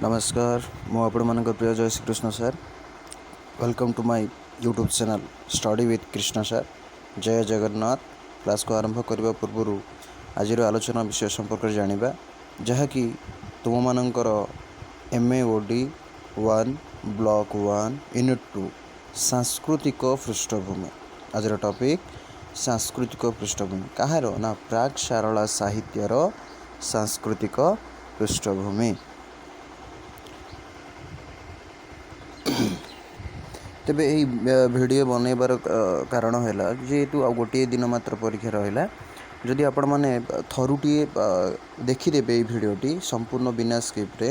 नमस्कार मु आपण प्रिय जय Shri Krishna sir welcome to my YouTube channel study with Krishna sir जय जगन्नाथ। क्लास को आरंभ करने पूर्व आज आलोचना विषय संपर्क में जाना जहाँकि तुम मानकर MA OD 1 ब्लॉक 1 यूनिट 2 सांस्कृतिक पृष्ठभूमि। आज टॉपिक सांस्कृतिक पृष्ठभूमि कହାର ना प्राक सारला साहित्यर सांस्कृतिक पृष्ठभूमि। तेबे यही वीडियो बनइबार कारण है जेहेतु आ गोटे दिन मात्र परीक्षा रहा जदि आपण मैंने थरुटी देखीदेवे ये भिडटी संपूर्ण बिना स्क्रिप्ट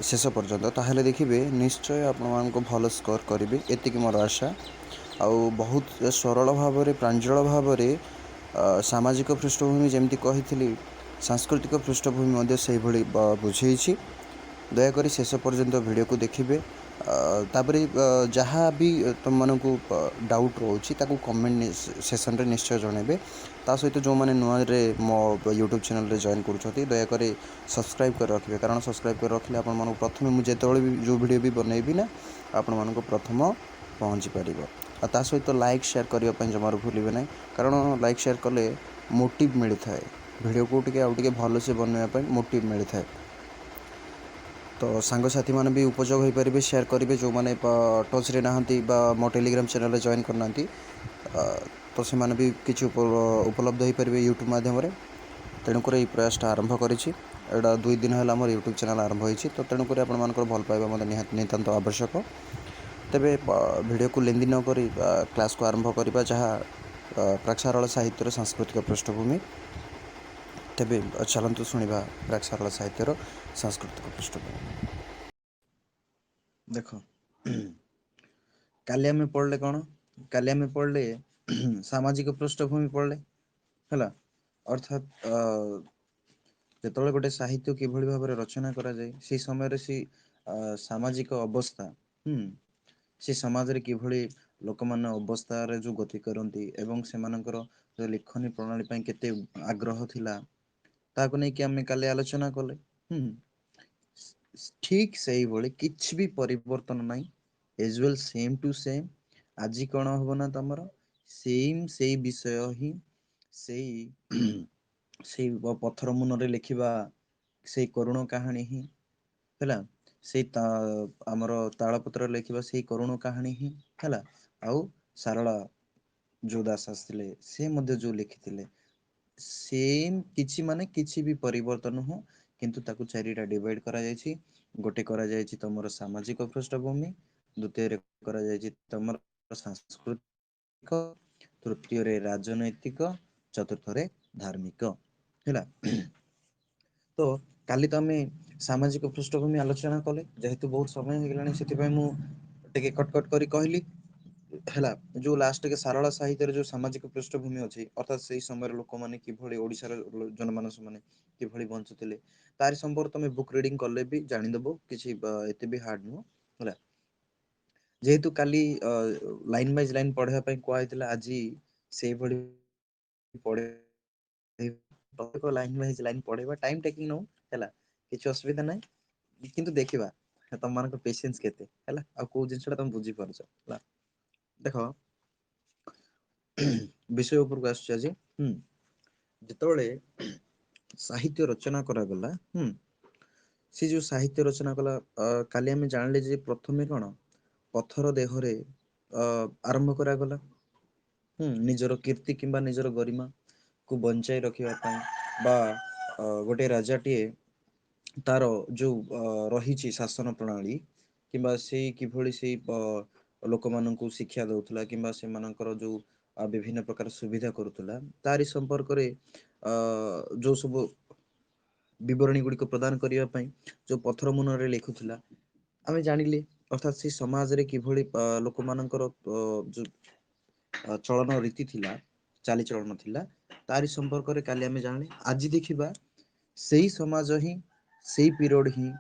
शेष पर्यंत ताहले देखिए निश्चय आपण भल स्कोर करेंगे एतिक मोर आशा। आउ बहुत सरल भाव में प्रांजल भाव में सामाजिक पृष्ठभूमि जमती कही सांस्कृतिक पृष्ठभूमि से बुझे दयाक शेष पर्यंत वीडियो को देखिए। तापरे जहाँ भी तुम मानक डाउट रोचे कमेंट सेक्शन रे निश्चय जनइबे। ता सहित जो मैंने नुआ मो यूट्यूब चैनल रे जॉइन कर दयाक सब्सक्राइब कर रखिए कारण सब्सक्राइब कर रखिले आपण प्रथम मुझे भी जो वीडियो भी बनइबी ना आपण प्रथम पहुँची पार। ता सहित लाइक शेयर करने जमार भूलें ना कारण लाइक शेयर कले मोटिव मिलता है वीडियो को टे भल से बनवाई मोटिव मिलता है। तो सांगसाथी मैंने भी उपयोग हो पारे शेयर करेंगे जो मैंने टच रे नहांती मो टेलीग्राम चैनल जॉइन करना तो से माने भी किसी उपलब्ध हो पारे यूट्यूब माध्यम तेणुक ये प्रयासटा आरंभ करा 2 दिन है आम यूट्यूब चैनल आरंभ होती तो तेणुक आप भल पाइबा मतलब नितांत आवश्यक। तेबे वीडियो को लेंदी नक क्लास को आरंभ करवा जहाँ प्राक्सारल साहित्यर सांस्कृतिक पृष्ठभूमि। तेबे चलतु शुणा प्राक्सारल साहित्यर सांस्कृतिक पृष्ठभूमि। देख काली आम पढ़ले कौन काली आम पढ़ले सामाजिक पृष्ठभूमि पढ़ले है अर्थात जो गोटे साहित्य किभली भाव में रचना करा जाए से समय से सामाजिक अवस्था से समाज रे किभली लोक मान अवस्था रे जो गति करती एवं से जो लिखनी प्रणाली केते आग्रह थिला ताको नहीं कि आम काली आलोचना कले। ठीक से ही किछि भी परिवर्तन नहीं as well same to same आज कौन हम ना तुमर सेम से विषय ही से पत्थर मुन रे लिखिबा से करुण कहानी ही है से आमर तालपत्र लिखा से करुण कहानी ही है आउ सारला जो दास आसते से जो लिखिते सेम किछि माने किछि भी परिवर्तन हो किंतु ताकू चारिटा डिवाइड करा जायछि। गोटे करा जायछि तमर सामाजिक पृष्ठभूमि द्वितीय करा जायछि तमर सांस्कृतिक तृतीय रे राजनैतिक चतुर्थ रे धार्मिक हैला। तो काली तो आम सामाजिक पृष्ठभूमि आलोचना कले जेहेतु बहुत समय हो गलानी से मु टे कट करी कहली है जो लास्ट के सारला साहित्य जो सामाजिक पृष्ठभूमि अच्छी अर्थात से समय लोक मैंने किभली ओडिशार जनमानस मैंने किभली बंचुले तार संपर्क तुम बुक रिडिंग कले भी जानीदेव किसी एत भी हार्ड नुह है जेहेतु काली लाइन बाइज लाइन पढ़ाई कहला आज से पढ़े लाइन वाइज लाइन पढ़ेबा टाइम टेकिंग नो हैला किछ असुविधा नहीं किंतु देखिबा तुम मान पेशेंस केते हैला आ को जिंसटा तुम बुझी पारछ हैला। देखो विषय ऊपर को आसुछ आज जेतबेले साहित्य रचना करागला से जो साहित्य रचना कला काली आम जानले जे प्रथमे कौन पत्थर देहरे आरंभ करागला निजर कीर्ति किंबा निजर गरिमा को बंचाई रखा बा गोटे राजाटीए तार जो रही शासन प्रणाली किंबा से किभली से लोक मानू शिक्षा दौला कि से जो विभिन्न प्रकार सुविधा करुला तारी संपर्क जो सब बरणी गुड़िक प्रदान करने जो पत्थर मुन रे लिखुला आम जानिले अर्थात से समाज रे किभली लोक मानकर जो चलन रीति थिला चाली चलन थिला तारी संपर्क रे काली आम जाने आज देखिबा सेही समाज ही सेही पीरियड ही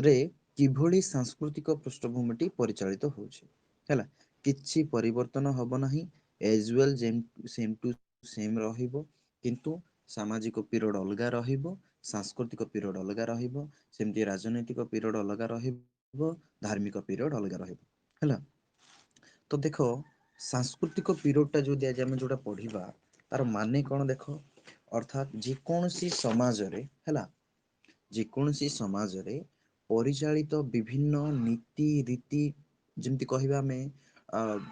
रे किभली सांस्कृतिक पृष्ठभूमि परिचालित होछि हैला किछि परिवर्तन हब नाही as well same to same रहिबो किंतु सामाजिक पीरियड अलगा रहिबो ସାଂସ୍କୃତିକ ପିରିୟଡ଼ ଅଲଗା ରହିବ, ସେମିତି ରାଜନୈତିକ ପିରିୟଡ଼ ଅଲଗା ରହିବ, ଧାର୍ମିକ ପିରିୟଡ଼ ଅଲଗା ରହିବ। ହେଲା, ତ ଦେଖ ସାଂସ୍କୃତିକ ପିରିୟଡ଼ଟା ଯଦି ଆଜି ଆମେ ଯୋଉଟା ପଢ଼ିବା ତାର ମାନେ କ'ଣ ଦେଖ, ଅର୍ଥାତ୍ ଯେକୌଣସି ସମାଜରେ ହେଲା, ଯେକୌଣସି ସମାଜରେ ପରିଚାଳିତ ବିଭିନ୍ନ ନୀତି ରୀତି, ଯେମିତି କହିବା ଆମେ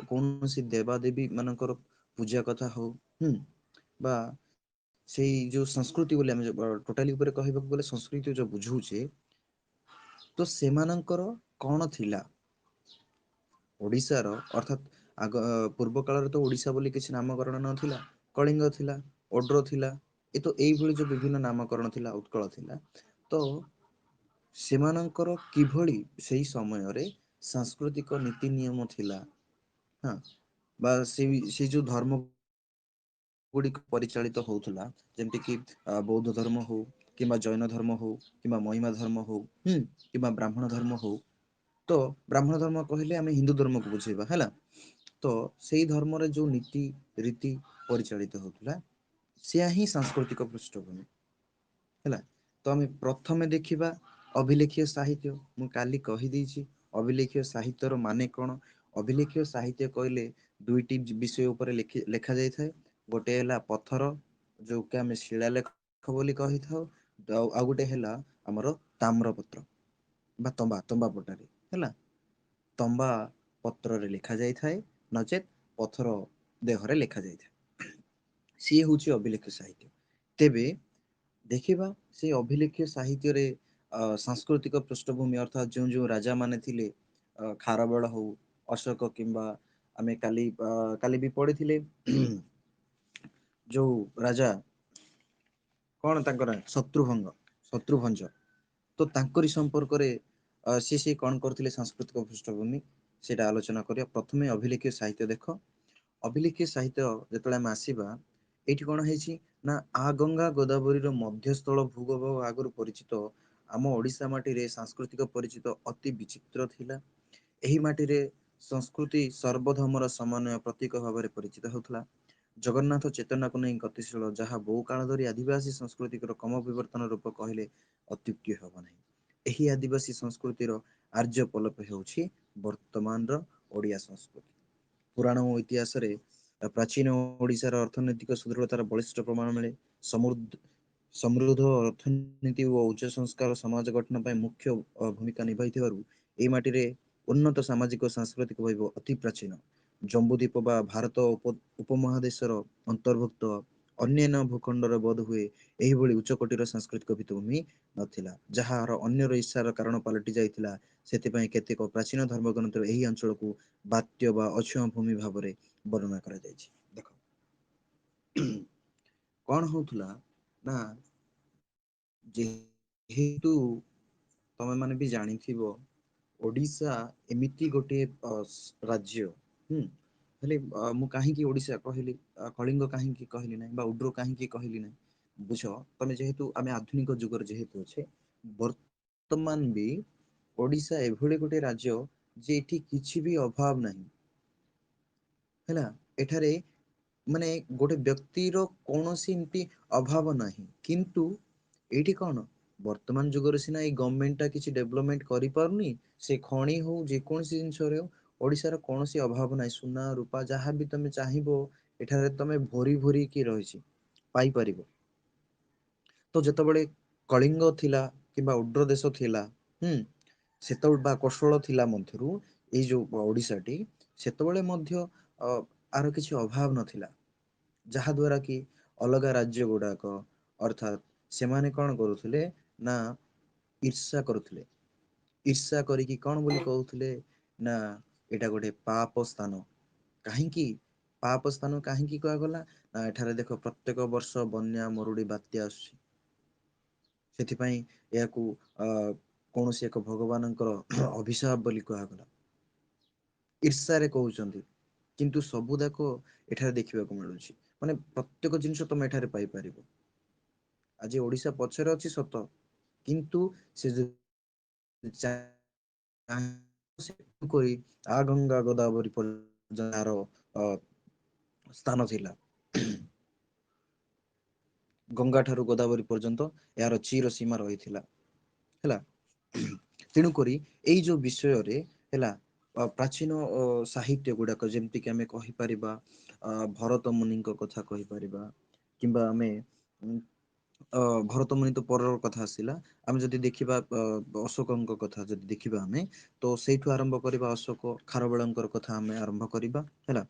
କୌଣସି ଦେବାଦେବୀ ମାନଙ୍କର ପୂଜା କଥା ହଉ, ବା ସେଇ ଯୋଉ ସଂସ୍କୃତି ବୋଲି ଆମେ ଟୋଟାଲି ଉପରେ କହିବାକୁ ଗଲେ ସଂସ୍କୃତି ଯୋଉ ବୁଝୁଛେ, ତ ସେମାନଙ୍କର କ'ଣ ଥିଲା ଓଡ଼ିଶାର, ଅର୍ଥାତ୍ ଆଗ ପୂର୍ବ କାଳରେ ତ ଓଡ଼ିଶା ବୋଲି କିଛି ନାମକରଣ ନଥିଲା, କଳିଙ୍ଗ ଥିଲା, ଓଡ୍ର ଥିଲା, ଏ ତ ଏଇଭଳି ଯୋଉ ବିଭିନ୍ନ ନାମକରଣ ଥିଲା, ଉତ୍କଳ ଥିଲା, ତ ସେମାନଙ୍କର କିଭଳି ସେଇ ସମୟରେ ସାଂସ୍କୃତିକ ନୀତି ନିୟମ ଥିଲା, ହଁ, ବା ସେଇ ଯୋଉ ଧର୍ମ ଗୁଡ଼ିକ ପରିଚାଳିତ ହଉଥିଲା, ଯେମିତିକି ବୌଦ୍ଧ ଧର୍ମ ହଉ କିମ୍ବା ଜୈନ ଧର୍ମ ହଉ କିମ୍ବା ମହିମା ଧର୍ମ ହଉ, କିମ୍ବା ବ୍ରାହ୍ମଣ ଧର୍ମ ହଉ, ତ ବ୍ରାହ୍ମଣ ଧର୍ମ କହିଲେ ଆମେ ହିନ୍ଦୁ ଧର୍ମକୁ ବୁଝେଇବା, ହେଲା, ତ ସେଇ ଧର୍ମରେ ଯୋଉ ନୀତି ରୀତି ପରିଚାଳିତ ହଉଥିଲା, ସେୟା ହିଁ ସାଂସ୍କୃତିକ ପୃଷ୍ଠଭୂମି। ହେଲା, ତ ଆମେ ପ୍ରଥମେ ଦେଖିବା ଅଭିଲେଖୀୟ ସାହିତ୍ୟ। ମୁଁ କାଲି କହିଦେଇଛି ଅଭିଲେଖୀୟ ସାହିତ୍ୟର ମାନେ କ'ଣ। ଅଭିଲେଖୀୟ ସାହିତ୍ୟ କହିଲେ ଦୁଇଟି ବିଷୟ ଉପରେ ଲେଖା ଯାଇଥାଏ। ଗୋଟେ ହେଲା ପଥର, ଯୋଉକି ଆମେ ଶିଳାଲେଖ ବୋଲି କହିଥାଉ, ଆଉ ଗୋଟେ ହେଲା ଆମର ତାମ୍ରପତ୍ର ବା ତମ୍ବା ପଟାରେ, ହେଲା, ତମ୍ବା ପତ୍ରରେ ଲେଖା ଯାଇଥାଏ, ନଚେତ୍ ପଥର ଦେହରେ ଲେଖା ଯାଇଥାଏ, ସିଏ ହଉଛି ଅଭିଲେଖ ସାହିତ୍ୟ। ତେବେ ଦେଖିବା ସେଇ ଅଭିଲେଖୀୟ ସାହିତ୍ୟରେ ସାଂସ୍କୃତିକ ପୃଷ୍ଠଭୂମି, ଅର୍ଥାତ୍ ଯେଉଁ ଯେଉଁ ରାଜା ମାନେ ଥିଲେ, ଖାରବେଳ ହଉ, ଅଶୋକ, କିମ୍ବା ଆମେ କାଲି ବି ପଢିଥିଲେ ଯୋଉ ରାଜା, କ'ଣ ତାଙ୍କ ନାଁ, ଶତ୍ରୁଭଞ୍ଜ, ତ ତାଙ୍କରି ସମ୍ପର୍କରେ ସେ କ'ଣ କରୁଥିଲେ ସାଂସ୍କୃତିକ ପୃଷ୍ଠଭୂମି, ସେଇଟା ଆଲୋଚନା କରିବା। ପ୍ରଥମେ ଅଭିଲେଖୀୟ ସାହିତ୍ୟ ଦେଖ। ଅଭିଲେଖୀୟ ସାହିତ୍ୟ ଯେତେବେଳେ ଆମେ ଆସିବା, ଏଇଠି କ'ଣ ହେଇଛି ନା, ଗଙ୍ଗା ଗୋଦାବରୀର ମଧ୍ୟସ୍ଥଳ ଭୂଗୋଳ ଆଗରୁ ପରିଚିତ ଆମ ଓଡ଼ିଶା ମାଟିରେ ସାଂସ୍କୃତିକ ପରିଚିତ ଅତି ବିଚିତ୍ର ଥିଲା। ଏହି ମାଟିରେ ସଂସ୍କୃତି ସର୍ବଧର୍ମର ସମନ୍ୱୟ ପ୍ରତୀକ ଭାବରେ ପରିଚିତ ହେଉଥିଲା। ଜଗନ୍ନାଥ ଚେତନାକୁ ନେଇ ଗତିଶୀଳ, ଯାହା ବହୁ କାଳ ଧରି ଆଦିବାସୀ ସଂସ୍କୃତିର କ୍ରମ ବିବର୍ତ୍ତନ ରୂପ କହିଲେ ଅତ୍ୟୁକ୍ତି ହେବ ନାହିଁ। ଏହି ଆଦିବାସୀ ସଂସ୍କୃତିର ଆର୍ଯ୍ୟ ପଲପ ହେଉଛି ବର୍ତ୍ତମାନର ଓଡ଼ିଆ ସଂସ୍କୃତି। ପୁରାଣ ଓ ଇତିହାସରେ ପ୍ରାଚୀନ ଓଡ଼ିଶାର ଅର୍ଥନୈତିକ ସୁଦୃଢ଼ତାର ବଳିଷ୍ଠ ପ୍ରମାଣ ମିଳେ। ସମୃଦ୍ଧ ଅର୍ଥନୀତି ଓ ଉଚ୍ଚ ସଂସ୍କାର ସମାଜ ଗଠନ ପାଇଁ ମୁଖ୍ୟ ଭୂମିକା ନିଭାଇଥିବାରୁ ଏହି ମାଟିରେ ଉନ୍ନତ ସାମାଜିକ ଓ ସାଂସ୍କୃତିକ ବୈଭବ ଅତି ପ୍ରାଚୀନ। ଜମ୍ବୁଦ୍ୱୀପ ବା ଭାରତ ଉପମହାଦେଶର ଅନ୍ତର୍ଭୁକ୍ତ ଅନ୍ୟାନ୍ୟ ଭୂଖଣ୍ଡର ବୋଧ ହୁଏ ଏହିଭଳି ଉଚ୍ଚକୋଟୀର ସାଂସ୍କୃତିକ ଭିତ୍ତିଭୂମି ନଥିଲା, ଯାହାର ଅନ୍ୟର ଇର୍ଷାର କାରଣ ପାଲଟି ଯାଇଥିଲା। ସେଥିପାଇଁ କେତେକ ପ୍ରାଚୀନ ଧର୍ମଗ୍ରନ୍ଥରେ ଏହି ଅଞ୍ଚଳକୁ ବାତ୍ୟ ବା ଅଛୁଆଁ ଭୂମି ଭାବରେ ବର୍ଣ୍ଣନା କରାଯାଇଛି। ଦେଖ କ'ଣ ହଉଥିଲା ନା, ଯେହେତୁ ତମେ ମାନେ ବି ଜାଣିଥିବ ଓଡ଼ିଶା ଏମିତି ଗୋଟିଏ ରାଜ୍ୟ, ହେଲେ ମୁଁ କାହିଁକି ଓଡ଼ିଶା କହିଲି, କଳିଙ୍ଗ କାହିଁକି କହିଲି ନାହିଁ, ବା ଉଡ୍ର କାହିଁକି କହିଲି ନାହିଁ, ବୁଝ, ତମେ ଯେହେତୁ ଆମେ ଆଧୁନିକ ଯୁଗରେ ଯେହେତୁ ଅଛେ, ବର୍ତ୍ତମାନ ବି ଓଡ଼ିଶା ଏଭଳି ଗୋଟେ ରାଜ୍ୟ ଯେ ଏଠି କିଛି ବି ଅଭାବ ନାହିଁ, ହେଲା, ଏଠାରେ ମାନେ ଗୋଟେ ବ୍ୟକ୍ତିର କୌଣସି ଏମିତି ଅଭାବ ନାହିଁ। କିନ୍ତୁ ଏଇଠି କ'ଣ, ବର୍ତ୍ତମାନ ଯୁଗରେ ସିନା ଏଇ ଗଭର୍ଣ୍ଣମେଣ୍ଟଟା କିଛି ଡେଭଲପମେଣ୍ଟ କରିପାରୁନି, ସେ ଖଣି ହଉ ଯେକୌଣସି ଜିନିଷରେ ହଉ, ଓଡ଼ିଶାର କୌଣସି ଅଭାବ ନାହିଁ। ସୁନା ରୂପା ଯାହା ବି ତମେ ଚାହିଁବ ଏଠାରେ ତମେ ଭରି ଭରିକି ରହିଛି, ପାଇପାରିବ। ତ ଯେତେବେଳେ କଳିଙ୍ଗ ଥିଲା କିମ୍ବା ଉଡ୍ର ଦେଶ ଥିଲା, ସେତେବେଳେ ବା କୋଶଳ ଥିଲା ମଧ୍ୟରୁ ଏଇ ଯୋଉ ଓଡ଼ିଶାଟି, ସେତେବେଳେ ମଧ୍ୟ ଆର କିଛି ଅଭାବ ନଥିଲା। ଯାହା ଦ୍ୱାରା କି ଅଲଗା ରାଜ୍ୟ ଗୁଡ଼ାକ, ଅର୍ଥାତ୍ ସେମାନେ କ'ଣ କରୁଥିଲେ ନା, ଈର୍ଷା କରୁଥିଲେ। ଈର୍ଷା କରିକି କ'ଣ ବୋଲି କହୁଥିଲେ ନା, ଏଇଟା ଗୋଟେ ପାପ ସ୍ଥାନ। କାହିଁକି ପାପ ସ୍ଥାନ କାହିଁକି କୁହାଗଲା ନା, ଏଠାରେ ଦେଖ ପ୍ରତ୍ୟେକ ବର୍ଷ ବନ୍ୟା, ମରୁଡ଼ି, ବାତ୍ୟା ଆସୁଛି। ସେଥିପାଇଁ ଏହାକୁ କୌଣସି ଏକ ଭଗବାନଙ୍କର ଅଭିଶାପ ବୋଲି କୁହାଗଲା। ଈର୍ଷାରେ କହୁଛନ୍ତି, କିନ୍ତୁ ସବୁଯାକ ଏଠାରେ ଦେଖିବାକୁ ମିଳୁଛି। ମାନେ ପ୍ରତ୍ୟେକ ଜିନିଷ ତମେ ଏଠାରେ ପାଇପାରିବ। ଆଜି ଓଡ଼ିଶା ପଛରେ ଅଛି ସତ, କିନ୍ତୁ ସେ କରି ଗଙ୍ଗା ଗୋଦାବରୀ ପର୍ଯ୍ୟନ୍ତର ସ୍ଥାନ ଥିଲା। ଗଙ୍ଗା ଠାରୁ ଗୋଦାବରୀ ପର୍ଯ୍ୟନ୍ତ ଏହାର ଚିର ସୀମା ରହିଥିଲା ହେଲା। ତେଣୁକରି ଏଇ ଯୋଉ ବିଷୟରେ ହେଲା ପ୍ରାଚୀନ ସାହିତ୍ୟ ଗୁଡାକ ଯେମିତିକି ଆମେ କହିପାରିବା ଭରତ ମୁନିଙ୍କ କଥା କହିପାରିବା, କିମ୍ବା ଆମେ ଭରତ ମୁନି ତ ପରର କଥା ଆସିଲା, ଆମେ ଯଦି ଦେଖିବା ଅଶୋକଙ୍କ କଥା ଯଦି ଦେଖିବା ଆମେ, ତ ସେଇଠୁ ଆରମ୍ଭ କରିବା ଅଶୋକ ଖାରବେଳଙ୍କର କଥା ଆମେ ଆରମ୍ଭ କରିବା ହେଲା।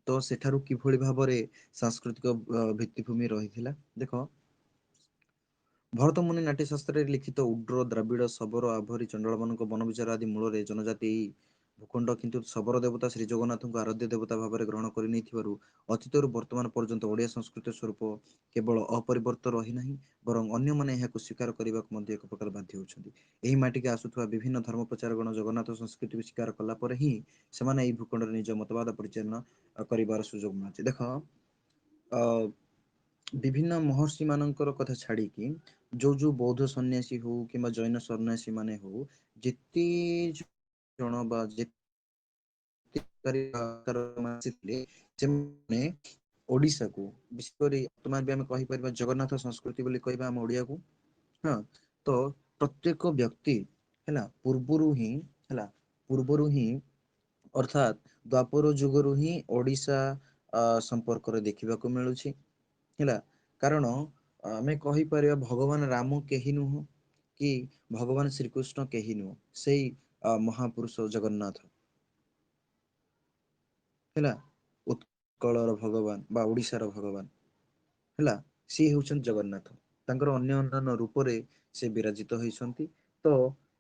ତ ସେଠାରୁ କିଭଳି ଭାବରେ ସାଂସ୍କୃତିକ ଭିତ୍ତିଭୂମି ରହିଥିଲା ଦେଖ। ଭରତମୁନି ନାଟ୍ୟଶାସ୍ତ୍ରରେ ଲିଖିତ ଉଡ୍ର ଦ୍ରାବିଡ଼ ଶବର ଆଭରି ଚଣ୍ଡାଳମାନଙ୍କ ବନବିଚାର ଆଦି ମୂଳରେ ଜନଜାତି ଏହି ଭୂଖଣ୍ଡ କିନ୍ତୁ ଶବର ଦେବତା ଶ୍ରୀ ଜଗନ୍ନାଥଙ୍କୁ ଆରାଧ୍ୟ ଦେବତା ଭାବରେ ଗ୍ରହଣ କରିନେଇଥିବାରୁ ଅତୀତରୁ ବର୍ତ୍ତମାନ ପର୍ଯ୍ୟନ୍ତ ଓଡ଼ିଆ ସଂସ୍କୃତି ସ୍ୱରୂପ କେବଳ ଅପରିବର୍ତ୍ତ ରହିନାହିଁ, ବରଂ ଅନ୍ୟମାନେ ଏହାକୁ ସ୍ୱୀକାର କରିବାକୁ ମଧ୍ୟ ଏକ ପ୍ରକାର ବାଧ୍ୟ ହେଉଛନ୍ତି। ଏହି ମାଟିକୁ ଆସୁଥିବା ବିଭିନ୍ନ ଧର୍ମ ପ୍ରଚାର ଗଣ ଜଗନ୍ନାଥ ସଂସ୍କୃତିକୁ ସ୍ୱୀକାର କଲା ପରେ ହିଁ ସେମାନେ ଏହି ଭୂଖଣ୍ଡରେ ନିଜ ମତବାଦ ପରିଚାଳନା କରିବାର ସୁଯୋଗ ମିଳୁଛି। ଦେଖ ବିଭିନ୍ନ ମହର୍ଷି ମାନଙ୍କର କଥା ଛାଡିକି ଯୋଉ ବୌଦ୍ଧ ସନ୍ନ୍ୟାସୀ ହଉ କିମ୍ବା ଜୈନ ସନ୍ନ୍ୟାସୀ ମାନେ ହଉ, ଯେତେ ଜଣ ବା ଆସିଥିଲେ ସେମାନେ ଓଡିଶାକୁ ବିଶେଷ କରି ବର୍ତ୍ତମାନ ବି ଆମେ କହିପାରିବା ଜଗନ୍ନାଥ ସଂସ୍କୃତି ବୋଲି କହିବା ଆମ ଓଡିଆକୁ। ହଁ, ତ ପ୍ରତ୍ୟେକ ବ୍ୟକ୍ତି ହେଲା ପୂର୍ବରୁ ହିଁ ଅର୍ଥାତ୍ ଦ୍ୱାପର ଯୁଗରୁ ହିଁ ଓଡିଶା ସମ୍ପର୍କରେ ଦେଖିବାକୁ ମିଳୁଛି ହେଲା। କାରଣ ଆମେ କହିପାରିବା ଭଗବାନ ରାମ କେହି ନୁହଁ କି ଭଗବାନ ଶ୍ରୀକୃଷ୍ଣ କେହି ନୁହଁ, ସେଇ ମହାପୁରୁଷ ଜଗନ୍ନାଥ ହେଲା, ଉତ୍କଳର ଭଗବାନ ବା ଓଡିଶାର ଭଗବାନ ହେଲା, ସିଏ ହେଉଛନ୍ତି ଜଗନ୍ନାଥ। ତାଙ୍କର ଅନ୍ୟ ଅନ୍ୟାନ୍ୟ ରୂପରେ ସେ ବିରାଜିତ ହେଇଛନ୍ତି। ତ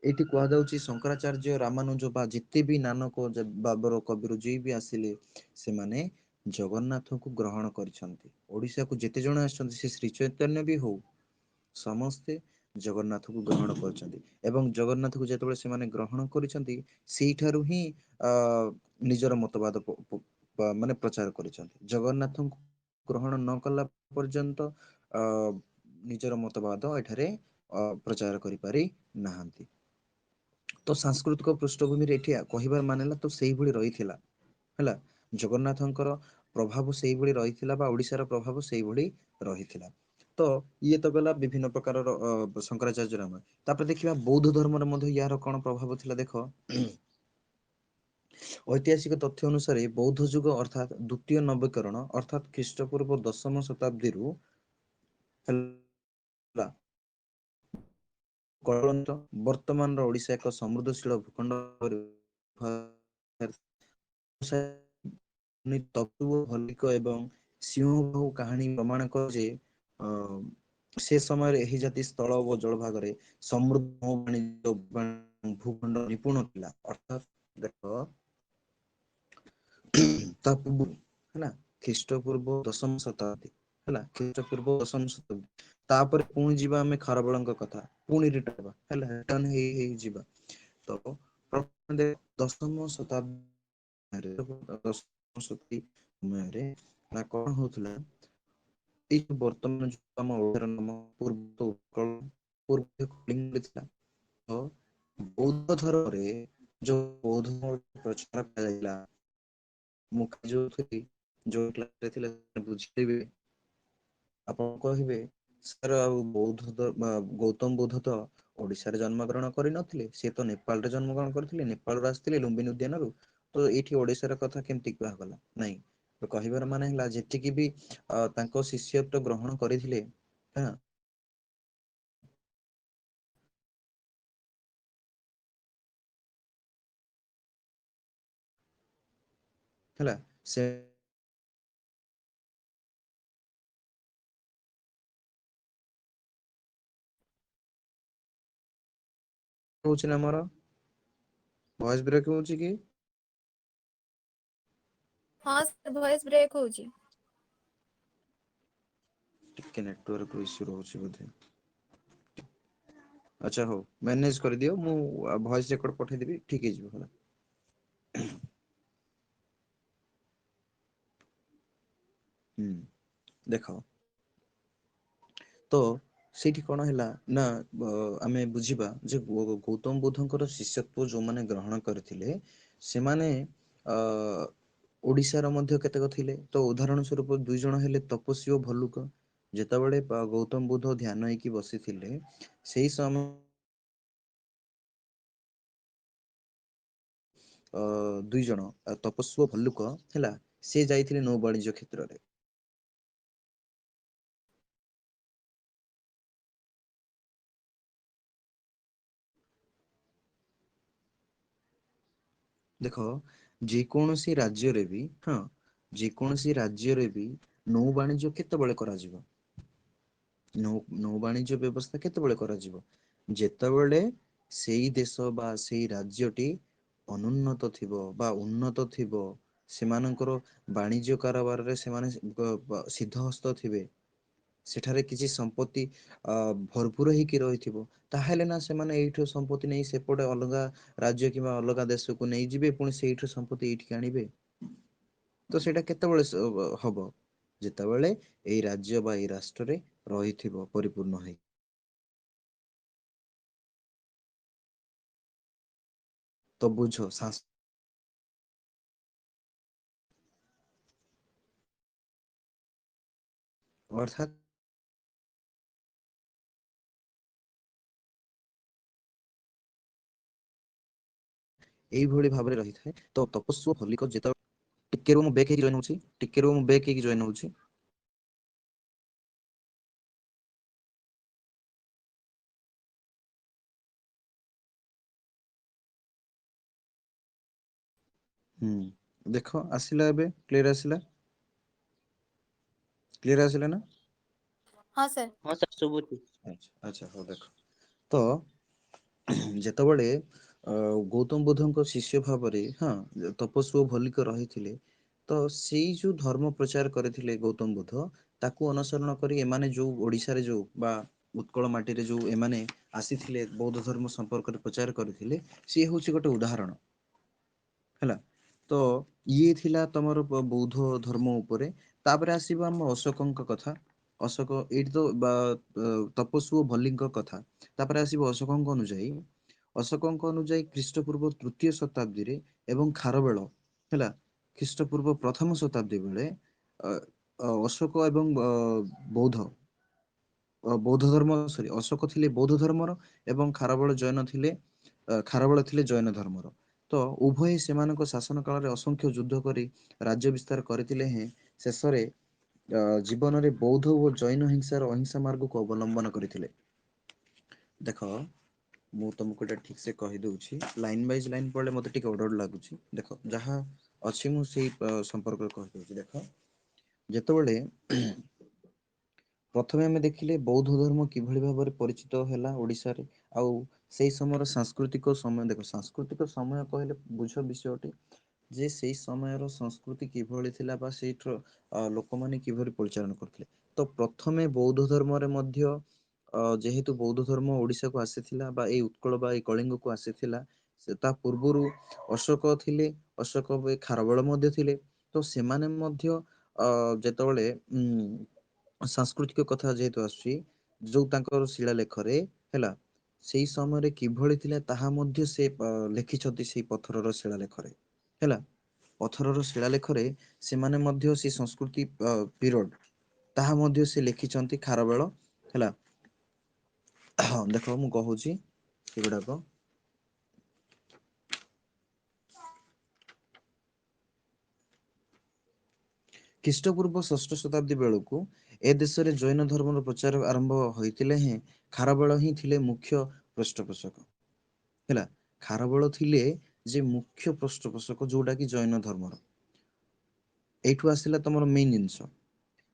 ଏଇଠି କୁହାଯାଉଛି ଶଙ୍କରାଚାର୍ଯ୍ୟ ରାମାନୁଜ ବା ଯେତେ ବି ନାନକ ବାବର କବିର ଯିଏ ବି ଆସିଲେ ସେମାନେ ଜଗନ୍ନାଥଙ୍କୁ ଗ୍ରହଣ କରିଛନ୍ତି। ଓଡିଶାକୁ ଯେତେ ଜଣ ଆସିଛନ୍ତି, ସେ ଶ୍ରୀ ଚୈତନ୍ୟ ବି ହଉ ସମସ୍ତେ ଜଗନ୍ନାଥକୁ ଗ୍ରହଣ କରିଛନ୍ତି। ଏବଂ ଜଗନ୍ନାଥକୁ ଯେତେବେଳେ ସେମାନେ ଗ୍ରହଣ କରିଛନ୍ତି ସେଇଠାରୁ ହିଁ ନିଜର ମତବାଦ ମାନେ ପ୍ରଚାର କରିଛନ୍ତି। ଜଗନ୍ନାଥଙ୍କୁ ଗ୍ରହଣ ନ କଲା ପର୍ଯ୍ୟନ୍ତ ନିଜର ମତବାଦ ଏଠାରେ ପ୍ରଚାର କରିପାରି ନାହାନ୍ତି। ତ ସାଂସ୍କୃତିକ ପୃଷ୍ଠଭୂମିରେ ଏଠି କହିବାର ମାନେ ହେଲା ତ ସେଇଭଳି ରହିଥିଲା ହେଲା। ଜଗନ୍ନାଥଙ୍କର ପ୍ରଭାବ ସେଇଭଳି ରହିଥିଲା ବା ଓଡିଶାର ପ୍ରଭାବ ସେଇଭଳି ରହିଥିଲା। ତ ଇଏ ତ ଗଲା ବିଭିନ୍ନ ପ୍ରକାରର ଶଙ୍କରାଚାର୍ଯ୍ୟ ରାମ। ତାପରେ ଦେଖିବା ବୌଦ୍ଧ ଧର୍ମରେ ମଧ୍ୟ ୟାର କଣ ପ୍ରଭାବ ଥିଲା ଦେଖ। ଐତିହାସିକ ତଥ୍ୟ ଅନୁସାରେ ବୌଦ୍ଧ ଯୁଗ ଅର୍ଥାତ୍ ଦ୍ଵିତୀୟ ନବୀକରଣ ଅର୍ଥାତ୍ ଖ୍ରୀଷ୍ଟପୂର୍ବ ଦଶମ ଶତାବ୍ଦୀରୁ ହେଲା ବର୍ତ୍ତମାନର ଓଡିଶା ଏକ ସମୃଦ୍ଧଶୀଳ ଭୂଖଣ୍ଡ ଭଲିକ ଏବଂ ସିଂହ କାହାଣୀ ପ୍ରମାଣ କର ଯେ ସେ ସମୟରେ ଏହି ଜାତି ସ୍ଥଳ ଓ ଜଳଭାଗରେ ସମୃଦ୍ଧ ଭୂଖଣ୍ଡ ନିପୁଣ ଥିଲା। ଅର୍ଥାତ୍ ଦେଖ ତା ପୂର୍ବରୁ ହେଲା ଖ୍ରୀଷ୍ଟ ପୂର୍ବ ଦଶମ ଶତାବ୍ଦୀ ହେଲା ଖ୍ରୀଷ୍ଟପୂର୍ବ ଦଶମ ଶତାବ୍ଦୀ ତାପରେ ପୁଣି ଯିବା ଆମେ ଖାରବେଳଙ୍କ କଥା ପୁଣି ରିଟର୍ନ ହେଲା ରିଟର୍ନ ହେଇ ଯିବା ତ ପ୍ରଥମେ ଦଶମ ଶତାବ୍ଦୀ ସମୟରେ ନା କଣ ହଉଥିଲା ଏଇ ଯୋଉ ବର୍ତ୍ତମାନ ଯୋଉ ଆମ ଓଡିଶାର ନାମ ପୂର୍ବ ଉତ୍କଳ ପୂର୍ବ କଳିଙ୍ଗ ଥିଲା ତ ବୌଦ୍ଧ ଧର୍ମରେ ଯୋଉ ବୌଦ୍ଧ ଧର୍ମ ପ୍ରଚାର କରାଯାଇଥିଲା ମୁଁ ଯୋଉଥିଲି ଯୋଉ କ୍ଲାସରେ ଥିଲେ ବୁଝେଇବେ ଆପଣ କହିବେ ସାର୍ ଆଉ ବୌଦ୍ଧ ଗୌତମ ବୁଦ୍ଧ ତ ଓଡିଶାରେ ଜନ୍ମ ଗ୍ରହଣ କରିନଥିଲେ ସେ ତ ନେପାଳରେ ଜନ୍ମ ଗ୍ରହଣ କରିଥିଲେ ନେପାଳରୁ ଆସିଥିଲେ ଲୁମ୍ବିନି ଉଦ୍ୟାନରୁ ତ ଏଇଠି ଓଡିଶାର କଥା କେମିତି କୁହାଗଲା ନାଇଁ ତ କହିବାର ମାନେ ହେଲା ଯେତିକି ବି ତାଙ୍କ ଶିଷ୍ୟତ୍ୱ ଗ୍ରହଣ କରିଥିଲେ ହଁ ହେଲା ସେ ହଉଛି ନା ଆମର ଭଏସ ବ୍ରେକ୍ ହଉଛି କି? ହଁ ଭଏସ ବ୍ରେକ୍ ହଉଛି। ଟିକେ ନେଟୱାର୍କ ଇସ୍ୟୁ ରହୁଛି ବୋଧେ। ଆଚ୍ଛା ହଉ ମ୍ୟାନେଜ କରିଦିଅ ମୁଁ ଭଏସ ରେକର୍ଡ ପଠେଇଦେବି ଠିକ ହେଇଯିବ ହେଲା। ହୁଁ ଦେଖ ତ ସେଇଠି କଣ ହେଲା ନା ଆମେ ବୁଝିବା ଯେ ଗୌତମ ବୁଦ୍ଧଙ୍କର ଶିଷ୍ୟତ୍ଵ ଯୋଉମାନେ ଗ୍ରହଣ କରିଥିଲେ ସେମାନେ ଅ ଓଡିଶାର ମଧ୍ୟ କେତେକ ଥିଲେ ତ ଉଦାହରଣ ସ୍ୱରୂପ ଦୁଇ ଜଣ ହେଲେ ତପସ୍ୱୀ ଓ ଭଲ୍ଲୁକ ଯେତେବେଳେ ଗୌତମ ବୁଦ୍ଧ ଧ୍ୟାନ ହେଇକି ବସିଥିଲେ ସେଇ ସମୟ ଦୁଇ ଜଣ ତପସ୍ୱ ଭଲ୍ଲୁକ ହେଲା ସେ ଯାଇଥିଲେ ନୌବାଣିଜ୍ୟ କ୍ଷେତ୍ରରେ। ଦେଖ ଯେକୌଣସି ରାଜ୍ୟରେ ବି ହଁ ଯେକୌଣସି ରାଜ୍ୟରେ ବି ନୌବାଣିଜ୍ୟ କେତେବେଳେ କରାଯିବ? ନୌବାଣିଜ୍ୟ ବ୍ୟବସ୍ଥା କେତେବେଳେ କରାଯିବ? ଯେତେବେଳେ ସେଇ ଦେଶ ବା ସେଇ ରାଜ୍ୟଟି ଅନୁନ୍ନତ ଥିବ ବା ଉନ୍ନତ ଥିବ, ସେମାନଙ୍କର ବାଣିଜ୍ୟ କାରବାରରେ ସେମାନେ ସିଦ୍ଧହସ୍ତ ଥିବେ, ସେଠାରେ କିଛି ସମ୍ପତ୍ତି ଭରପୁର ହେଇକି ରହିଥିବ, ତାହେଲେ ନା ସେମାନେ ଏଇଠୁ ସମ୍ପତ୍ତି ନେଇ ସେପଟେ ଅଲଗା ରାଜ୍ୟ କିମ୍ବା ଅଲଗା ଦେଶକୁ ନେଇଯିବେ, ପୁଣି ସେଇଠୁ ସମ୍ପତ୍ତି ଏଇଠିକି ଆଣିବେ। ତ ସେଇଟା କେତେବେଳେ ହବ? ଯେତେବେଳେ ଏଇ ରାଜ୍ୟ ବା ଏଇ ରାଷ୍ଟ୍ରରେ ରହିଥିବ ପରିପୂର୍ଣ୍ଣ ହେଇ। ତ ବୁଝ ଅର୍ଥାତ୍ ଏଇଭଳି ଭାବରେ ରହିଥାଏ। ତ ତପସ୍ୱ ଭଲ୍ଲିକ ଯେତେବେଳେ ଟିକେ ରୁହ ମୁଁ ବ୍ୟାକ୍ ହେଇକି ଜଏନ୍ ହଉଛି, ଟିକେ ରୁହ ମୁଁ ବ୍ୟାକ୍ ହେଇକି ଜଏନ୍ ହଉଛି। ହୁଁ ଦେଖ ଆସିଲା, ଏବେ କ୍ଲିୟର ଆସିଲା? କ୍ଲିୟର ଆସିଲା ନା? हाँ सर। ହଁ ସାର୍ ଶୁଭୁଛି। ଆଚ୍ଛା ଆଚ୍ଛା ହଉ ଦେଖ ତ ଯେତେବେଳେ ଗୌତମ ବୁଦ୍ଧଙ୍କ ଶିଷ୍ୟ ଭାବରେ ତପସ୍ୱ ଭଲ୍ଲିକ ରହିଥିଲେ, ତ ସେଇ ଯୋଉ ଧର୍ମ ପ୍ରଚାର କରିଥିଲେ ଗୌତମ ବୁଦ୍ଧ, ତାକୁ ଅନୁସରଣ କରି ଏମାନେ ଯୋଉ ଓଡିଶାରେ ଯୋଉ ବା ଉତ୍କଳ ମାଟିରେ ଯୋଉ ଏମାନେ ଆସିଥିଲେ ବୌଦ୍ଧ ଧର୍ମ ସମ୍ପର୍କରେ ପ୍ରଚାର କରିଥିଲେ, ସିଏ ହଉଛି ଗୋଟେ ଉଦାହରଣ ହେଲା। ତ ଇଏ ଥିଲା ତମର ବୌଦ୍ଧ ଧର୍ମ ଉପରେ। ତାପରେ ଆସିବ ଆମ ଅଶୋକଙ୍କ କଥା। ଅଶୋକ ଏଇଠି ତ ତପସ୍ୱ ଭଲ୍ଲିଙ୍କ କଥା। ତାପରେ ଆସିବ ଅଶୋକଙ୍କ ଅନୁଯାୟୀ, ଅଶୋକଙ୍କ ଅନୁଯାୟୀ ଖ୍ରୀଷ୍ଟ ପୂର୍ବ ତୃତୀୟ ଶତାବ୍ଦୀରେ ଏବଂ ଖାରବେଳ ହେଲା ଖ୍ରୀଷ୍ଟପୂର୍ବ ପ୍ରଥମ ଶତାବ୍ଦୀ ବେଳେ ଅଶୋକ ଏବଂ ବୌଦ୍ଧ ବୌଦ୍ଧ ଧର୍ମ ଅଶୋକ ଥିଲେ ବୌଦ୍ଧ ଧର୍ମର ଏବଂ ଖାରବେଳ ଜୈନ ଥିଲେ ଖାରବେଳ ଥିଲେ ଜୈନ ଧର୍ମର। ତ ଉଭୟ ସେମାନଙ୍କ ଶାସନ କାଳରେ ଅସଂଖ୍ୟ ଯୁଦ୍ଧ କରି ରାଜ୍ୟ ବିସ୍ତାର କରିଥିଲେ ହେଁ ଶେଷରେ ଜୀବନରେ ବୌଦ୍ଧ ଓ ଜୈନ ହିଂସାର ଅହିଂସା ମାର୍ଗକୁ ଅବଲମ୍ବନ କରିଥିଲେ। ଦେଖ ମୁଁ ତମକୁ ଏଇଟା ଠିକ ସେ କହିଦଉଛି, ଲାଇନ ବାଇଜ ଲାଇନ ପଢିଲେ ମତେ ଟିକେ ଅଡ ଅଡ ଲାଗୁଛି। ଦେଖ ଯାହା ଅଛି ମୁଁ ସେଇ ସମ୍ପର୍କରେ କହିଦଉଛି। ଦେଖ ଯେତେବେଳେ ପ୍ରଥମେ ଆମେ ଦେଖିଲେ ବୌଦ୍ଧ ଧର୍ମ କିଭଳି ଭାବରେ ପରିଚିତ ହେଲା ଓଡିଶାରେ, ଆଉ ସେଇ ସମୟର ସାଂସ୍କୃତିକ ସମୟ ଦେଖ ସାଂସ୍କୃତିକ ସମୟ କହିଲେ ବୁଝ ବିଷୟଟି ଯେ ସେଇ ସମୟର ସଂସ୍କୃତି କିଭଳି ଥିଲା ବା ସେଇଠର ଲୋକମାନେ କିଭଳି ପରିଚାଳନା କରୁଥିଲେ। ତ ପ୍ରଥମେ ବୌଦ୍ଧ ଧର୍ମରେ ମଧ୍ୟ ଯେହେତୁ ବୌଦ୍ଧ ଧର୍ମ ଓଡିଶାକୁ ଆସିଥିଲା ବା ଏଇ ଉତ୍କଳ ବା ଏଇ କଳିଙ୍ଗକୁ ଆସିଥିଲା, ସେ ତା ପୂର୍ବରୁ ଅଶୋକ ଥିଲେ, ଅଶୋକ ଖାରବେଳ ମଧ୍ୟ ଥିଲେ। ତ ସେମାନେ ମଧ୍ୟ ଯେତେବେଳେ ସାଂସ୍କୃତିକ କଥା ଯେହେତୁ ଆସୁଛି, ଯୋଉ ତାଙ୍କର ଶିଳା ଲେଖରେ ହେଲା ସେଇ ସମୟରେ କିଭଳି ଥିଲା ତାହା ମଧ୍ୟ ସେ ଲେଖିଛନ୍ତି ସେଇ ପଥରର ଶିଳା ଲେଖରେ ହେଲା। ପଥରର ଶିଳାଲେଖରେ ସେମାନେ ମଧ୍ୟ ସେ ସଂସ୍କୃତି ପିରିୟଡ ତାହା ମଧ୍ୟ ସେ ଲେଖିଛନ୍ତି ଖାରବେଳ ହେଲା। ହଁ ଦେଖ ମୁଁ କହୁଛି ସେଗୁଡାକ ଖ୍ରୀଷ୍ଟପୂର୍ବ ଷଷ୍ଠ ଶତାବ୍ଦୀ ବେଳକୁ ଏ ଦେଶରେ ଜୈନ ଧର୍ମର ପ୍ରଚାର ଆରମ୍ଭ ହୋଇଥିଲେ ହେଁ ଖାରବେଳ ହିଁ ଥିଲେ ମୁଖ୍ୟ ପୃଷ୍ଠପୋଷକ ହେଲା। ଖାରବେଳ ଥିଲେ ଯେ ମୁଖ୍ୟ ପୃଷ୍ଠପୋଷକ ଯୋଉଟା କି ଜୈନ ଧର୍ମର। ଏଇଠୁ ଆସିଲା ତମର ମେନ୍ ଜିନିଷ,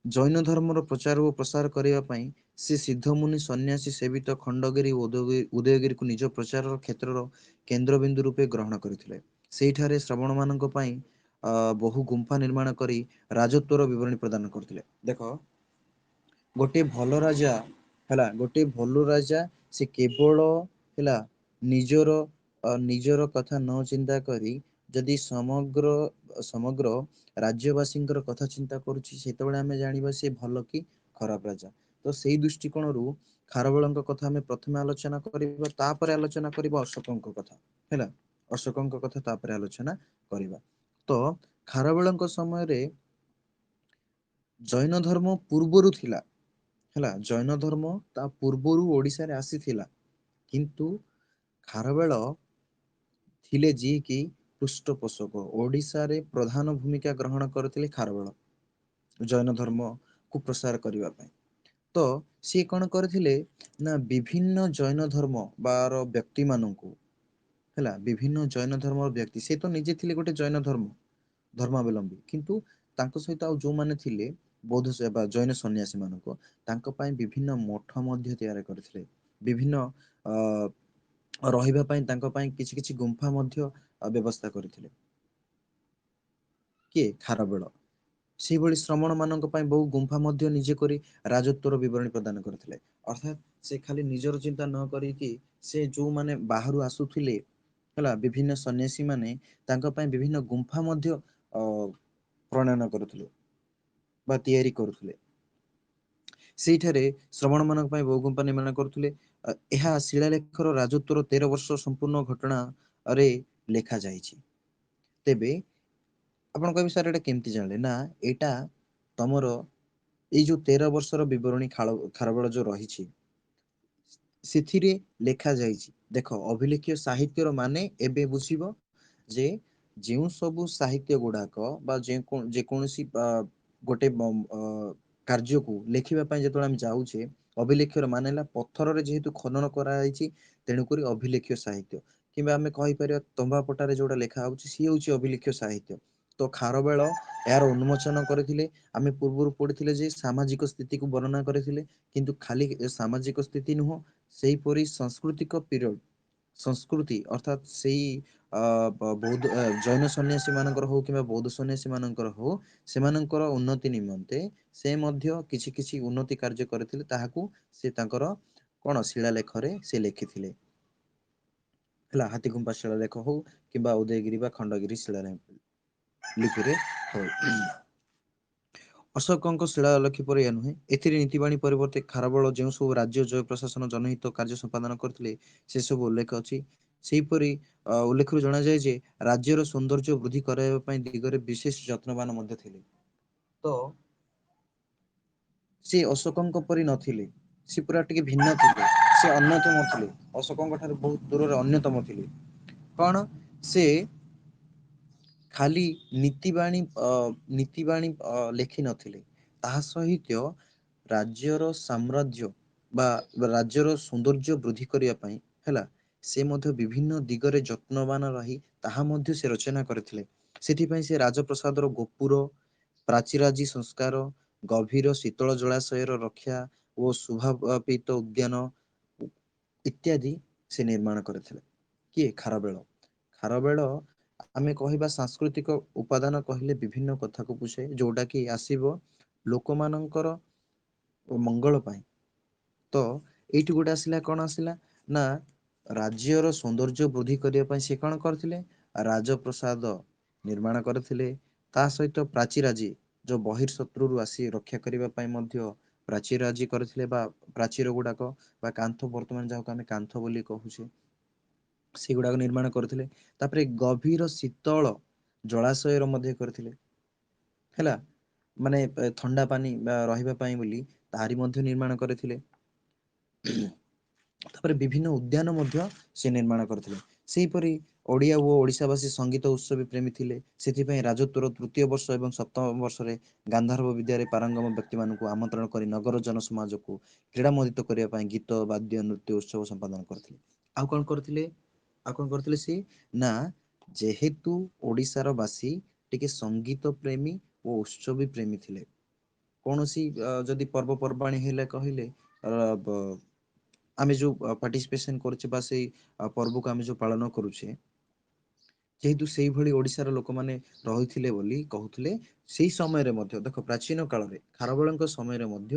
ଜୈନ ଧର୍ମର ପ୍ରଚାର ଓ ପ୍ରସାର କରିବା ପାଇଁ ସେ ସିଦ୍ଧମୁନି ସନ୍ନ୍ୟାସୀ ସେବିତ ଖଣ୍ଡଗିରି ଉଦୟଗିରିକୁ ନିଜ ପ୍ରଚାରର କ୍ଷେତ୍ରର କେନ୍ଦ୍ରବିନ୍ଦୁ ରୂପେ ଗ୍ରହଣ କରିଥିଲେ। ସେଇଠାରେ ଶ୍ରବଣ ମାନଙ୍କ ପାଇଁ ବହୁ ଗୁମ୍ଫା ନିର୍ମାଣ କରି ରାଜତ୍ୱର ବିବରଣୀ ପ୍ରଦାନ କରୁଥିଲେ। ଦେଖ ଗୋଟେ ଭଲ ରାଜା ହେଲା, ଗୋଟେ ଭଲ ରାଜା ସେ କେବଳ ହେଲା ନିଜର ନିଜର କଥା ନ ଚିନ୍ତା କରି ଯଦି ସମଗ୍ର ରାଜ୍ୟବାସୀଙ୍କର କଥା ଚିନ୍ତା କରୁଛି, ସେତେବେଳେ ଆମେ ଜାଣିବା ସେ ଭଲ କି ଖରାପ ରାଜା। ତ ସେଇ ଦୃଷ୍ଟିକୋଣରୁ ଖାରବେଳଙ୍କ କଥା ଆମେ ପ୍ରଥମେ ଆଲୋଚନା କରିବା, ତାପରେ ଆଲୋଚନା କରିବା ଅଶୋକଙ୍କ କଥା ହେଲା। ଅଶୋକଙ୍କ କଥା ତାପରେ ଆଲୋଚନା କରିବା। ତ ଖାରବେଳଙ୍କ ସମୟରେ ଜୈନ ଧର୍ମ ପୂର୍ବରୁ ଥିଲା ହେଲା। ଜୈନ ଧର୍ମ ତା ପୂର୍ବରୁ ଓଡ଼ିଶାରେ ଆସିଥିଲା, କିନ୍ତୁ ଖାରବେଳ ଥିଲେ ଯିଏକି ପୃଷ୍ଠପୋଷକ। ଓଡ଼ିଶାରେ ପ୍ରଧାନ ଭୂମିକା ଗ୍ରହଣ କରିଥିଲେ ଖାରବେଳ ଜୈନ ଧର୍ମକୁ ପ୍ରସାର କରିବା ପାଇଁ। ତ ସିଏ କଣ କରିଥିଲେ ନା ବିଭିନ୍ନ ଜୈନ ଧର୍ମ ବାର ବ୍ୟକ୍ତିମାନଙ୍କୁ, ହେଲା, ବିଭିନ୍ନ ଜୈନ ଧର୍ମର ବ୍ୟକ୍ତି, ସେ ତ ନିଜେ ଥିଲେ ଗୋଟେ ଜୈନ ଧର୍ମାବଲମ୍ବୀ, କିନ୍ତୁ ତାଙ୍କ ସହିତ ଆଉ ଯୋଉମାନେ ଥିଲେ ବୌଦ୍ଧ ବା ଜୈନ ସନ୍ନ୍ୟାସୀ ମାନଙ୍କ, ତାଙ୍କ ପାଇଁ ବିଭିନ୍ନ ମଠ ମଧ୍ୟ ତିଆରି କରିଥିଲେ। ବିଭିନ୍ନ ରହିବା ପାଇଁ ତାଙ୍କ ପାଇଁ କିଛି କିଛି ଗୁମ୍ଫା ମଧ୍ୟ ବ୍ୟବସ୍ଥା କରିଥିଲେ। କିଏ? ଖାରବେଳ। ସେଇଭଳି ଶ୍ରମଣ ମାନଙ୍କ ପାଇଁ ବହୁ ଗୁମ୍ଫା ମଧ୍ୟ ନିଜେ କରି ରାଜତ୍ୱର ବିବରଣୀ ପ୍ରଦାନ କରିଥିଲେ। ଅର୍ଥାତ୍ ସେ ଖାଲି ନିଜର ଚିନ୍ତା ନ କରିକି ସେ ଯୋଉମାନେ ବାହାରୁ ଆସୁଥିଲେ, ହେଲା, ବିଭିନ୍ନ ସନ୍ନ୍ୟାସୀ ମାନେ ତାଙ୍କ ପାଇଁ ବିଭିନ୍ନ ଗୁମ୍ଫା ମଧ୍ୟ ପ୍ରଣୟନ କରୁଥିଲେ ବା ତିଆରି କରୁଥିଲେ। ସେଇଠାରେ ଶ୍ରମଣ ମାନଙ୍କ ପାଇଁ ବହୁ ଗୁମ୍ଫା ନିର୍ମାଣ କରୁଥିଲେ। ଏହା ଶିଳାଲେଖର ରାଜତ୍ୱର 13 ବର୍ଷ ସମ୍ପୂର୍ଣ୍ଣ ଘଟଣାରେ ଲେଖା ଯାଇଛି। ତେବେ ଆପଣ କହିବେ ସାର୍ ଏଇଟା କେମିତି ଜାଣିଲେ? ନା, ଏଇଟା ତମର ଏଇ ଯୋଉ 13 ବର୍ଷର ବିବରଣୀ ଖାରବେଳ ଯୋଉ ରହିଛି, ସେଥିରେ ଲେଖା ଯାଇଛି। ଦେଖ, ଅଭିଲେଖୀୟ ସାହିତ୍ୟର ମାନେ ଏବେ ବୁଝିବ ଯେ ଯେଉଁ ସବୁ ସାହିତ୍ୟ ଗୁଡାକ ବା ଯେକୌଣସି ଗୋଟେ କାର୍ଯ୍ୟକୁ ଲେଖିବା ପାଇଁ ଯେତେବେଳେ ଆମେ ଯାଉଛେ, ଅଭିଲେଖ୍ୟର ମାନେ ହେଲା ପଥରରେ ଯେହେତୁ ଖନନ କରାଯାଇଛି, ତେଣୁକରି ଅଭିଲେଖ୍ୟ ସାହିତ୍ୟ, କିମ୍ବା ଆମେ କହିପାରିବା ତମ୍ବା ପଟାରେ ଯୋଉଟା ଲେଖା ହଉଛି ସିଏ ହଉଛି ଅଭିଲେଖ୍ୟ ସାହିତ୍ୟ। ତ ଖାରବେଳ ଏହାର ଉନ୍ମୋଚନ କରିଥିଲେ। ଆମେ ପୂର୍ବରୁ ପଢିଥିଲେ ଯେ ସାମାଜିକ ସ୍ଥିତିକୁ ବର୍ଣ୍ଣନା କରିଥିଲେ, କିନ୍ତୁ ଖାଲି ସାମାଜିକ ସ୍ଥିତି ନୁହଁ, ସେହିପରି ସାଂସ୍କୃତିକ ପିରିୟଡ, ସଂସ୍କୃତି ଅର୍ଥାତ୍ ସେଇ ବୌଦ୍ଧ ଜୈନ ସନ୍ନ୍ୟାସୀ ମାନଙ୍କର ହଉ କିମ୍ବା ବୌଦ୍ଧ ସନ୍ନ୍ୟାସୀ ମାନଙ୍କର ହଉ, ସେମାନଙ୍କର ଉନ୍ନତି ନିମନ୍ତେ ସେ ମଧ୍ୟ କିଛି କିଛି ଉନ୍ନତି କାର୍ଯ୍ୟ କରିଥିଲେ। ତାହାକୁ ସେ ତାଙ୍କର କଣ ଶିଳାଲେଖରେ ସେ ଲେଖିଥିଲେ। ହେଲା, ହାତୀଗୁମ୍ଫା ଶିଳାଲେଖ ହଉ କିମ୍ବା ଉଦୟଗିରି ବା ଖଣ୍ଡଗିରି ଶିଳାଲିପିରେ ହଉ। ଅଶୋକଙ୍କ ଶିଳାଲେଖ ପରି ଏହା ନୁହେଁ। ଏଥିରେ ନୀତିବାଣୀ ପରିବର୍ତ୍ତେ ଖାରବେଳ ଯେଉଁ ସବୁ ରାଜ୍ୟ ଜୟ ପ୍ରଶାସନ ଜନହିତ କାର୍ଯ୍ୟ ସମ୍ପାଦନ କରିଥିଲେ, ସେ ସବୁ ଉଲ୍ଲେଖ ଅଛି। ସେହିପରି ଉଲ୍ଲେଖରୁ ଜଣାଯାଏ ଯେ ରାଜ୍ୟର ସୌନ୍ଦର୍ଯ୍ୟ ବୃଦ୍ଧି କରାଇବା ପାଇଁ ଦିଗରେ ବିଶେଷ ଯତ୍ନବାନ ମଧ୍ୟ ଥିଲେ। ତ ସେ ଅଶୋକଙ୍କ ପରି ନଥିଲେ, ସେ ପୁରା ଟିକେ ଭିନ୍ନ ଥିଲେ, ସେ ଅନ୍ୟତମ ଥିଲେ, ଅଶୋକଙ୍କ ଠାରୁ ବହୁତ ଦୂରରେ ଅନ୍ୟତମ ଥିଲେ। କଣ? ସେ ଖାଲି ନୀତିବାଣୀ ଲେଖିନଥିଲେ, ତାହା ସହିତ ରାଜ୍ୟର ସାମ୍ରାଜ୍ୟ ବା ରାଜ୍ୟର ସୌନ୍ଦର୍ଯ୍ୟ ବୃଦ୍ଧି କରିବା ପାଇଁ, ହେଲା, ସେ ମଧ୍ୟ ବିଭିନ୍ନ ଦିଗରେ ଯତ୍ନବାନ ରହି ତାହା ମଧ୍ୟ ସେ ରଚନା କରିଥିଲେ। ସେଥିପାଇଁ ସେ ରାଜପ୍ରସାଦର ଗୋପୁର, ପ୍ରାଚୀରାଜୀ ସଂସ୍କାର, ଗଭୀର ଶୀତଳ ଜଳାଶୟର ରକ୍ଷା ଓ ଶୋଭାପିତ ଉଦ୍ୟାନ ଇତ୍ୟାଦି ସେ ନିର୍ମାଣ କରିଥିଲେ। କିଏ? ଖାରବେଳ। ଖାରବେଳ ଆମେ କହିବା ସାଂସ୍କୃତିକ ଉପାଦାନ କହିଲେ ବିଭିନ୍ନ କଥାକୁ ବୁଝେ, ଯୋଉଟା କି ଆସିବ ଲୋକମାନଙ୍କର ମଙ୍ଗଳ ପାଇଁ। ତ ଏଇଠି ଗୋଟେ ଆସିଲା, କଣ ଆସିଲା ନା ରାଜ୍ୟର ସୌନ୍ଦର୍ଯ୍ୟ ବୃଦ୍ଧି କରିବା ପାଇଁ ସେ କଣ କରିଥିଲେ? ରାଜପ୍ରସାଦ ନିର୍ମାଣ କରିଥିଲେ। ତା ସହିତ ପ୍ରାଚୀରାଜୀ, ଯୋଉ ବହିର୍ଶତ୍ରୁରୁ ଆସି ରକ୍ଷା କରିବା ପାଇଁ ମଧ୍ୟ ପ୍ରାଚୀରାଜୀ କରିଥିଲେ, ବା ପ୍ରାଚୀର ଗୁଡାକ ବା କାନ୍ଥ, ବର୍ତ୍ତମାନ ଯାହାକୁ ଆମେ କାନ୍ଥ ବୋଲି କହୁଛେ, ସେଗୁଡାକ ନିର୍ମାଣ କରିଥିଲେ। ତାପରେ ଗଭୀର ଶୀତଳ ଜଳାଶୟର ମଧ୍ୟ କରିଥିଲେ, ହେଲା, ମାନେ ଥଣ୍ଡା ପାନି ବା ରହିବା ପାଇଁ ବୋଲି ତାହାରି ମଧ୍ୟ ନିର୍ମାଣ କରିଥିଲେ। ତାପରେ ବିଭିନ୍ନ ଉଦ୍ୟାନ ମଧ୍ୟ ସେ ନିର୍ମାଣ କରିଥିଲେ। ସେହିପରି ଓଡ଼ିଆ ଓ ଓଡ଼ିଶାବାସୀ ସଙ୍ଗୀତ ଉତ୍ସବୀ ପ୍ରେମୀ ଥିଲେ। ସେଥିପାଇଁ ରାଜତ୍ୱର ତୃତୀୟ ବର୍ଷ ଏବଂ ସପ୍ତମ ବର୍ଷରେ ଗାନ୍ଧାର୍ବ ବିଦ୍ୟାରେ ପାରଙ୍ଗମ ବ୍ୟକ୍ତିମାନଙ୍କୁ ଆମନ୍ତ୍ରଣ କରି ନଗର ଜନ ସମାଜକୁ କ୍ରୀଡ଼ା ମୋଦିତ କରିବା ପାଇଁ ଗୀତ, ବାଦ୍ୟ, ନୃତ୍ୟ ଉତ୍ସବ ସମ୍ପାଦନ କରିଥିଲେ। ଆଉ କଣ କରିଥିଲେ? ଆଉ କଣ କରିଥିଲେ ସିଏ? ନା, ଯେହେତୁ ଓଡ଼ିଶାର ବାସୀ ଟିକେ ସଙ୍ଗୀତ ପ୍ରେମୀ ଓ ଉତ୍ସବୀ ପ୍ରେମୀ ଥିଲେ, କୌଣସି ଯଦି ପର୍ବପର୍ବାଣୀ ହେଲେ କହିଲେ ଆମେ ଯୋଉ ପାର୍ଟିସିପେସନ କରୁଛେ ବା ସେଇ ପର୍ବକୁ ଆମେ ଯୋଉ ପାଳନ କରୁଛେ, ଯେହେତୁ ସେଇଭଳି ଓଡ଼ିଶାର ଲୋକମାନେ ରହିଥିଲେ ବୋଲି କହୁଥିଲେ, ସେଇ ସମୟରେ ମଧ୍ୟ ଦେଖ, ପ୍ରାଚୀନ କାଳରେ ଖାରବେଳଙ୍କ ସମୟରେ ମଧ୍ୟ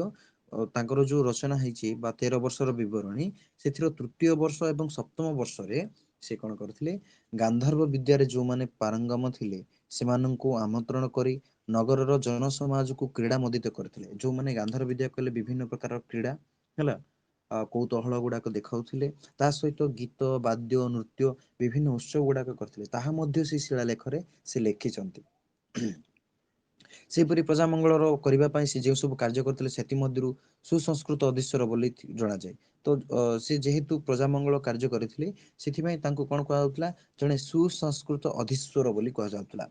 ତାଙ୍କର ଯୋଉ ରଚନା ହେଇଛି ବା 13 ବର୍ଷର ବିବରଣୀ, ସେଥିର ତୃତୀୟ ବର୍ଷ ଏବଂ ସପ୍ତମ ବର୍ଷରେ ସେ କଣ କରିଥିଲେ? ଗାନ୍ଧର୍ବ ବିଦ୍ୟାରେ ଯୋଉମାନେ ପାରଙ୍ଗମ ଥିଲେ ସେମାନଙ୍କୁ ଆମନ୍ତ୍ରଣ କରି ନଗରର ଜନସମାଜକୁ କ୍ରୀଡ଼ା ମୋଦିତ କରିଥିଲେ। ଯୋଉମାନେ ଗାନ୍ଧାର ବିଦ୍ୟା କହିଲେ ବିଭିନ୍ନ ପ୍ରକାର କ୍ରୀଡ଼ା, ହେଲା, କୌତୁହଳ ଗୁଡାକ ଦେଖାଉଥିଲେ। ତା ସହିତ ଗୀତ, ବାଦ୍ୟ, ନୃତ୍ୟ, ବିଭିନ୍ନ ଉତ୍ସବ ଗୁଡାକ କରିଥିଲେ। ତାହା ମଧ୍ୟ ସେ ଶିଳାଲେଖରେ ସେ ଲେଖିଛନ୍ତି। ସେହିପରି ପ୍ରଜା ମଙ୍ଗଳର କରିବା ପାଇଁ ସେ ଯେଉଁ ସବୁ କାର୍ଯ୍ୟ କରିଥିଲେ ସେଥିମଧ୍ୟରୁ ସୁସଂସ୍କୃତ ଅଧୀଶ୍ୱର ବୋଲି ଜଣାଯାଏ। ତ ସେ ଯେହେତୁ ପ୍ରଜା ମଙ୍ଗଳ କାର୍ଯ୍ୟ କରିଥିଲେ ସେଥିପାଇଁ ତାଙ୍କୁ କଣ କୁହାଯାଉଥିଲା, ଜଣେ ସୁସଂସ୍କୃତ ଅଧୀଶ୍ୱର ବୋଲି କୁହାଯାଉଥିଲା।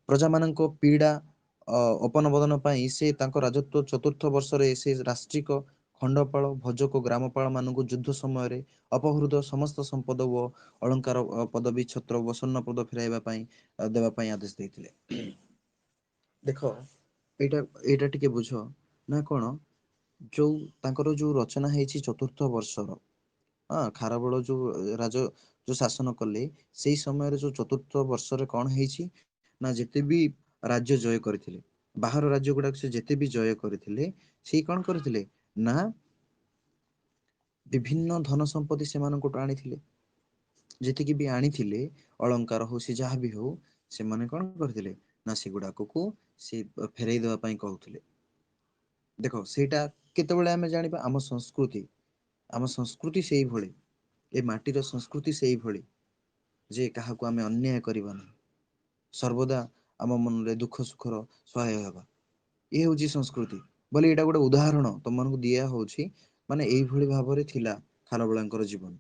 ପ୍ରଜାମାନଙ୍କ ପୀଡ଼ା ଅପନବଦନ ପାଇଁ ସେ ତାଙ୍କ ରାଜତ୍ୱ ଚତୁର୍ଥ ବର୍ଷରେ ସେ ରାଷ୍ଟ୍ରିକ ଖଣ୍ଡପାଳ ଭୋଜକ ଗ୍ରାମପାଳ ମାନଙ୍କୁ ଯୁଦ୍ଧ ସମୟରେ ଅପହୃତ ସମସ୍ତ ସମ୍ପଦ ଓ ଅଳଙ୍କାର ପଦବୀ ଛତ୍ର ଓ ସ୍ୱର୍ଣ୍ଣପଦ ଫେରାଇବା ପାଇଁ ଦେବା ପାଇଁ ଆଦେଶ ଦେଇଥିଲେ। ଦେଖ ଏଇଟା ଏଇଟା ଟିକେ ବୁଝ ନା କଣ, ଯୋଉ ତାଙ୍କର ଯୋଉ ରଚନା ହେଇଛି ଚତୁର୍ଥ ବର୍ଷର, ଖାରବେଳ ଯୋଉ ଯୋଉ ଶାସନ କଲେ ସେଇ ସମୟରେ ଯୋଉ ଚତୁର୍ଥ ବର୍ଷରେ କଣ ହେଇଛି ନା, ଯେତେ ବି ରାଜ୍ୟ ଜୟ କରିଥିଲେ, ବାହାର ରାଜ୍ୟ ଗୁଡାକ ସେ ଯେତେ ବି ଜୟ କରିଥିଲେ, ସେ କଣ କରିଥିଲେ ନା ବିଭିନ୍ନ ଧନ ସମ୍ପତ୍ତି ସେମାନଙ୍କଠୁ ଆଣିଥିଲେ। ଯେତିକି ବି ଆଣିଥିଲେ ଅଳଙ୍କାର ହଉ ସେ ଯାହା ବି ହଉ, ସେମାନେ କଣ କରିଥିଲେ ନା ସେଗୁଡାକକୁ ସେ ଫେରେଇ ଦେବା ପାଇଁ କହୁଥିଲେ। ଦେଖ ସେଇଟା କେତେବେଳେ ଆମେ ଜାଣିବା, ଆମ ସଂସ୍କୃତି ସେଇଭଳି, ଏ ମାଟିର ସଂସ୍କୃତି ସେଇଭଳି ଯେ କାହାକୁ ଆମେ ଅନ୍ୟାୟ କରିବା ନାହିଁ, ସର୍ବଦା ଆମ ମନରେ ଦୁଃଖ ସୁଖର ସହାୟ ହେବା। ଇଏ ହଉଛି ସଂସ୍କୃତି ବୋଲି, ଏଇଟା ଗୋଟେ ଉଦାହରଣ ତମମାନଙ୍କୁ ଦିଆ ହଉଛି, ମାନେ ଏଇଭଳି ଭାବରେ ଥିଲା ଖାରବେଳଙ୍କର ଜୀବନ।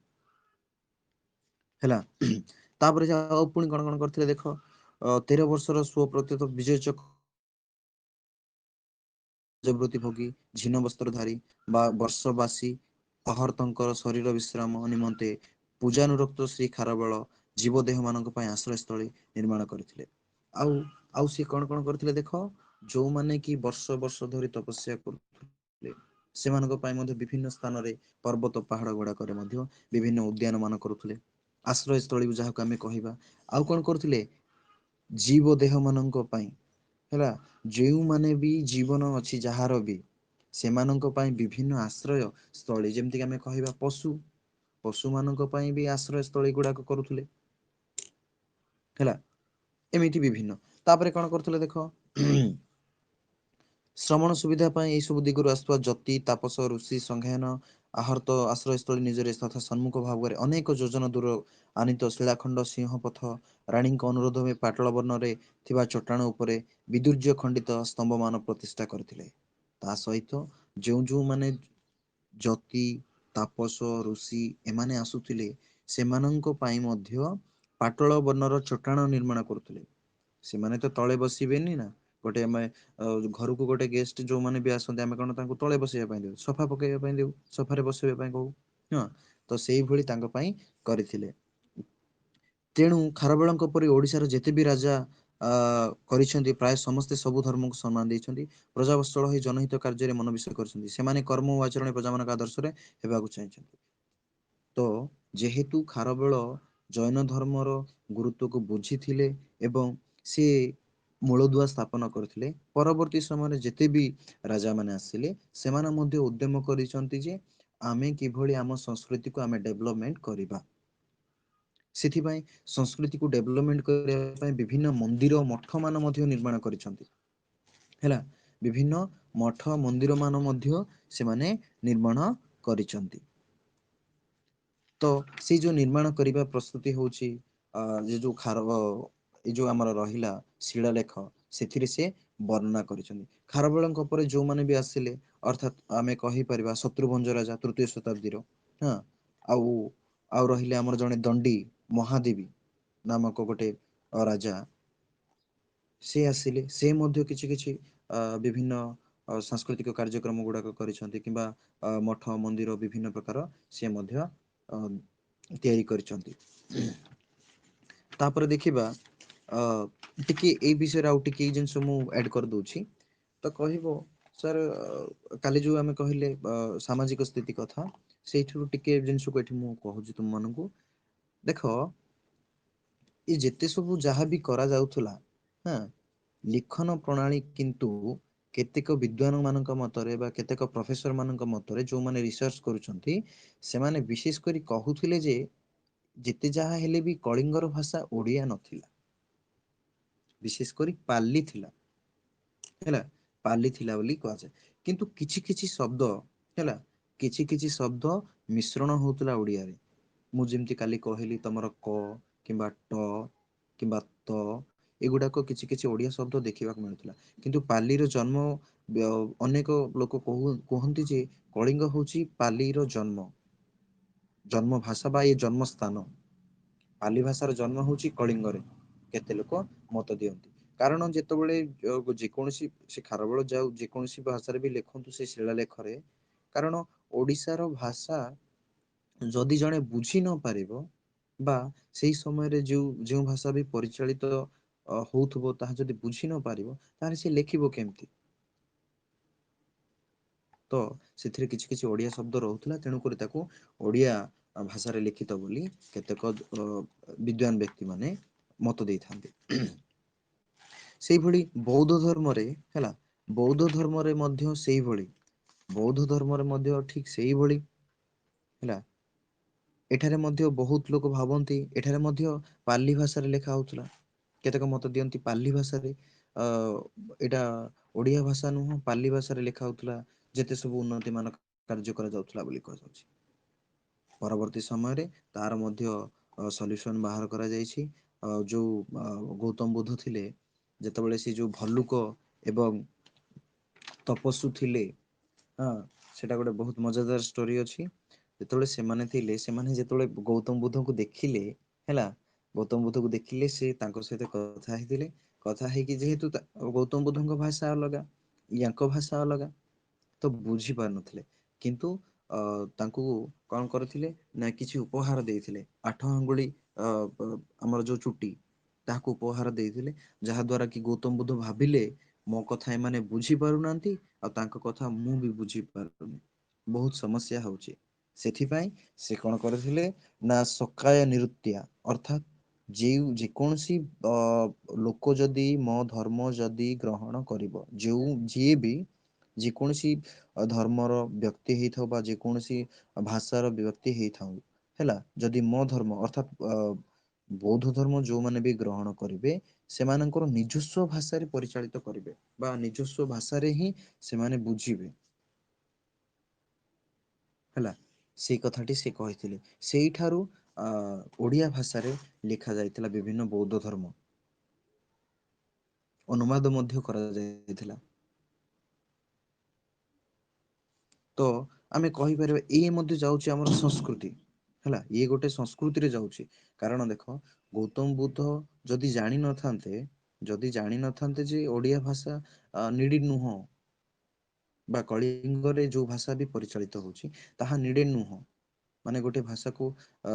ହେଲା। ତାପରେ ଆଉ ପୁଣି କଣ କଣ କରିଥିଲେ ଦେଖ, 13 ବର୍ଷର ସ୍ଵ ପ୍ରତ୍ୟତ ବିଜୟ ଚକ୍ର ରାଜବୃତ୍ତି ଭୋଗୀ ଝିନ ବସ୍ତ୍ରଧାରୀ ବା ବର୍ଷବାସୀ ଅହର୍ତ୍ତଙ୍କର ଶରୀର ବିଶ୍ରାମ ନିମନ୍ତେ ପୂଜାନୁରକ୍ତ ଶ୍ରୀ ଖାରବେଳ ଜୀବଦେହ ମାନଙ୍କ ପାଇଁ ଆଶ୍ରୟସ୍ଥଳୀ ନିର୍ମାଣ କରିଥିଲେ। ଆଉ ଆଉ ସିଏ କଣ କଣ କରିଥିଲେ ଦେଖ, ଯୋଉମାନେ କି ବର୍ଷ ବର୍ଷ ଧରି ତପସ୍ୟା କରୁଥିଲେ ସେମାନଙ୍କ ପାଇଁ ମଧ୍ୟ ବିଭିନ୍ନ ସ୍ଥାନରେ ପର୍ବତ ପାହାଡ ଗୁଡାକରେ ମଧ୍ୟ ବିଭିନ୍ନ ଉଦ୍ୟାନ ମାନ କରୁଥିଲେ, ଆଶ୍ରୟସ୍ଥଳୀ ଯାହାକୁ ଆମେ କହିବା। ଆଉ କଣ କରୁଥିଲେ, ଜୀବ ଦେହ ମାନଙ୍କ ପାଇଁ, ହେଲା, ଯେଉଁମାନେ ବି ଜୀବନ ଅଛି ଯାହାର ବି, ସେମାନଙ୍କ ପାଇଁ ବିଭିନ୍ନ ଆଶ୍ରୟ ସ୍ଥଳୀ, ଯେମିତିକି ଆମେ କହିବା ପଶୁମାନଙ୍କ ପାଇଁ ବି ଆଶ୍ରୟସ୍ଥଳୀ ଗୁଡାକ କରୁଥିଲେ। ହେଲା, ଏମିତି ବିଭିନ୍ନ। ତାପରେ କଣ କରୁଥିଲେ ଦେଖ, ଶ୍ରମଣ ସୁବିଧା ପାଇଁ ଏଇ ସବୁ ଦିଗରୁ ଆସୁଥିବା ଯତି ତାପସ ଋଷି ସଂଜ୍ଞାନ ଆହର୍ତ ଆଶ୍ରୟସ୍ଥଳୀ ନିଜରେ ତଥା ସମ୍ମୁଖ ଭାଗରେ ଅନେକ ଯୋଜନା ଦୂର ଆନିତ ଶିଳାଖଣ୍ଡ ସିଂହ ପଥ ରାଣୀଙ୍କ ଅନୁରୋଧ ପାଟଳ ବର୍ଣ୍ଣରେ ଥିବା ଚଟାଣ ଉପରେ ବିଦୁର୍ଯ୍ୟ ଖଣ୍ଡିତ ସ୍ତମ୍ଭ ମାନ ପ୍ରତିଷ୍ଠା କରିଥିଲେ। ତା ସହିତ ଯୋଉମାନେ ଯତି ତାପସ ଋଷି ଏମାନେ ଆସୁଥିଲେ, ସେମାନଙ୍କ ପାଇଁ ମଧ୍ୟ ପାଟଳ ବର୍ଣ୍ଣର ଚଟାଣ ନିର୍ମାଣ କରୁଥିଲେ। ସେମାନେ ତ ତଳେ ବସିବେନି ନା, ଗୋଟେ ଆମେ ଘରକୁ ଗୋଟେ ଗେଷ୍ଟ ଯୋଉମାନେ ବି ଆସନ୍ତି, ଆମେ କଣ ତାଙ୍କୁ ତଳେ ବସେଇବା ପାଇଁ ଦଉ, ସୋଫା ପକେଇବା ପାଇଁ ଦଉ, ସୋଫାରେ ବସିବା ପାଇଁ କହୁ। ହଁ, ତ ସେଇଭଳି ତାଙ୍କ ପାଇଁ କରିଥିଲେ। ତେଣୁ ଖାରବେଳଙ୍କ ପରି ଓଡିଶାର ଯେତେ ବି ରାଜା କରିଛନ୍ତି, ପ୍ରାୟ ସମସ୍ତେ ସବୁ ଧର୍ମକୁ ସମ୍ମାନ ଦେଇଛନ୍ତି। ପ୍ରଜାବତ୍ସଳ ହୋଇ ଜନହିତ କାର୍ଯ୍ୟରେ ମନୋନିବେଶ କରିଛନ୍ତି। ସେମାନେ କର୍ମ ଓ ଆଚରଣ ପ୍ରଜାମାନଙ୍କ ଆଦର୍ଶରେ ହେବାକୁ ଚାହିଁଛନ୍ତି। ତ ଯେହେତୁ ଖାରବେଳ ଜୈନ ଧର୍ମର ଗୁରୁତ୍ୱକୁ ବୁଝିଥିଲେ ଏବଂ ସିଏ ମୂଳଦୁଆ ସ୍ଥାପନ କରିଥିଲେ, ପରବର୍ତ୍ତୀ ସମୟରେ ଯେତେ ବି ରାଜା ମାନେ ଆସିଲେ ସେମାନେ ମଧ୍ୟ ଉଦ୍ୟମ କରିଛନ୍ତି ଯେ ଆମେ କିଭଳି ଆମ ସଂସ୍କୃତିକୁ ଆମେ ଡେଭଲପମେଣ୍ଟ କରିବା। ସେଥିପାଇଁ ସଂସ୍କୃତିକୁ ଡେଭଲପମେଣ୍ଟ କରିବା ପାଇଁ ବିଭିନ୍ନ ମନ୍ଦିର ମଠ ମାନ ମଧ୍ୟ ନିର୍ମାଣ କରିଛନ୍ତି। ହେଲା, ବିଭିନ୍ନ ମଠ ମନ୍ଦିର ମାନ ମଧ୍ୟ ସେମାନେ ନିର୍ମାଣ କରିଛନ୍ତି। ତ ସେଇ ଯୋଉ ନିର୍ମାଣ କରିବା ପ୍ରସ୍ତୁତି ହଉଛି, ଏଇ ଯୋଉ ଆମର ରହିଲା ଶିଳାଲେଖ, ସେଥିରେ ସେ ବର୍ଣ୍ଣନା କରିଛନ୍ତି। ଖାରବେଳଙ୍କ ପରେ ଯୋଉମାନେ ବି ଆସିଲେ, ଅର୍ଥାତ ଆମେ କହିପାରିବା ଶତ୍ରୁଭଞ୍ଜ ରାଜା ତୃତୀୟ ଶତାବ୍ଦୀର, ହଁ, ଆଉ ଆଉ ରହିଲେ ଆମର ଜଣେ ଦଣ୍ଡି ମହାଦେବୀ ନାମକ ଗୋଟେ ରାଜା, ସେ ଆସିଲେ, ସେ ମଧ୍ୟ କିଛି କିଛି ବିଭିନ୍ନ ସାଂସ୍କୃତିକ କାର୍ଯ୍ୟକ୍ରମ ଗୁଡାକ କରିଛନ୍ତି, କିମ୍ବା ମଠ ମନ୍ଦିର ବିଭିନ୍ନ ପ୍ରକାର ସେ ମଧ୍ୟ ତିଆରି କରିଛନ୍ତି। ତାପରେ ଦେଖିବା, ଟିକେ ଏଇ ବିଷୟରେ ଆଉ ଟିକେ ଏଇ ଜିନିଷ ମୁଁ ଆଡ କରିଦଉଛି। ତ କହିବ ସାର୍, କାଲି ଯୋଉ ଆମେ କହିଲେ ସାମାଜିକ ସ୍ଥିତି କଥା, ସେଇଥିରୁ ଟିକେ ଜିନିଷକୁ ଏଠି ମୁଁ କହୁଛି ତୁମ ମାନଙ୍କୁ। ଦେଖ, ଏ ଯେତେ ସବୁ ଯାହାବି କରାଯାଉଥିଲା, ହଁ, ଲିଖନ ପ୍ରଣାଳୀ କିନ୍ତୁ କେତେକ ବିଦ୍ୱାନ ମାନଙ୍କ ମତରେ ବା କେତେକ ପ୍ରଫେସର ମାନଙ୍କ ମତରେ ଯୋଉମାନେ ରିସର୍ଚ୍ଚ କରୁଛନ୍ତି, ସେମାନେ ବିଶେଷ କରି କହୁଥିଲେ ଯେ ଯେତେ ଯାହା ହେଲେ ବି କଳିଙ୍ଗର ଭାଷା ଓଡିଆ ନଥିଲା। ବିଶେଷ କରି ପାଲି ଥିଲା। ହେଲା, ପାଲି ଥିଲା ବୋଲି କୁହାଯାଏ। କିନ୍ତୁ କିଛି କିଛି ଶବ୍ଦ, ହେଲା, କିଛି କିଛି ଶବ୍ଦ ମିଶ୍ରଣ ହଉଥିଲା ଓଡିଆରେ। ମୁଁ ଯେମିତି କାଲି କହିଲି ତମର କ କିମ୍ବା ଟ କିମ୍ବା ତ, ଏଗୁଡ଼ାକ କିଛି କିଛି ଓଡ଼ିଆ ଶବ୍ଦ ଦେଖିବାକୁ ମିଳୁଥିଲା। କିନ୍ତୁ ପାଲିର ଜନ୍ମ ଅନେକ ଲୋକ କୁହନ୍ତି ଯେ କଳିଙ୍ଗ ହେଉଛି ପାଲିର ଜନ୍ମ ଭାଷା ବା ଏ ଜନ୍ମ ସ୍ଥାନ। ପାଲି ଭାଷାର ଜନ୍ମ ହେଉଛି କଳିଙ୍ଗରେ। କେତେ ଲୋକ ମତ ଦିଅନ୍ତି। କାରଣ ଯେତେବେଳେ ଯେକୌଣସି ସେ ଖାରବେଳ ଯାଉ ଯେକୌଣସି ଭାଷାରେ ବି ଲେଖନ୍ତୁ ସେ ଶିଳାଲେଖରେ, କାରଣ ଓଡ଼ିଶାର ଭାଷା ଯଦି ଜଣେ ବୁଝି ନ ପାରିବ ବା ସେଇ ସମୟରେ ଯେଉଁ ଭାଷା ବି ପରିଚାଳିତ ହଉଥିବ ତାହା ଯଦି ବୁଝି ନ ପାରିବ ତାହେଲେ ସେ ଲେଖିବ କେମିତି? ତ ସେଥିରେ କିଛି କିଛି ଓଡ଼ିଆ ଶବ୍ଦ ରହୁଥିଲା, ତେଣୁକରି ତାକୁ ଓଡ଼ିଆ ଭାଷାରେ ଲିଖିତ ବୋଲି କେତେକ ବିଦ୍ୱାନ ବ୍ୟକ୍ତିମାନେ ମତ ଦେଇଥାନ୍ତି। ସେଇଭଳି ବୌଦ୍ଧ ଧର୍ମରେ ହେଲା, ବୌଦ୍ଧ ଧର୍ମରେ ମଧ୍ୟ ସେଇଭଳି, ବୌଦ୍ଧ ଧର୍ମରେ ମଧ୍ୟ ଠିକ୍ ସେଇଭଳି ହେଲା। ଏଠାରେ ମଧ୍ୟ ବହୁତ ଲୋକ ଭାବନ୍ତି ଏଠାରେ ମଧ୍ୟ ପାଲି ଭାଷାରେ ଲେଖା ହଉଥିଲା। କେତେକ ମତ ଦିଅନ୍ତି ପାଲି ଭାଷାରେ ଏଇଟା ଓଡ଼ିଆ ଭାଷା ନୁହଁ, ପାଲି ଭାଷାରେ ଲେଖା ହଉଥିଲା। ଯେତେ ସବୁ ଉନ୍ନତି ମାନ କାର୍ଯ୍ୟ କରାଯାଉଥିଲା ବୋଲି କୁହାଯାଉଛି। ପରବର୍ତ୍ତୀ ସମୟରେ ତାର ମଧ୍ୟ ସଲ୍ୟୁସନ ବାହାର କରାଯାଇଛି। ଯୋଉ ଗୌତମ ବୁଦ୍ଧ ଥିଲେ, ଯେତେବେଳେ ସେ ଯୋଉ ଭଲ୍ଲୁକ ଏବଂ ତପସ୍ୱୀ ଥିଲେ, ହଁ ସେଟା ଗୋଟେ ବହୁତ ମଜାଦାର ଷ୍ଟୋରି ଅଛି। ଯେତେବେଳେ ସେମାନେ ଥିଲେ, ସେମାନେ ଯେତେବେଳେ ଗୌତମ ବୁଦ୍ଧଙ୍କୁ ଦେଖିଲେ ହେଲା, ଗୌତମ ବୁଦ୍ଧକୁ ଦେଖିଲେ ସେ ତାଙ୍କ ସହିତ କଥା ହେଇଥିଲେ। କଥା ହେଇକି ଯେହେତୁ ଗୌତମ ବୁଦ୍ଧଙ୍କ ଭାଷା ଅଲଗା, ୟାଙ୍କ ଭାଷା ଅଲଗା, ତ ବୁଝି ପାରୁନଥିଲେ। କିନ୍ତୁ ତାଙ୍କୁ କଣ କରିଥିଲେ ନା କିଛି ଉପହାର ଦେଇଥିଲେ। 8 ଆଙ୍ଗୁଳି ଆମର ଯୋଉ ଚୁଟି, ତାହାକୁ ଉପହାର ଦେଇଥିଲେ। ଯାହା ଦ୍ଵାରା କି ଗୌତମ ବୁଦ୍ଧ ଭାବିଲେ ମୋ କଥା ଏମାନେ ବୁଝି ପାରୁନାହାନ୍ତି, ଆଉ ତାଙ୍କ କଥା ମୁଁ ବି ବୁଝି ପାରୁନି, ବହୁତ ସମସ୍ୟା ହଉଛି। ସେଥିପାଇଁ ସେ କଣ କରିଥିଲେ ନା ସକାୟ ନିରୁକ୍ତିଆ, ଅର୍ଥାତ୍ ଯେକୌଣସି ଲୋକ ଯଦି ମୋ ଧର୍ମ ଯଦି ଗ୍ରହଣ କରିବ, ଯିଏ ବି ଯେକୌଣସି ଧର୍ମର ବ୍ୟକ୍ତି ହେଇଥାଉ ବା ଯେକୌଣସି ଭାଷାର ବ୍ୟକ୍ତି ହେଇଥାଉ ହେଲା, ଯଦି ମୋ ଧର୍ମ ଅର୍ଥାତ୍ ବୌଦ୍ଧ ଧର୍ମ ଯୋଉମାନେ ବି ଗ୍ରହଣ କରିବେ, ସେମାନଙ୍କର ନିଜସ୍ୱ ଭାଷାରେ ପରିଚାଳିତ କରିବେ ବା ନିଜସ୍ୱ ଭାଷାରେ ହିଁ ସେମାନେ ବୁଝିବେ ହେଲା। ସେଇ କଥାଟି ସେ କହିଥିଲେ। ସେଇଠାରୁ ଓଡ଼ିଆ ଭାଷାରେ ଲେଖା ଯାଇଥିଲା ବିଭିନ୍ନ ବୌଦ୍ଧ ଧର୍ମ, ଅନୁବାଦ ମଧ୍ୟ କରାଯାଇଥିଲା। ତ ଆମେ କହିପାରିବା ଇଏ ମଧ୍ୟ ଯାଉଛି ଆମର ସଂସ୍କୃତି ହେଲା, ଇଏ ଗୋଟେ ସଂସ୍କୃତିରେ ଯାଉଛି। କାରଣ ଦେଖ, ଗୌତମ ବୁଦ୍ଧ ଯଦି ଜାଣିନଥାନ୍ତେ, ଯଦି ଜାଣିନଥାନ୍ତେ ଯେ ଓଡ଼ିଆ ଭାଷା ନିଡି ନୁହଁ ବା କଳିଙ୍ଗରେ ଯୋଉ ଭାଷା ବି ପରିଚାଳିତ ହଉଛି ତାହା ନିଡେ ନୁହଁ, ମାନେ ଗୋଟେ ଭାଷାକୁ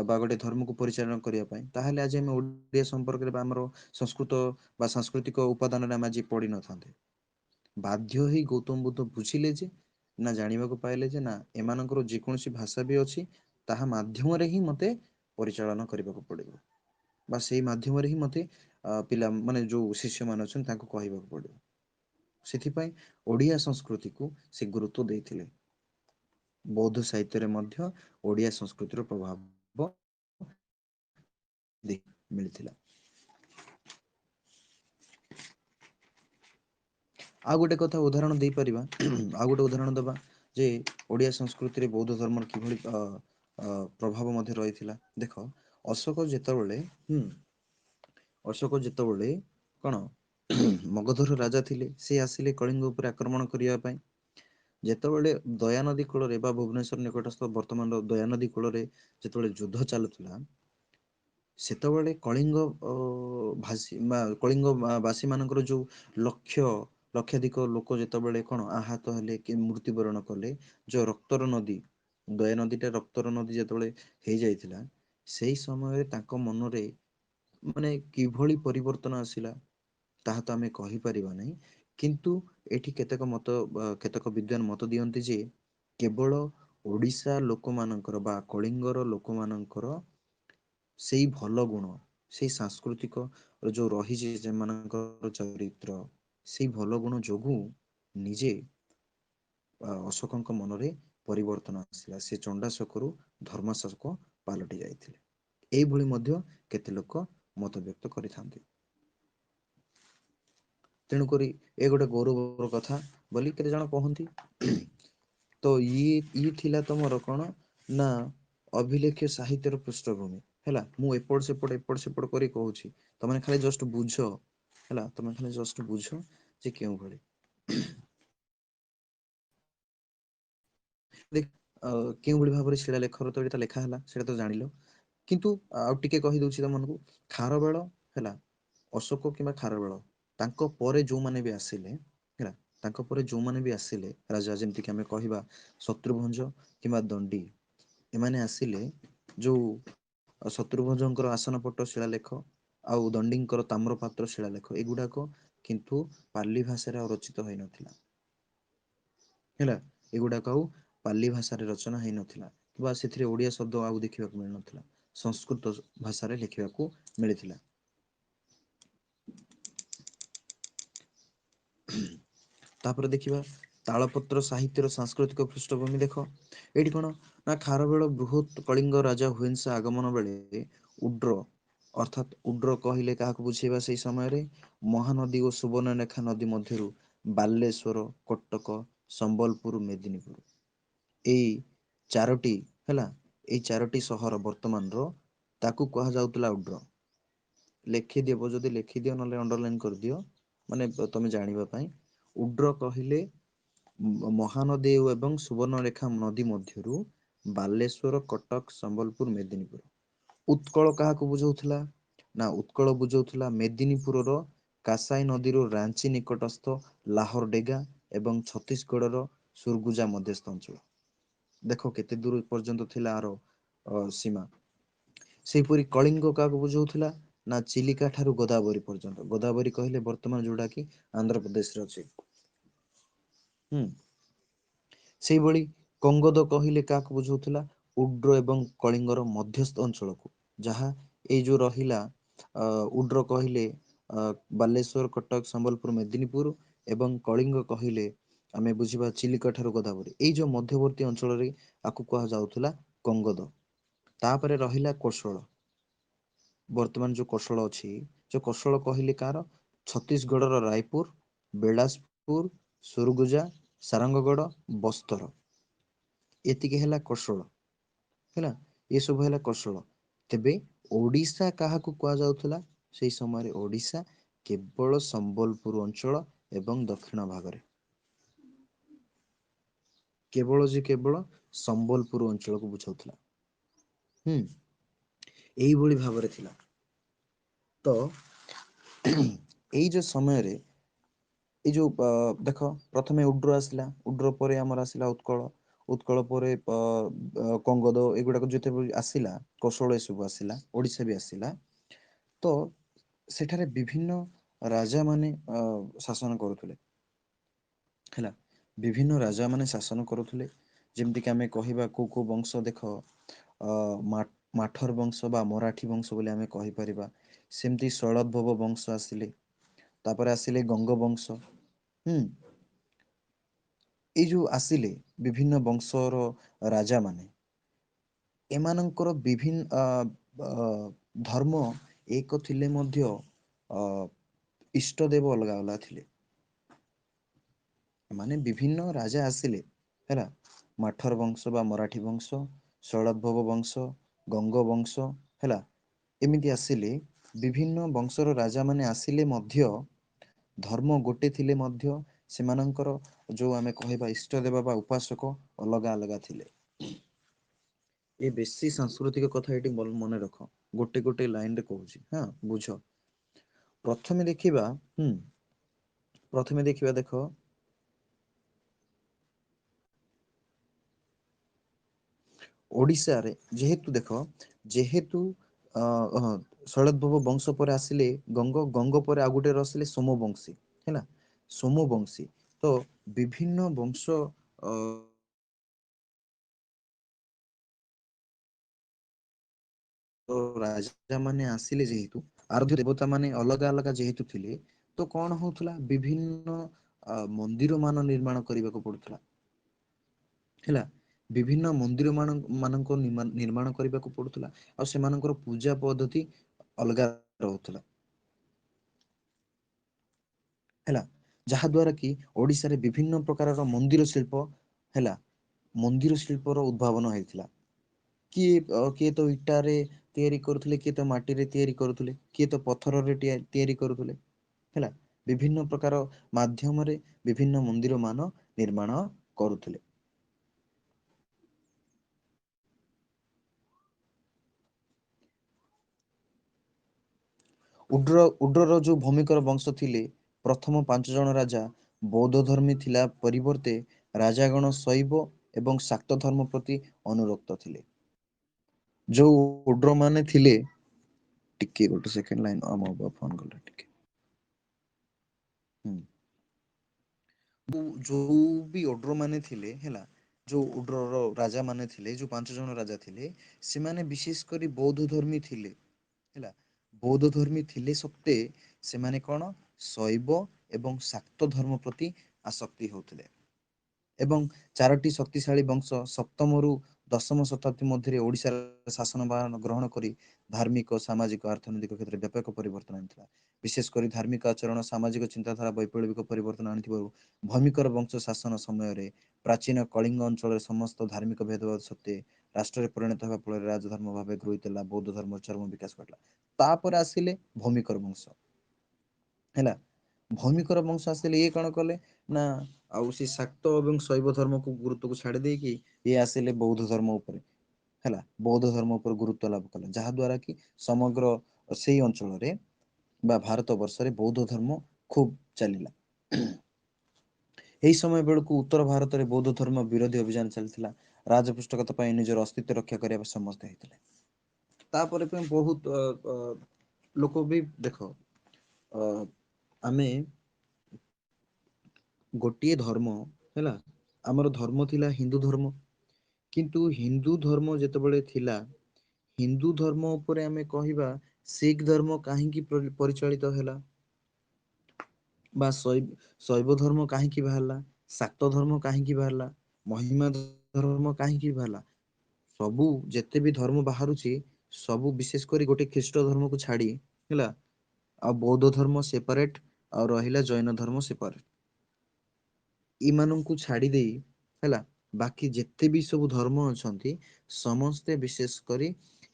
ବା ଗୋଟେ ଧର୍ମକୁ ପରିଚାଳନା କରିବା ପାଇଁ, ତାହେଲେ ଆଜି ଆମେ ଓଡ଼ିଆ ସମ୍ପର୍କରେ ବା ଆମର ସଂସ୍କୃତ ବା ସାଂସ୍କୃତିକ ଉପାଦାନରେ ଆମେ ଆଜି ପଢିନଥାନ୍ତେ। ବାଧ୍ୟ ହେଇ ଗୌତମ ବୁଦ୍ଧ ବୁଝିଲେ ଯେ, ନା ଜାଣିବାକୁ ପାଇଲେ ଯେ ନା ଏମାନଙ୍କର ଯେକୌଣସି ଭାଷା ବି ଅଛି ତାହା ମାଧ୍ୟମରେ ହିଁ ମତେ ପରିଚାଳନା କରିବାକୁ ପଡିବ, ବା ସେଇ ମାଧ୍ୟମରେ ହିଁ ମତେ ପିଲା ମାନେ ଯୋଉ ଶିଷ୍ୟମାନେ ଅଛନ୍ତି ତାଙ୍କୁ କହିବାକୁ ପଡିବ। ସେଥିପାଇଁ ଓଡ଼ିଆ ସଂସ୍କୃତିକୁ ସେ ଗୁରୁତ୍ୱ ଦେଇଥିଲେ। ବୌଦ୍ଧ ସାହିତ୍ୟରେ ମଧ୍ୟ ଓଡ଼ିଆ ସଂସ୍କୃତିର ପ୍ରଭାବ ମିଳିଥିଲା। ଆଉ ଗୋଟେ କଥା ଉଦାହରଣ ଦେଇପାରିବା, ଆଉ ଗୋଟେ ଉଦାହରଣ ଦବା ଯେ ଓଡ଼ିଆ ସଂସ୍କୃତିରେ ବୌଦ୍ଧ ଧର୍ମର କିଭଳି ପ୍ରଭାବ ମଧ୍ୟ ରହିଥିଲା। ଦେଖ, ଅଶୋକ ଯେତେବେଳେ କଣ ମଗଧର ରାଜା ଥିଲେ, ସେ ଆସିଲେ କଳିଙ୍ଗ ଉପରେ ଆକ୍ରମଣ କରିବା ପାଇଁ। ଯେତେବେଳେ ଦୟାନଦୀ କୂଳରେ ବା ଭୁବନେଶ୍ୱର ନିକଟସ୍ଥ ବର୍ତ୍ତମାନର ଦୟାନଦୀ କୂଳରେ ଯେତେବେଳେ ଯୁଦ୍ଧ ଚାଲୁଥିଲା, ସେତେବେଳେ କଳିଙ୍ଗ ଭାଷୀ ବା କଳିଙ୍ଗ ବାସୀ ମାନଙ୍କର ଯୋଉ ଲକ୍ଷାଧିକ ଲୋକ ଯେତେବେଳେ କଣ ଆହତ ହେଲେ କି ମୃତ୍ୟୁବରଣ କଲେ, ଯୋଉ ରକ୍ତର ନଦୀ, ଦୟାନଦୀଟା ରକ୍ତର ନଦୀ ଯେତେବେଳେ ହେଇଯାଇଥିଲା, ସେଇ ସମୟରେ ତାଙ୍କ ମନରେ ମାନେ କିଭଳି ପରିବର୍ତ୍ତନ ଆସିଲା ତାହା ତ ଆମେ କହିପାରିବା ନାହିଁ। କିନ୍ତୁ ଏଠି କେତେକ ବିଦ୍ୱାନ ମତ ଦିଅନ୍ତି ଯେ କେବଳ ଓଡ଼ିଶା ଲୋକମାନଙ୍କର ବା କଳିଙ୍ଗର ଲୋକମାନଙ୍କର ସେଇ ଭଲ ଗୁଣ, ସେଇ ସାଂସ୍କୃତିକ ଯୋଉ ରହିଛି ସେମାନଙ୍କର ଚରିତ୍ର, ସେଇ ଭଲ ଗୁଣ ଯୋଗୁ ନିଜେ ଅଶୋକଙ୍କ ମନରେ ପରିବର୍ତ୍ତନ ଆସିଲା। ସେ ଚଣ୍ଡାଶୋକରୁ ଧର୍ମାଶୋକ ପାଲଟି ଯାଇଥିଲେ। ଏଇଭଳି ମଧ୍ୟ କେତେ ଲୋକ ମତବ୍ୟକ୍ତ କରିଥାନ୍ତି। ତେଣୁକରି ଏ ଗୋଟେ ଗୌରବର କଥା ବୋଲି କେତେ ଜଣ କହନ୍ତି। ତ ଇଏ ଥିଲା ତମର କଣ ନା ଅଭିଲେଖ ସାହିତ୍ୟର ପୃଷ୍ଠଭୂମି ହେଲା। ମୁଁ ଏପଟ ସେପଟ କରି କହୁଛି, ତମେ ଖାଲି ଜଷ୍ଟ ବୁଝ ହେଲା ତମେ ଖାଲି ଜଷ୍ଟ ବୁଝ ଯେ କେଉଁ ଭଳି ଦେଖ କେଉଁଭଳି ଭାବରେ ଶିଳାଲେଖର ତ ଏଇଟା ଲେଖା ହେଲା ସେଇଟା ତ ଜାଣିଲ, କିନ୍ତୁ ଆଉ ଟିକେ କହିଦଉଛି ତମମାନଙ୍କୁ। ଖାରବେଳ ହେଲା, ଅଶୋକ କିମ୍ବା ଖାରବେଳ, ତାଙ୍କ ପରେ ଯୋଉମାନେ ବି ଆସିଲେ ହେଲା, ତାଙ୍କ ପରେ ଯୋଉମାନେ ବି ଆସିଲେ ରାଜା, ଯେମିତିକି ଆମେ କହିବା ଶତ୍ରୁଭଞ୍ଜ କିମ୍ବା ଦଣ୍ଡି, ଏମାନେ ଆସିଲେ ଯୋଉ ଶତ୍ରୁଭଞ୍ଜଙ୍କର ଆସନପଟ୍ଟ ଶିଳାଲେଖ ଆଉ ଦଣ୍ଡିଙ୍କର ତାମ୍ରପାତ୍ର ଶିଳାଲେଖ, ଏଗୁଡାକ କିନ୍ତୁ ପାଲି ଭାଷାରେ ଆଉ ରଚିତ ହେଇନଥିଲା ହେଲା। ଏଗୁଡାକ ଆଉ ପାଲି ଭାଷାରେ ରଚନା ହେଇନଥିଲା, ବା ସେଥିରେ ଓଡିଆ ଶବ୍ଦ ଆଉ ଦେଖିବାକୁ ମିଳୁନଥିଲା, ସଂସ୍କୃତ ଭାଷାରେ ଲେଖିବାକୁ ମିଳିଥିଲା। ତାପରେ ଦେଖିବା ତାଳପତ୍ର ସାହିତ୍ୟର ସାଂସ୍କୃତିକ ପୃଷ୍ଠଭୂମି ଦେଖ। ଏଇଠି କଣ ନା ଖାରବେଳ ବୃହତ କଳିଙ୍ଗ ରାଜା ହୁଏନ୍ସା ଆଗମନ ବେଳେ ଉଡ୍ର, ଅର୍ଥାତ୍ ଉଡ୍ର କହିଲେ କାହାକୁ ବୁଝେଇବା ସେଇ ସମୟରେ ମହାନଦୀ ଓ ସୁବର୍ଣ୍ଣରେଖା ନଦୀ ମଧ୍ୟରୁ ବାଲେଶ୍ଵର, କଟକ, ସମ୍ବଲପୁର, ମେଦିନୀପୁର, ଏଇ ଚାରୋଟି ହେଲା, ଏଇ ଚାରୋଟି ସହର ବର୍ତ୍ତମାନର, ତାକୁ କୁହାଯାଉଥିଲା ଉଡ୍ର। ଲେଖିଦେବ, ଯଦି ଲେଖିଦିଅ ନହେଲେ ଅଣ୍ଡରଲାଇନ କରିଦିଅ, ମାନେ ତମେ ଜାଣିବା ପାଇଁ। ଉଡ୍ର କହିଲେ ମହାନଦୀ ଏବଂ ସୁବର୍ଣ୍ଣରେଖା ନଦୀ ମଧ୍ୟରୁ ବାଲେଶ୍ଵର, କଟକ, ସମ୍ବଲପୁର, ମେଦିନୀପୁର। ଉତ୍କଳ କାହାକୁ ବୁଝଉଥିଲା? ନା ଉତ୍କଳ ବୁଝଉଥିଲା ମେଦିନୀପୁରର କାସାଇ ନଦୀରୁ ରାଞ୍ଚି ନିକଟସ୍ଥ ଲାହୋର ଡେଗା ଏବଂ ଛତିଶଗଡର ସୁରଗୁଜା ମଧ୍ୟସ୍ଥ ଅଞ୍ଚଳ। ଦେଖ କେତେ ଦୂର ପର୍ଯ୍ୟନ୍ତ ଥିଲା ଆର ସୀମା। ସେହିପରି କଳିଙ୍ଗ କାହାକୁ ବୁଝଉଥିଲା? ନା ଚିଲିକା ଠାରୁ ଗୋଦାବରୀ ପର୍ଯ୍ୟନ୍ତ। ଗୋଦାବରୀ କହିଲେ ବର୍ତ୍ତମାନ ଯୋଉଟା କି ଆନ୍ଧ୍ରପ୍ରଦେଶରେ ଅଛି। ହୁଁ। ସେଇଭଳି କଙ୍ଗଦ କହିଲେ କାହାକୁ ବୁଝଉଥିଲା? ଉଡ୍ର ଏବଂ କଳିଙ୍ଗର ମଧ୍ୟସ୍ଥ ଅଞ୍ଚଳକୁ, ଯାହା ଏଇ ଯୋଉ ରହିଲା ଉଡ୍ର କହିଲେ ବାଲେଶ୍ଵର, କଟକ, ସମ୍ବଲପୁର, ମେଦିନୀପୁର, ଏବଂ କଳିଙ୍ଗ କହିଲେ ଆମେ ବୁଝିବା ଚିଲିକା ଠାରୁ ଗୋଦାବରୀ, ଏଇ ଯୋଉ ମଧ୍ୟବର୍ତ୍ତୀ ଅଞ୍ଚଳରେ ଆକୁ କୁହାଯାଉଥିଲା କଙ୍ଗଦ। ତାପରେ ରହିଲା କୋଶଳ। ବର୍ତ୍ତମାନ ଯୋଉ କୋଶଳ ଅଛି, ଯୋଉ କୋଶଳ କହିଲେ କାହାର? ଛତିଶଗଡର ରାୟପୁର, ବିଳାସପୁର, ସୁରଗୁଜା, ସାରଙ୍ଗଗଡ, ବସ୍ତର, ଏତିକି ହେଲା କୋଶଳ ହେଲା। ଏସବୁ ହେଲା କୋଶଳ। ତେବେ ଓଡିଶା କାହାକୁ କୁହାଯାଉଥିଲା ସେଇ ସମୟରେ? ଓଡିଶା କେବଳ ସମ୍ବଲପୁର ଅଞ୍ଚଳ ଏବଂ ଦକ୍ଷିଣ ଭାଗରେ, କେବଳ ଯେ କେବଳ ସମ୍ବଲପୁର ଅଞ୍ଚଳକୁ ବୁଝାଉଥିଲା। ହୁଁ, ଏଇଭଳି ଭାବରେ ଥିଲା। ତ ଏଇ ଯୋଉ ସମୟରେ ଏଇ ଯୋଉ ଦେଖ ପ୍ରଥମେ ଉଡ୍ର ଆସିଲା, ଉଡ୍ର ପରେ ଆମର ଆସିଲା ଉତ୍କଳ, ଉତ୍କଳ ପରେ କଙ୍ଗଦ, ଏଗୁଡାକ ଯେତେବେଳେ ଆସିଲା, କୌଶଳ ଏସବୁ ଆସିଲା, ଓଡିଶା ବି ଆସିଲା, ତ ସେଠାରେ ବିଭିନ୍ନ ରାଜା ମାନେ ଶାସନ କରୁଥିଲେ ହେଲା। ବିଭିନ୍ନ ରାଜା ମାନେ ଶାସନ କରୁଥିଲେ, ଯେମିତିକି ଆମେ କହିବା କୋଉ କୋଉ ବଂଶ ଦେଖ, ମାଠର ବଂଶ ବା ମରାଠୀ ବଂଶ ବୋଲି ଆମେ କହିପାରିବା। ସେମିତି ଶଳୋଦଦ୍ଭବ ବଂଶ ଆସିଲେ, ତାପରେ ଆସିଲେ ଗଙ୍ଗବଂଶ। ହୁଁ, ଏଇ ଯୋଉ ଆସିଲେ ବିଭିନ୍ନ ବଂଶର ରାଜା ମାନେ, ଏମାନଙ୍କର ବିଭିନ୍ନ ଧର୍ମ ଏକ ଥିଲେ ମଧ୍ୟ ଇଷ୍ଟ ଦେବ ଅଲଗା ଅଲଗା ଥିଲେ। ମାନେ ବିଭିନ୍ନ ରାଜା ଆସିଲେ ହେଲା, ମାଠର ବଂଶ ବା ମରାଠୀ ବଂଶ, ଶଳୋଦଦ୍ଭବ ବଂଶ, ଗଙ୍ଗ ବଂଶ ହେଲା, ଏମିତି ଆସିଲେ, ବିଭିନ୍ନ ବଂଶର ରାଜା ମାନେ ଆସିଲେ ମଧ୍ୟ ଧର୍ମ ଗୋଟେ ଥିଲେ ମଧ୍ୟ ସେମାନଙ୍କର ଯୋଉ ଆମେ କହିବା ଇଷ୍ଟ ଦେବ ବା ଉପାସକ ଅଲଗା ଅଲଗା ଥିଲେ। ଏ ବେଶୀ ସାଂସ୍କୃତିକ କଥା ଏଠି ମନେ ରଖ, ଗୋଟେ ଗୋଟେ ଲାଇନରେ କହୁଛି ହଁ ବୁଝ। ପ୍ରଥମେ ଦେଖିବା, ପ୍ରଥମେ ଦେଖିବା ଦେଖ, ଓଡିଶାରେ ଯେହେତୁ ଦେଖ, ଯେହେତୁ ଶଳୋଦଦ୍ଭବ ବଂଶ ପରେ ଆସିଲେ ଗଙ୍ଗ, ଗଙ୍ଗ ପରେ ଆଉ ଗୋଟେ ର ଆସିଲେ ସୋମବଂଶୀ ହେଲା, ସୋମବଂଶୀ। ତ ବିଭିନ୍ନ ବଂଶ ଅ ରାଜା ମାନେ ଆସିଲେ ଯେହେତୁ, ଆରାଧ୍ୟ ଦେବତା ମାନେ ଅଲଗା ଅଲଗା ଯେହେତୁ ଥିଲେ, ତ କଣ ହଉଥିଲା, ବିଭିନ୍ନ ମନ୍ଦିର ମାନ ନିର୍ମାଣ କରିବାକୁ ପଡୁଥିଲା ହେଲା। ବିଭିନ୍ନ ମନ୍ଦିର ମାନଙ୍କ ନିର୍ମାଣ କରିବାକୁ ପଡୁଥିଲା, ଆଉ ସେମାନଙ୍କର ପୂଜା ପଦ୍ଧତି ଅଲଗା ରହୁଥିଲା ହେଲା। ଯାହା ଦ୍ଵାରା କି ଓଡିଶାରେ ବିଭିନ୍ନ ପ୍ରକାରର ମନ୍ଦିର ଶିଳ୍ପ ହେଲା, ମନ୍ଦିର ଶିଳ୍ପର ଉଦ୍ଭାବନ ହେଇଥିଲା। କିଏ ତ ଇଟାରେ ତିଆରି କରୁଥିଲେ, କିଏ ତ ମାଟିରେ ତିଆରି କରୁଥିଲେ, କିଏ ତ ପଥରରେ ତିଆରି କରୁଥିଲେ ହେଲା, ବିଭିନ୍ନ ପ୍ରକାର ମାଧ୍ୟମରେ ବିଭିନ୍ନ ମନ୍ଦିର ମାନ ନିର୍ମାଣ କରୁଥିଲେ। ଉଡ୍ରର ଯୋଉ ଭୂମିକର ବଂଶ ଥିଲେ, ପ୍ରଥମ 5 ଜଣ ରାଜା ବୌଦ୍ଧ ଧର୍ମୀ ଥିଲା ପରିବର୍ତ୍ତେ ରାଜାଗଣ ଶୈବ ଏବଂ ଶାକ୍ତ ଧର୍ମ ପ୍ରତି ଅନୁରକ୍ତ ଥିଲେ। ଯୋଉ ଉଡ୍ର ମାନେ ଥିଲେ, ଟିକେ ଗୋଟେ ସେକେଣ୍ଡ ଲାଇନ, ଆମ ବାବା ଫୋନ କଲେ ଟିକେ। ହୁଁ। ଯୋଉ ବି ଓଡ୍ର ମାନେ ଥିଲେ ହେଲା, ଯୋଉ ଉଡ୍ରର ରାଜା ମାନେ ଥିଲେ, ଯୋଉ 5 ଜଣ ରାଜା ଥିଲେ, ସେମାନେ ବିଶେଷ କରି ବୌଦ୍ଧ ଧର୍ମୀ ଥିଲେ ହେଲା। ବୌଦ୍ଧ ଧର୍ମୀ ଥିଲେ ସତ୍ତ୍ୱେ ସେମାନେ କଣ ଶୈବ ଏବଂ ଶାକ୍ତ ଧର୍ମ ପ୍ରତି ଆସକ୍ତି ହଉଥିଲେ। ଏବଂ 4ଟି ଶକ୍ତିଶାଳୀ ବଂଶ ସପ୍ତମରୁ ଦଶମ ଶତାବ୍ଦୀ ମଧ୍ୟରେ ଓଡ଼ିଶାର ଶାସନ ବାହନ ଗ୍ରହଣ କରି ଧାର୍ମିକ, ସାମାଜିକ, ଅର୍ଥନୈତିକ କ୍ଷେତ୍ରରେ ବ୍ୟାପକ ପରିବର୍ତ୍ତନ ଆଣିଥିଲା। ବିଶେଷ କରି ଧାର୍ମିକ ଆଚରଣ, ସାମାଜିକ ଚିନ୍ତାଧାରା ବୈପ୍ଳବିକ ପରିବର୍ତ୍ତନ ଆଣିଥିବାରୁ ଭୂମିକର ବଂଶ ଶାସନ ସମୟରେ ପ୍ରାଚୀନ କଳିଙ୍ଗ ଅଞ୍ଚଳରେ ସମସ୍ତ ଧାର୍ମିକ ଭେଦଭାବ ସତ୍ତ୍ୱେ ରାଷ୍ଟ୍ରରେ ପରିଣତ ହେବା ଫଳରେ ରାଜଧର୍ମ ଭାବେ ଗୃହୀତ ହେଲା। ବୌଦ୍ଧ ଧର୍ମର ଚରମ ବିକାଶ ଘଟିଲା। ତାପରେ ଆସିଲେ ଭୂମିକର ବଂଶ ହେଲା। ଭୂମିକର ବଂଶ ଆସିଲେ ଇଏ କଣ କଲେ ନା, ଆଉ ସେ ଶାକ୍ତ ଏବଂ ଶୈବ ଧର୍ମକୁ ଗୁରୁତ୍ୱକୁ ଛାଡି ଦେଇକି ଇଏ ଆସିଲେ ବୌଦ୍ଧ ଧର୍ମ ଉପରେ ହେଲା। ବୌଦ୍ଧ ଧର୍ମ ଉପରେ ଗୁରୁତ୍ୱ ଲାଭ କଲେ, ଯାହା ଦ୍ୱାରା କି ସମଗ୍ର ସେଇ ଅଞ୍ଚଳରେ ବା ଭାରତ ବର୍ଷରେ ବୌଦ୍ଧ ଧର୍ମ ଖୁବ ଚାଲିଲା। ଏହି ସମୟ ବେଳକୁ ଉତ୍ତର ଭାରତରେ ବୌଦ୍ଧ ଧର୍ମ ବିରୋଧୀ ଅଭିଯାନ ଚାଲିଥିଲା। ରାଜପୃଷ୍ଠଗତ ପାଇଁ ନିଜର ଅସ୍ତିତ୍ୱ ରକ୍ଷା କରିବା ପାଇଁ ସମସ୍ତେ ହେଇଥିଲେ। ତାପରେ ପାଇଁ ବହୁତ ଲୋକ ବି ଦେଖ, ଅ ଆମେ ଗୋଟିଏ ଧର୍ମ ହେଲା, ଆମର ଧର୍ମ ଥିଲା ହିନ୍ଦୁ ଧର୍ମ। କିନ୍ତୁ ହିନ୍ଦୁ ଧର୍ମ ଯେତେବେଳେ ଥିଲା, ହିନ୍ଦୁ ଧର୍ମ ଉପରେ ଆମେ କହିବା ଶିଖ ଧର୍ମ କାହିଁକି ପରିଚାଳିତ ହେଲା ବା ଶୈବ ଧର୍ମ କାହିଁକି ବାହାରିଲା, ଶାକ୍ତ ଧର୍ମ କାହିଁକି ବାହାରିଲା, ମହିମା ଧର୍ମ କାହିଁକି ବାହାରିଲା। ସବୁ ଯେତେ ବି ଧର୍ମ ବାହାରୁଛି, ସବୁ ବିଶେଷ କରି ଗୋଟେ ଖ୍ରୀଷ୍ଟ ଧର୍ମକୁ ଛାଡି ହେଲା, ଆଉ ବୌଦ୍ଧ ଧର୍ମ ସେପାରେଟ, ଆଉ ରହିଲା ଜୈନ ଧର୍ମ ସେପାରେଟ। ଏମାନଙ୍କୁ ଛାଡି ଦେଇ ହେଲା, ବାକି ଯେତେ ବି ସବୁ ଧର୍ମ ଅଛନ୍ତି ସମସ୍ତେ ବିଶେଷ କରି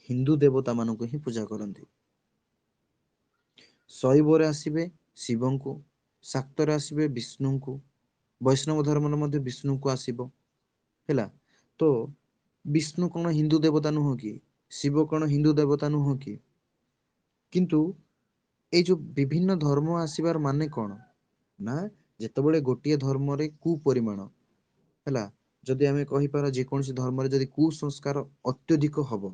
ହିନ୍ଦୁ ଦେବତା ମାନଙ୍କୁ ହିଁ ପୂଜା କରନ୍ତି। ଶୈବରେ ଆସିବେ ଶିବଙ୍କୁ, ଶାକ୍ତରେ ଆସିବେ ବିଷ୍ଣୁଙ୍କୁ, ବୈଷ୍ଣବ ଧର୍ମରେ ମଧ୍ୟ ବିଷ୍ଣୁଙ୍କୁ ଆସିବ ହେଲା। ତ ବିଷ୍ଣୁ କଣ ହିନ୍ଦୁ ଦେବତା ନୁହଁ କି? ଶିବ କଣ ହିନ୍ଦୁ ଦେବତା ନୁହଁ କି? କିନ୍ତୁ ଏଇ ଯୋଉ ବିଭିନ୍ନ ଧର୍ମ ଆସିବାର ମାନେ କଣ ନା, ଯେତେବେଳେ ଗୋଟିଏ ଧର୍ମରେ କୁପରିମାଣ ହେଲା, ଯଦି ଆମେ କହିପାର ଯେକୌଣସି ଧର୍ମରେ ଯଦି କୁସଂସ୍କାର ଅତ୍ୟଧିକ ହବ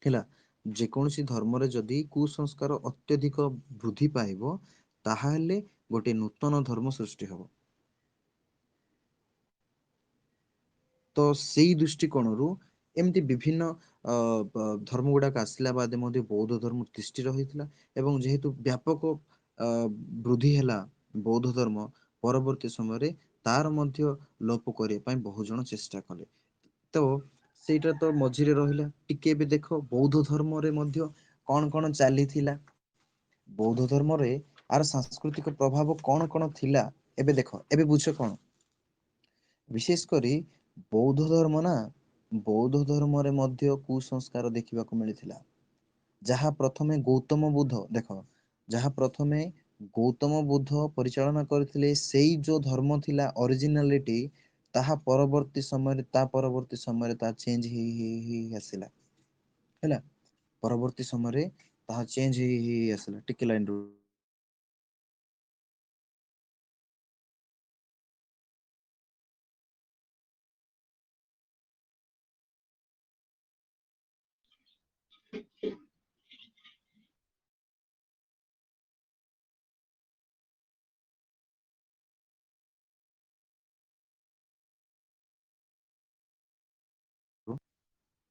ହେଲା, ଯେକୌଣସି ଧର୍ମରେ ଯଦି କୁସଂସ୍କାର ଅତ୍ୟଧିକ ବୃଦ୍ଧି ପାଇବ, ତାହେଲେ ଗୋଟେ ନୂତନ ଧର୍ମ ସୃଷ୍ଟି ହବ। ତ ସେଇ ଦୃଷ୍ଟିକୋଣରୁ ଏମିତି ବିଭିନ୍ନ ଧର୍ମ ଗୁଡାକ ଆସିଲା ବାଦେ ମଧ୍ୟ ବୌଦ୍ଧ ଧର୍ମ ତିଷ୍ଠି ରହିଥିଲା। ଏବଂ ଯେହେତୁ ବ୍ୟାପକ ବୃଦ୍ଧି ହେଲା ବୌଦ୍ଧ ଧର୍ମ, ପରବର୍ତ୍ତୀ ସମୟରେ ତାର ମଧ୍ୟ ଲୋପ କରିବା ପାଇଁ ବହୁ ଜଣ ଚେଷ୍ଟା କଲେ। ତ ସେଇଟା ତ ମଝିରେ ରହିଲା। ଟିକେ ବି ଦେଖ ବୌଦ୍ଧ ଧର୍ମରେ ମଧ୍ୟ କଣ କଣ ଚାଲିଥିଲା। ବୌଦ୍ଧ ଧର୍ମରେ ଆର ସାଂସ୍କୃତିକ ପ୍ରଭାବ କଣ କଣ ଥିଲା, ଏବେ ଦେଖ, ଏବେ ବୁଝ କଣ ବିଶେଷ କରି ବୌଦ୍ଧ ଧର୍ମ ନା, ବୌଦ୍ଧ ଧର୍ମରେ ମଧ୍ୟ କୁସଂସ୍କାର ଦେଖିବାକୁ ମିଳିଥିଲା। ଯାହା ପ୍ରଥମେ ଗୌତମ ବୁଦ୍ଧ ଦେଖ, ଯାହା ପ୍ରଥମେ ଗୌତମ ବୁଦ୍ଧ ପରିଚାଳନା କରିଥିଲେ, ସେଇ ଯୋଉ ଧର୍ମ ଥିଲା ଅରିଜିନାଲିଟି, ତାହା ପରବର୍ତ୍ତୀ ସମୟରେ ତା ପରବର୍ତ୍ତୀ ସମୟରେ ତାହା ଚେଞ୍ଜ ହେଇ ହେଇ ହେଇ ଆସିଲା ହେଲା। ପରବର୍ତ୍ତୀ ସମୟରେ ତାହା ଚେଞ୍ଜ ହେଇ ହେଇ ଆସିଲା। ଟିକେ ଲାଇନ ରୁହ।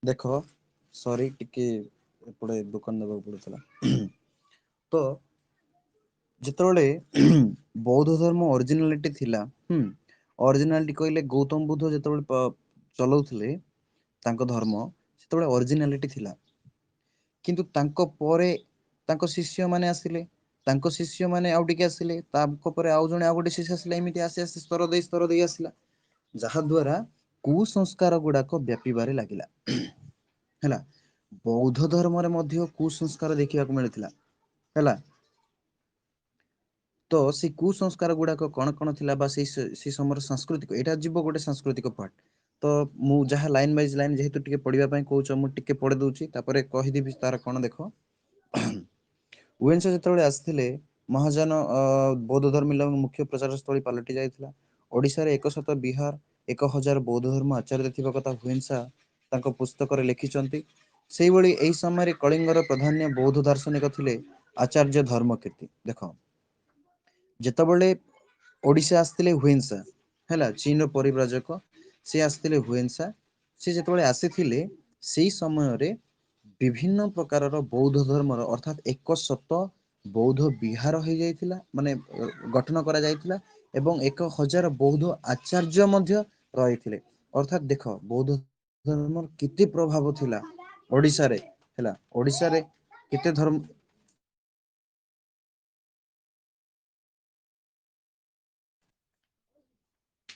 ଦେଖ, ସରି ଟିକେ ଏପଟେ ଦୋକାନ ଦବାକୁ ପଡୁଥିଲା। ତ ଯେତେବେଳେ ବୌଦ୍ଧ ଧର୍ମ ଅରିଜିନାଲିଟି ଥିଲା, ଅରିଜିନାଲିଟି କହିଲେ ଗୌତମ ବୁଦ୍ଧ ଯେତେବେଳେ ଚଲଉଥିଲେ ତାଙ୍କ ଧର୍ମ, ସେତେବେଳେ ଅରିଜିନାଲିଟି ଥିଲା। କିନ୍ତୁ ତାଙ୍କ ପରେ ତାଙ୍କ ଶିଷ୍ୟ ମାନେ ଆସିଲେ, ତାଙ୍କ ଶିଷ୍ୟ ମାନେ ଆଉ ଟିକେ ଆସିଲେ, ତାଙ୍କ ପରେ ଆଉ ଜଣେ ଆଉ ଗୋଟେ ଶିଷ୍ୟ ଆସିଲେ, ଏମିତି ଆସି ଆସି ସ୍ତର ଦେଇ ଆସିଲା। ଯାହା ଦ୍ଵାରା କୁସଂସ୍କାର ଗୁଡାକ ବ୍ୟାପିବାରେ ଲାଗିଲା ହେଲା। ବୌଦ୍ଧ ଧର୍ମରେ ମଧ୍ୟ କୁସଂସ୍କାର ଦେଖିବାକୁ ମିଳିଥିଲା ହେଲା। ତ ସେ କୁସଂସ୍କାର ଗୁଡ଼ାକ କ'ଣ କ'ଣ ଥିଲା ବା ସେଇ ସମୟର ସାଂସ୍କୃତିକ ଏଇଟା ଯିବ ଗୋଟେ ସାଂସ୍କୃତିକ ପାର୍ଟ। ତ ମୁଁ ଯାହା ଲାଇନ୍ ବାଇଜ୍ ଲାଇନ୍ ଯେହେତୁ ଟିକେ ପଢ଼ିବା ପାଇଁ କହୁଛ ମୁଁ ଟିକେ ପଢ଼ି ଦେଉଛି ତାପରେ କହିଦେବି ତାର କ'ଣ ଦେଖ। ହୁଏନ୍ସା ଯେତେବେଳେ ଆସିଥିଲେ ମହାଯାନ ବୌଦ୍ଧ ଧର୍ମିଲ ମୁଖ୍ୟ ପ୍ରଚାର ସ୍ଥଳୀ ପାଲଟି ଯାଇଥିଲା। ଓଡ଼ିଶାରେ ଏକଶତ ବିହାର 1000 ବୌଦ୍ଧ ଧର୍ମ ଆଚାର୍ଯ୍ୟ ଥିବା କଥା ହୁଏନ୍ସା ତାଙ୍କ ପୁସ୍ତକରେ ଲେଖିଛନ୍ତି। ସେଇଭଳି ଏହି ସମୟରେ କଳିଙ୍ଗର ପ୍ରଧାନ୍ୟ ବୌଦ୍ଧ ଦାର୍ଶନିକ ଥିଲେ ଆଚାର୍ଯ୍ୟ ଧର୍ମକୀର୍ତ୍ତି। ଦେଖ ଯେତେବେଳେ ଓଡ଼ିଶା ଆସିଥିଲେ ହୁଏନ୍ସା ହେଲା ଚୀନର ପରିବ୍ରାଜକ ସେ ଆସିଥିଲେ ହୁଏନ୍ସା। ସେ ଯେତେବେଳେ ଆସିଥିଲେ ସେଇ ସମୟରେ ବିଭିନ୍ନ ପ୍ରକାରର ବୌଦ୍ଧ ଧର୍ମର ଅର୍ଥାତ୍ 100 ବୌଦ୍ଧ ବିହାର ହେଇଯାଇଥିଲା ମାନେ ଗଠନ କରାଯାଇଥିଲା ଏବଂ 1000 ବୌଦ୍ଧ ଆଚାର୍ଯ୍ୟ ମଧ୍ୟ ରହିଥିଲେ। ଅର୍ଥାତ୍ ଦେଖ ବୌଦ୍ଧ ଧର୍ମର କେତେ ପ୍ରଭାବ ଥିଲା ଓଡ଼ିଶାରେ ହେଲା ଓଡ଼ିଶାରେ କେତେ ଧର୍ମ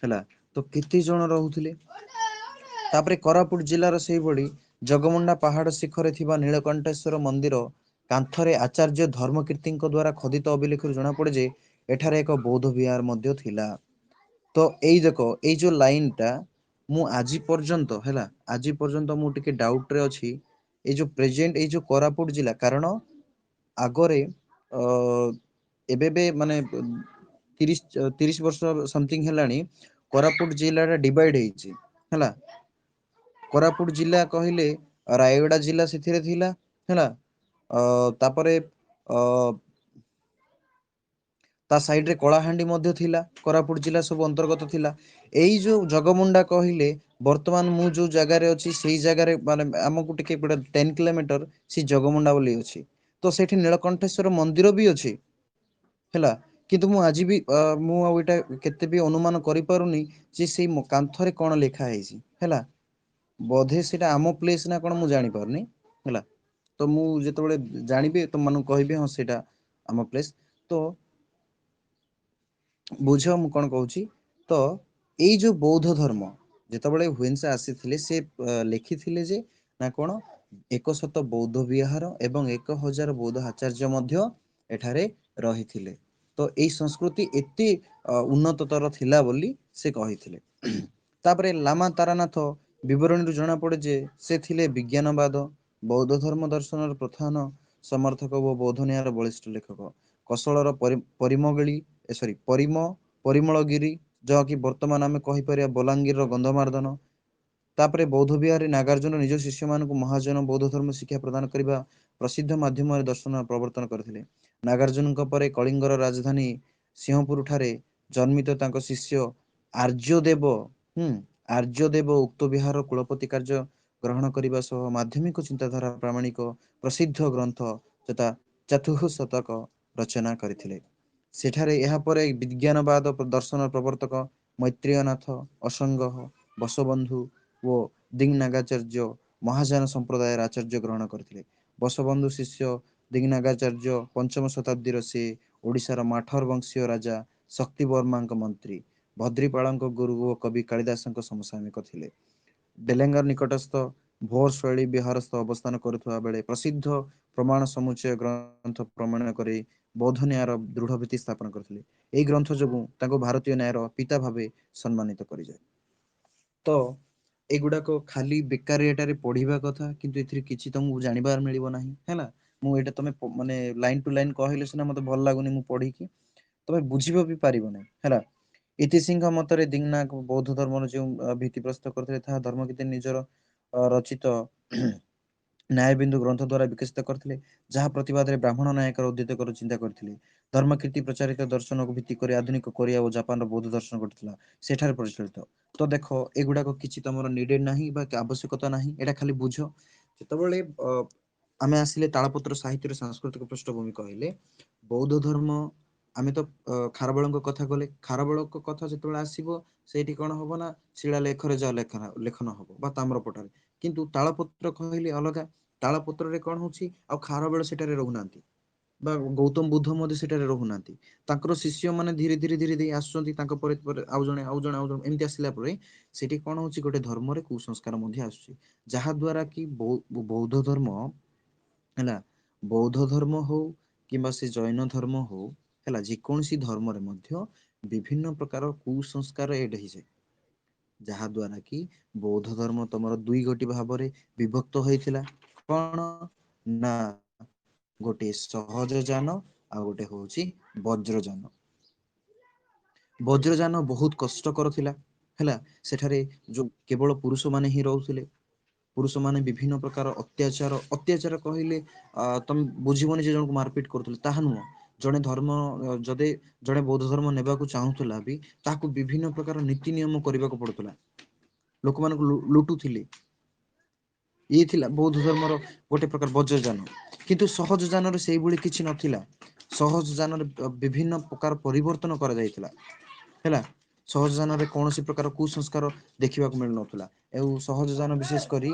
ହେଲା ତ କେତେ ଜଣ ରହୁଥିଲେ। ତାପରେ କୋରାପୁଟ ଜିଲ୍ଲାର ସେଇଭଳି ଜଗମୁଣ୍ଡା ପାହାଡ଼ ଶିଖରରେ ଥିବା ନୀଳକଣ୍ଠେଶ୍ୱର ମନ୍ଦିର କାନ୍ଥରେ ଆଚାର୍ଯ୍ୟ ଧର୍ମକୀର୍ତ୍ତିଙ୍କ ଦ୍ୱାରା ଖୋଦିତ ଅଭିଲେଖରୁ ଜଣାପଡ଼େ ଯେ ଏଠାରେ ଏକ ବୌଦ୍ଧ ବିହାର ମଧ୍ୟ ଥିଲା। ତ ଏଇ ଦେଖ ଏଇ ଯୋଉ ଲାଇନ୍ ଟା ମୁଁ ଆଜି ପର୍ଯ୍ୟନ୍ତ ହେଲା ଆଜି ପର୍ଯ୍ୟନ୍ତ ମୁଁ ଟିକେ ଡାଉଟ୍ ରେ ଅଛି ଏଇ ଯୋଉ ପ୍ରେଜେଣ୍ଟ ଏଇ ଯୋଉ କୋରାପୁଟ ଜିଲ୍ଲା କାରଣ ଆଗରେ ଏବେ ମାନେ 30 ବର୍ଷ ସମଥିଙ୍ଗ ହେଲାଣି କୋରାପୁଟ ଜିଲ୍ଲା ଟା ଡିଭାଇଡ୍ ହେଇଛି ହେଲା। କୋରାପୁଟ ଜିଲ୍ଲା କହିଲେ ରାୟଗଡ଼ା ଜିଲ୍ଲା ସେଥିରେ ଥିଲା ହେଲା। ତାପରେ ଅ ତା ସାଇଡରେ କଳାହାଣ୍ଡି ମଧ୍ୟ ଥିଲା କୋରାପୁଟ ଜିଲ୍ଲା ସବୁ ଅନ୍ତର୍ଗତ ଥିଲା। ଏଇ ଯୋଉ ଜଗମୁଣ୍ଡା କହିଲେ ବର୍ତ୍ତମାନ ମୁଁ ଯୋଉ ଜାଗାରେ ଅଛି ସେଇ ଜାଗାରେ ମାନେ ଆମକୁ ଟିକେ 10 କିଲୋମିଟର ସେ ଜଗମୁଣ୍ଡା ବୋଲି ଅଛି ତ ସେଇଠି ନୀଳକଣ୍ଠେଶ୍ଵର ମନ୍ଦିର ବି ଅଛି ହେଲା। କିନ୍ତୁ ମୁଁ ଆଜି ବି ମୁଁ ଆଉ ଏଇଟା କେତେ ବି ଅନୁମାନ କରିପାରୁନି ଯେ ସେଇ କାନ୍ଥରେ କଣ ଲେଖା ହେଇଛି ହେଲା। ବୋଧେ ସେଇଟା ଆମ ପ୍ଲେସ ନା କଣ ମୁଁ ଜାଣିପାରୁନି ହେଲା। ତ ମୁଁ ଯେତେବେଳେ ଜାଣିବି ତମମାନଙ୍କୁ କହିବି ହଁ ସେଇଟା ଆମ ପ୍ଲେସ୍ ତ ବୁଝ ମୁଁ କଣ କହୁଛି ତ ଏଇ ଯୋଉ ବୌଦ୍ଧ ଧର୍ମ ଯେତେବେଳେ ହୁଏନ୍ସା ଆସିଥିଲେ ସେ ଲେଖିଥିଲେ ଯେ ନା କଣ 100 ବୌଦ୍ଧ ବିହାର ଏବଂ 1000 ବୌଦ୍ଧ ଆଚାର୍ଯ୍ୟ ମଧ୍ୟ ଏଠାରେ ରହିଥିଲେ। ତ ଏଇ ସଂସ୍କୃତି ଏତେ ଉନ୍ନତତର ଥିଲା ବୋଲି ସେ କହିଥିଲେ। ତାପରେ ଲାମା ତାରାନାଥ ବିବରଣୀରୁ ଜଣାପଡେ ଯେ ସେ ଥିଲେ ବିଜ୍ଞାନବାଦ ବୌଦ୍ଧ ଧର୍ମ ଦର୍ଶନର ପ୍ରଧାନ ସମର୍ଥକ ଓ ବୌଦ୍ଧନ୍ୟାୟର ବଳିଷ୍ଠ ଲେଖକ କୌଶଳର ପରିମଳଗିରି ଯାହାକି ବର୍ତ୍ତମାନ ଆମେ କହିପାରିବା ବଲାଙ୍ଗୀରର ଗନ୍ଧମାର୍ଦ୍ଦନ ତାପରେ ବୌଦ୍ଧ ବିହାରରେ ନାଗାର୍ଜୁନ ନିଜ ଶିଷ୍ୟମାନଙ୍କୁ ମହାଜନ ବୌଦ୍ଧ ଧର୍ମ ଶିକ୍ଷା ପ୍ରଦାନ କରିବା ପ୍ରସିଦ୍ଧ ମାଧ୍ୟମରେ ଦର୍ଶନ ପ୍ରବର୍ତ୍ତନ କରିଥିଲେ। ନାଗାର୍ଜୁନଙ୍କ ପରେ କଳିଙ୍ଗର ରାଜଧାନୀ ସିଂହପୁର ଠାରେ ଜନ୍ମିତ ତାଙ୍କ ଶିଷ୍ୟ ଆର୍ଯ୍ୟ ଦେବ ଆର୍ଯ୍ୟ ଦେବ ଉକ୍ତ ବିହାର କୁଳପତି କାର୍ଯ୍ୟ ଗ୍ରହଣ କରିବା ସହ ମାଧ୍ୟମିକ ଚିନ୍ତାଧାରା ପ୍ରାମାଣିକ ପ୍ରସିଦ୍ଧ ଗ୍ରନ୍ଥ ଯଥା ଶତକ ରଚନା କରିଥିଲେ। ସେଠାରେ ଏହାପରେ ବିଜ୍ଞାନବାଦ ଦର୍ଶନ ପ୍ରବର୍ତ୍ତକ ମୈତ୍ରେୟ ନାଥ ଅସଙ୍ଗ ବସବନ୍ଧୁ ଓ ଦିଙ୍ଗନାଗାଚାର୍ଯ୍ୟ ମହାଯାନ ସମ୍ପ୍ରଦାୟର ଆଚାର୍ଯ୍ୟ ଗ୍ରହଣ କରିଥିଲେ। ବସବନ୍ଧୁ ଶିଷ୍ୟ ଦିଗନାଗାଚାର୍ଯ୍ୟ ପଞ୍ଚମ ଶତାବ୍ଦୀର ସେ ଓଡ଼ିଶାର ମାଠର ବଂଶୀୟ ରାଜା ଶକ୍ତି ବର୍ମାଙ୍କ ମନ୍ତ୍ରୀ ଭଦ୍ରିପାଳଙ୍କ ଗୁରୁ ଓ କବି କାଳିଦାସଙ୍କ ସମସାମୟିକ ଥିଲେ। ଡେଲେଙ୍ଗର ନିକଟସ୍ଥ ଭୋର ଶୈଳୀ ବିହାରସ୍ଥ ଅବସ୍ଥାନ କରୁଥିବା ବେଳେ ପ୍ରସିଦ୍ଧ ପ୍ରମାଣ ସମୁଚୟ ଗ୍ରନ୍ଥ ପ୍ରମାଣ କରି ବୌଦ୍ଧ ନ୍ୟାୟର ଦୃଢ ଭିତ୍ତି ସ୍ଥାପନ କରିଥିଲେ। ଏହି ଗ୍ରନ୍ଥ ଯୋଗୁଁ ତାଙ୍କୁ ଭାରତୀୟ ନ୍ୟାୟର ପିତା ଭାବେ ସମ୍ମାନିତ କରିଯାଏ। ତ ଏଗୁଡାକ ଖାଲି ବେକାରିଆଟାରେ ପଢିବା କଥା କିନ୍ତୁ ଏଥିରେ କିଛି ତମକୁ ଜାଣିବାର ମିଳିବ ନାହିଁ ହେଲା। ମୁଁ ଏଇଟା ତମେ ମାନେ ଲାଇନ ଟୁ ଲାଇନ କହିଲେ ସିନା ମତେ ଭଲ ଲାଗୁନି ମୁଁ ପଢିକି ତମେ ବୁଝିବ ବି ପାରିବ ନାହିଁ ହେଲା। ଇତିସିଂହ ମତରେ ଦିଙ୍ଗନାଗ ବୌଦ୍ଧ ଧର୍ମର ଯେଉଁ ଭିତ୍ତି ପ୍ରସ୍ତୁତ କରିଥିଲେ ତାହା ଧର୍ମ ଭିତ୍ତି ନିଜର ରଚିତ ନ୍ୟାୟବିନ୍ଦୁ ଗ୍ରନ୍ଥ ଦ୍ଵାରା ବିକଶିତ କରିଥିଲେ ଯାହା ପ୍ରତିବାଦରେ ବ୍ରାହ୍ମଣ ନାୟକର ଉଦ୍ୟତକର ଚିନ୍ତା କରିଥିଲେ। ଧର୍ମକୀର୍ତ୍ତି ପ୍ରଚାରିତ ଦର୍ଶନକୁ ଭିତ୍ତି କରି ଆଧୁନିକ କୋରିଆ ଓ ଜାପାନର ବୌଦ୍ଧ ଦର୍ଶନ ଘଟିଥିଲା ସେଠାରେ ପରିଚାଳିତ। ତ ଦେଖ ଏଗୁଡାକ କିଛି ତମର ନିଡେଡ ନାହିଁ ବା ଆବଶ୍ୟକତା ନାହିଁ ଏଇଟା ଖାଲି ବୁଝ ଯେତେବେଳେ ଆମେ ଆସିଲେ ତାଳପତ୍ର ସାହିତ୍ୟର ସାଂସ୍କୃତିକ ପୃଷ୍ଠଭୂମି କହିଲେ ବୌଦ୍ଧ ଧର୍ମ ଆମେ ତ ଖାରବେଳଙ୍କ କଥା କଲେ ଖାରବେଳଙ୍କ କଥା ଯେତେବେଳେ ଆସିବ ସେଇଠି କଣ ହବ ନା ଶିଳା ଲେଖରେ ଯାହା ଲେଖନ ହବ ବା ତାମ୍ର ପଟରେ କିନ୍ତୁ ତାଳପତ୍ର କହିଲେ ଅଲଗା ତାଳ ପତ୍ରରେ କଣ ହଉଛି ଆଉ ଖାରବେଳ ସେଠାରେ ରହୁନାହାନ୍ତି ବା ଗୌତମ ବୁଦ୍ଧ ମଧ୍ୟ ସେଠାରେ ରହୁନାହାନ୍ତି। ତାଙ୍କର ଶିଷ୍ୟ ମାନେ ଧୀରେ ଧୀରେ ଧୀରେ ଧୀରେ ଆସୁଛନ୍ତି ତାଙ୍କ ପରେ ପରେ ଆଉ ଜଣେ ଆଉ ଜଣେ ଆଉ ଜଣେ ଏମିତି ଆସିଲା ପରେ ସେଠି କଣ ହଉଛି ଗୋଟେ ଧର୍ମରେ କୁସଂସ୍କାର ମଧ୍ୟ ଆସୁଛି ଯାହା ଦ୍ଵାରା କି ବୌଦ୍ଧ ଧର୍ମ ହେଲା ବୌଦ୍ଧ ଧର୍ମ ହଉ କିମ୍ବା ସେ ଜୈନ ଧର୍ମ ହଉ ହେଲା ଯେକୌଣସି ଧର୍ମରେ ମଧ୍ୟ ବିଭିନ୍ନ ପ୍ରକାର କୁସଂସ୍କାର ଏଡ୍ ହେଇଯାଏ, ଯାହା ଦ୍ୱାରା କି ବୌଦ୍ଧ ଧର୍ମ ତମର ଦୁଇ ଗୋଟି ଭାବରେ ବିଭକ୍ତ ହୋଇଥିଲା। କଣ ନା ଗୋଟିଏ ସହଜ ଯାନ ଆଉ ଗୋଟେ ହଉଛି ବଜ୍ରଯାନ। ବଜ୍ରଯାନ ବହୁତ କଷ୍ଟକର ଥିଲା। ହେଲା, ସେଠାରେ ଯୋଉ କେବଳ ପୁରୁଷ ମାନେ ହିଁ ରହୁଥିଲେ। ପୁରୁଷ ମାନେ ବିଭିନ୍ନ ପ୍ରକାର ଅତ୍ୟାଚାର କହିଲେ ତମେ ବୁଝିବନି ଯେ ଜଣକୁ ମାରପିଟ କରୁଥିଲେ, ତାହା ନୁହଁ। ଜଣେ ଧର୍ମ ଯଦି ଜଣେ ବୌଦ୍ଧ ଧର୍ମ ନେବାକୁ ଚାହୁଁଥିଲା ବି ତାହାକୁ ବିଭିନ୍ନ ପ୍ରକାର ନୀତି ନିୟମ କରିବାକୁ ପଡୁଥିଲା। ଲୋକମାନଙ୍କୁ ଲୁଟୁଥିଲେ। ଇଏ ଥିଲା ବୌଦ୍ଧ ଧର୍ମର ଗୋଟେ ପ୍ରକାର ବଜ୍ରଯାନ। କିନ୍ତୁ ସହଜ ଯାନରେ ସେଇଭଳି କିଛି ନଥିଲା। ସହଜ ଯାନରେ ବିଭିନ୍ନ ପ୍ରକାର ପରିବର୍ତ୍ତନ କରାଯାଇଥିଲା। ହେଲା, ସହଜ ଯାନରେ କୌଣସି ପ୍ରକାର କୁସଂସ୍କାର ଦେଖିବାକୁ ମିଳୁନଥିଲା। ଆଉ ସହଜ ଯାନ ବିଶେଷ କରି